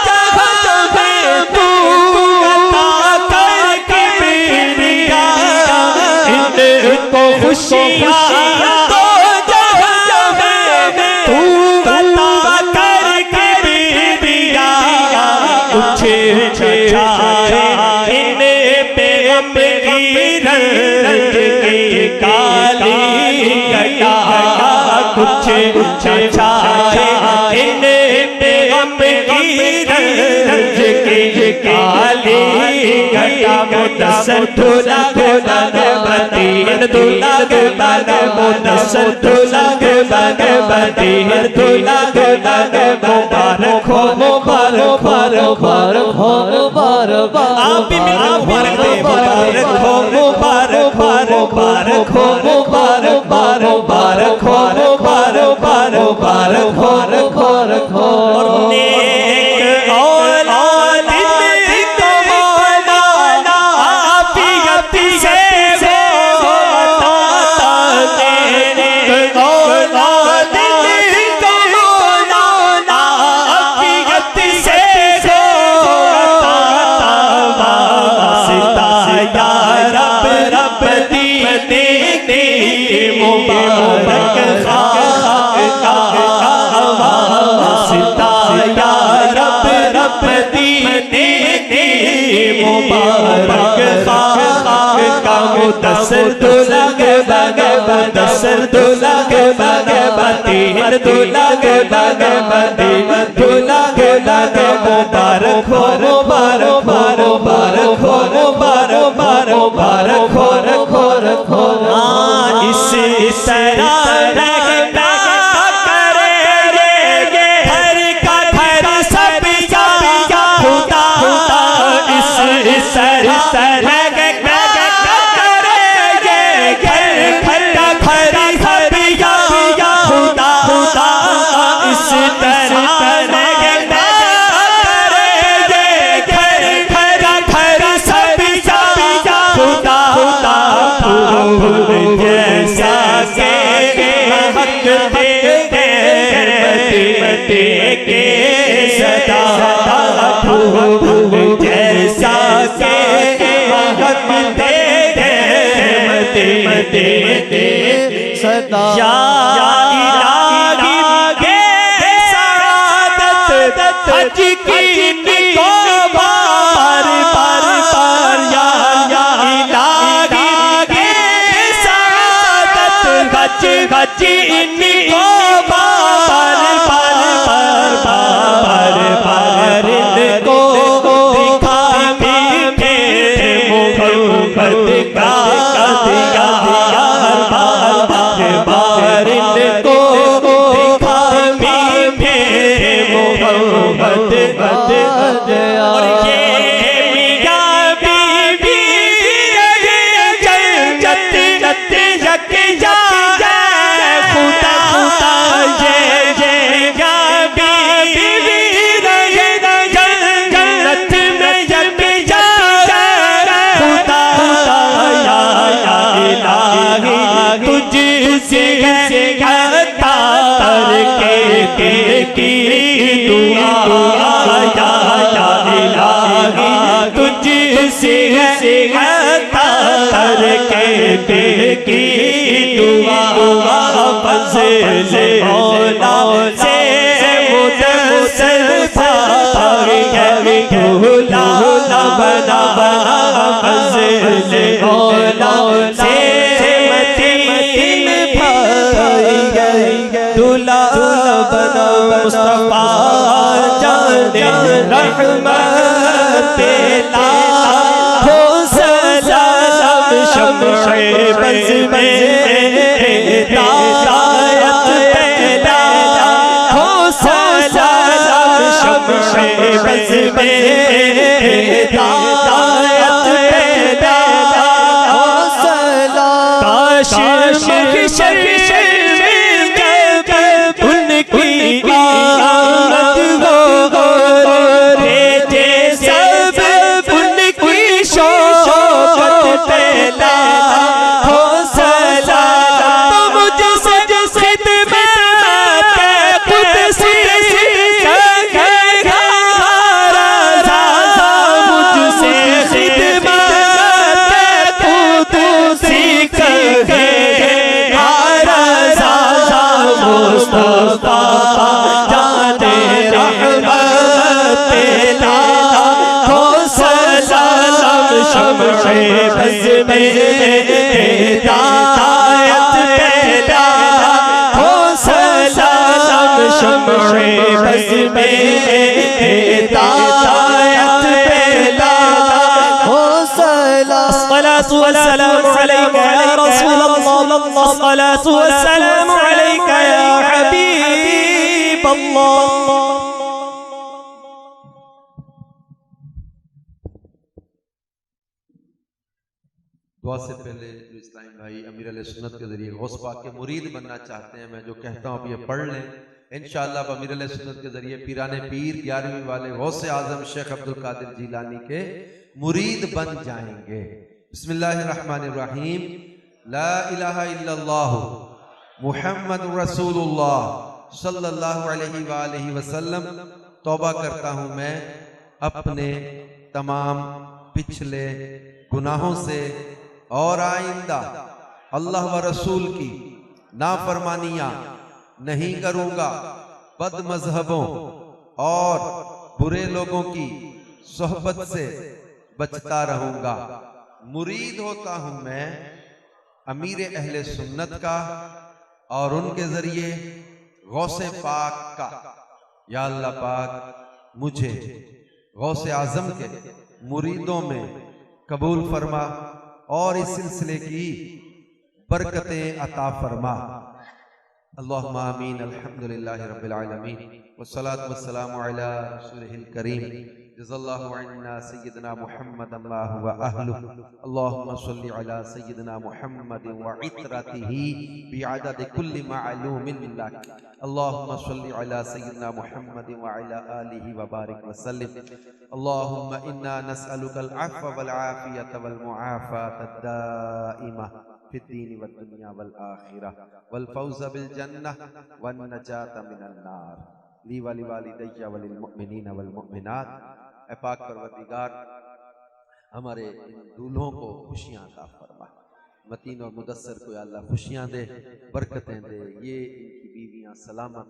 जहाँ में तू अता करके बीबिया इनको खुशियाँ दो जहाँ में तू अता करके बीबिया कुछ छाए इन्हें पे अपनी रंग की काली गया कुछ छाए इन्हें पे अपनी रंग की काली गया मुदस्सर दुलग बन बतीर दुलग बन मुदस्सर दुलग बन बतीर दुलग बन मुबारक हो मुबारक हो मुबारक हो आप भी मिलकर मुबारक दे मुबारक हो मुबारक मुबारक हो मुबारक मुबारक हो मुबारक मुबारक हो और नेक औलाद को मौला आफियत से होता नेक औलाद को मौला आफियत से होता वास्ता या रब रब दीने मुबारक खाका वास्ता या रब रब दीने मुबारक खाका मुदस्सर दुलग बन मुदस्सर दुलग बन बतीर दुलग बन बतीर दुलग बन मुबारक हो मुबारक मुबारक हो मुबारक मुबारक मुबारक हो इस तरह रहना करे रे घर का घर सब जा खुदा इस तरह रहना करे रे घर का घर सब जा खुदा इस तरह रहना करे रे घर का घर सब जा खुदा फूल जैसा के हक दे के सदा फूल जैसा के हक दे सदा या इलाही के सादत हज की को बार बार या इलाही के सादत हज इनको बार बार बार इनको दिखा मीठे मोहब्बत का दिया बार इनको दिखा मीठे मोहब्बत और ये मियां बीवी जन्नत यक जा खुदा ये बीवी जन्नत में यक जा खुदा या इलाही तुझसे तार के की दुआ या इलाही तुझसे तार के की दुआ फज़ल मौला से मुदस्सर पाए भूला बना फज़ल मौला से मतीन भाई दूल्हा बना मुस्तफा जाने रहमत ला हो सलाम शम्शे बज़ में में हिदायत पैदा हौसला काश महशर में जब उनकी आमद हो भेजे सब उनकी शौकत पैदा हौसला तो मुझसे खिदमत कुदसी मुझसे खिदमत कुदसी मुस्तफा जाने रहमत पेला हो सलाम शमशे बज़ में हिदायत पेला हो सलाम शमशे बज़ में हिदायत पेला हो सलाम अस्सलातु वस्सलामु अलैका या रसूलल्लाह अस्सलातु वस्सलामु अलैका या हबीब अल्लाह। दुआ से पहले जो इस्लामी भाई अमीर अहले सुन्नत के जरिए गौस पाक के मुरीद बनना चाहते हैं, मैं जो कहता हूँ अब ये पढ़ लें, इंशाअल्लाह अमीर अहले सुन्नत के जरिए पीराने पीर 11वीं वाले गौस आजम शेख अब्दुल कादिर जिलानी के मुरीद बन जाएंगे। बिस्मिल्लाहिर्रहमानिर्रहीम। ला इलाहा इल्लल्लाह मुहम्मद रसूलुल्लाह सल्लल्लाहु अलैहि वसल्लम। तौबा करता हूँ मैं अपने तमाम पिछले गुनाहों से और आइंदा अल्लाह व रसूल की नाफरमानियां नहीं करूंगा, बद मजहबों और बुरे लोगों की सोहबत से बचता रहूंगा। मुरीद होता हूं मैं अमीर अहले सुन्नत का और उनके जरिए गौसे पाक का। या अल्लाह पाक मुझे गौसे आजम के मुरीदों में कबूल फरमा और इस सिलसिले की बरकतें अता फरमा। अल्लाहुम्मा आमीन। अल्हम्दुलिल्लाहि रब्बिल आलमीन वस्सलातु वस्सलामु अला रसूलिहिल करीम जज़ल्लाहु अन्ना सय्यदना मुहम्मदन व अहलुहु। अल्लाहुम्मा सल्लि अला सय्यदना मुहम्मदिन व इत्रतिही बिअदद कुल्लि मअलूमिन लक। अल्लाहुम्मा सल्लि अला सय्यदना मुहम्मदिन व अला आलिहि व बारिक व सल्लिम। अल्लाहुम्मा इन्ना नस्अलुकल अफ़्व वल आफ़ियत वल मुआफ़ात दाइमा फिद दीन वद दुनिया वल आखिरह वल फौज़ बिल जन्नह वन नजात मिनन नार ली वली वालिदैया वलिल मुमिनीन वल मुमिनात। ऐ पाक परवरदिगार हमारे इन दूल्हों को खुशियां अता फरमा। मतीन और मुदस्सर को या अल्लाह खुशियां दे, बरकतें दे। ये इनकी बीवियां सलामत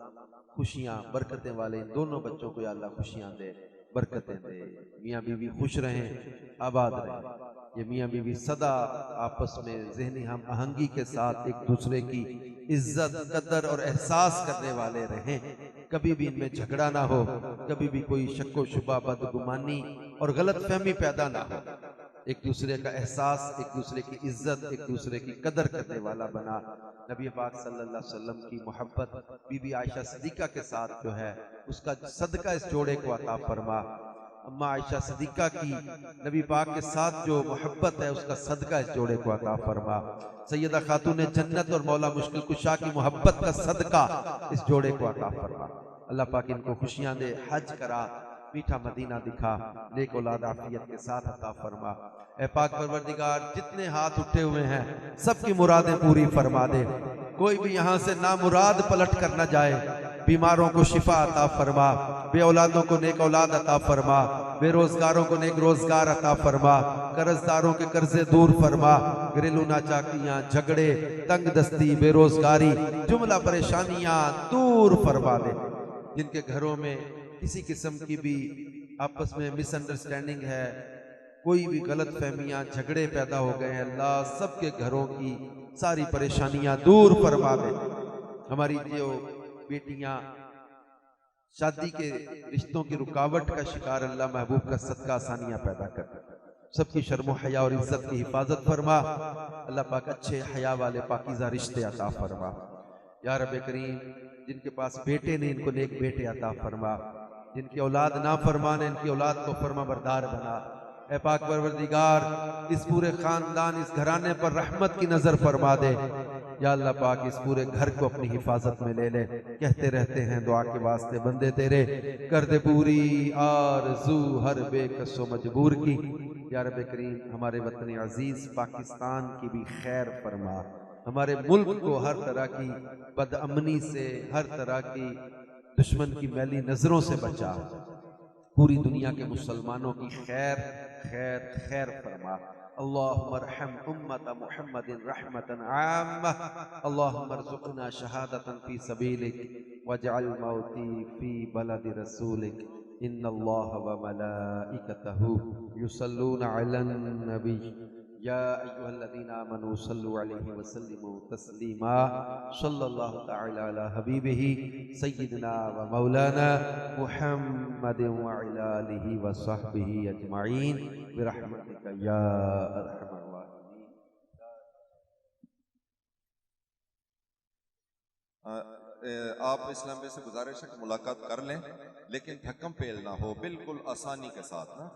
खुशियां बरकतें वाले इन दोनों बच्चों को या अल्लाह खुशियां दे, बरकतें दे। मियाँ बीवी खुश रहें, आबाद रहें। ये मियाँ बीवी सदा आपस में ज़हनी हम आहंगी के साथ एक दूसरे की इज्जत कदर और एहसास करने वाले रहें। कभी भी इनमें झगड़ा ना हो, कभी भी कोई शक्को शुबा बदगुमानी और गलत फहमी पैदा ना हो। एक दूसरे का एहसास, एक दूसरे की इज्जत, एक दूसरे की कदर करने वाला बना। नबी पाक सल्लल्लाहु अलैहि वसल्लम की मोहब्बत बीबी आयशा सिद्दीका के साथ जो है उसका सदका इस जोड़े को अता फरमा। अम्मा आयशा सिद्दीका की नबी पाक के साथ जो मोहब्बत है उसका सदका इस जोड़े को अता फरमा। सैयदा खातून जन्नत और मौला मुश्किल कुशा की मोहब्बत का सदका इस जोड़े को अता फरमा। अल्लाह पाक इनको खुशियां दे, हज करा, मीठा मदीना दिखा, नेक औलाद आफियत के साथ अता फरमा। ऐ पाक परवरदिगार जितने हाथ उठे हुए हैं सबकी मुरादें पूरी फरमा दे। कोई भी यहाँ से ना मुराद पलट कर न जाए। बीमारों को शिफा अता फरमा, बे औलादों को नेक औलाद अता फरमा, बेरोजगारों को नेक रोजगार अता फरमा, कर्जदारों के कर्जे दूर फरमा, घरेलू नाचाकियां, झगड़े, तंग दस्ती, बेरोजगारी, जुमला परेशानियां दूर फरमा दे। जिनके घरों में किसी किस्म की भी आपस में मिसअंडरस्टैंडिंग है, कोई भी गलत फहमियां, झगड़े पैदा हो गए हैं, अल्लाह सबके घरों की सारी परेशानियां दूर फरमा दे। हमारी जो बेटियां शादी के रिश्तों की रुकावट का शिकार, अल्लाह महबूब का सदका आसानियां पैदा कर, सबकी शर्म हया और इज्जत की हिफाजत फरमा। अल्लाह पाक अच्छे हया वाले पाकीज़ा रिश्ते अता फरमा। या रब करीम जिनके पास बेटे नहीं इनको नेक बेटे अता फरमा। जिनकी औलाद ना फरमाने इनकी औलाद को फरमा बरदार बना। ऐ पाक परवरदिगार, इस पूरे खानदान इस घराने पर रहमत की नजर फरमा दे। या अल्लाह पाक, इस पूरे घर को अपनी हिफाजत में ले ले। कहते रहते हैं दुआ के वास्ते बंदे तेरे, कर दे पूरी आरज़ू हर बेकसो मजबूर की। या रब करीम, हमारे वतन अजीज पाकिस्तान की भी खैर फरमा। हमारे मुल्क को हर तरह की बदअमनी से, हर तरह की दुश्मन की मैली नजरों से बचा। पूरी दुनिया के मुसलमानों की खैर खैर खैर फरमा। अल्लाहुम्मा अर्हम उम्मत मुहम्मदिन रहमतन आम्मा। अल्लाहुम्मा अर्ज़ुक़ना शहादतन फी सबीलिक वजअल मौती फी बलदि रसूलिक। इन्नल्लाह व मलाइकतहु युसल्लूना अलन नबी या अय्युहल्लज़ीना आमनू सल्लु अलैहि व सल्लिमू तस्लीमा। सल्लल्लाहु तआला अला हबीबिही सय्यिदना व मौलाना मुहम्मदिन व अला आलिहि व सहबिही अजमाइन बिरहमतिका या अरहमर राहिमीन। आप इस्लाम से गुजारिश है कि मुलाकात कर लें, लेकिन ढक्कम पेल ना हो, बिल्कुल आसानी के साथ ना।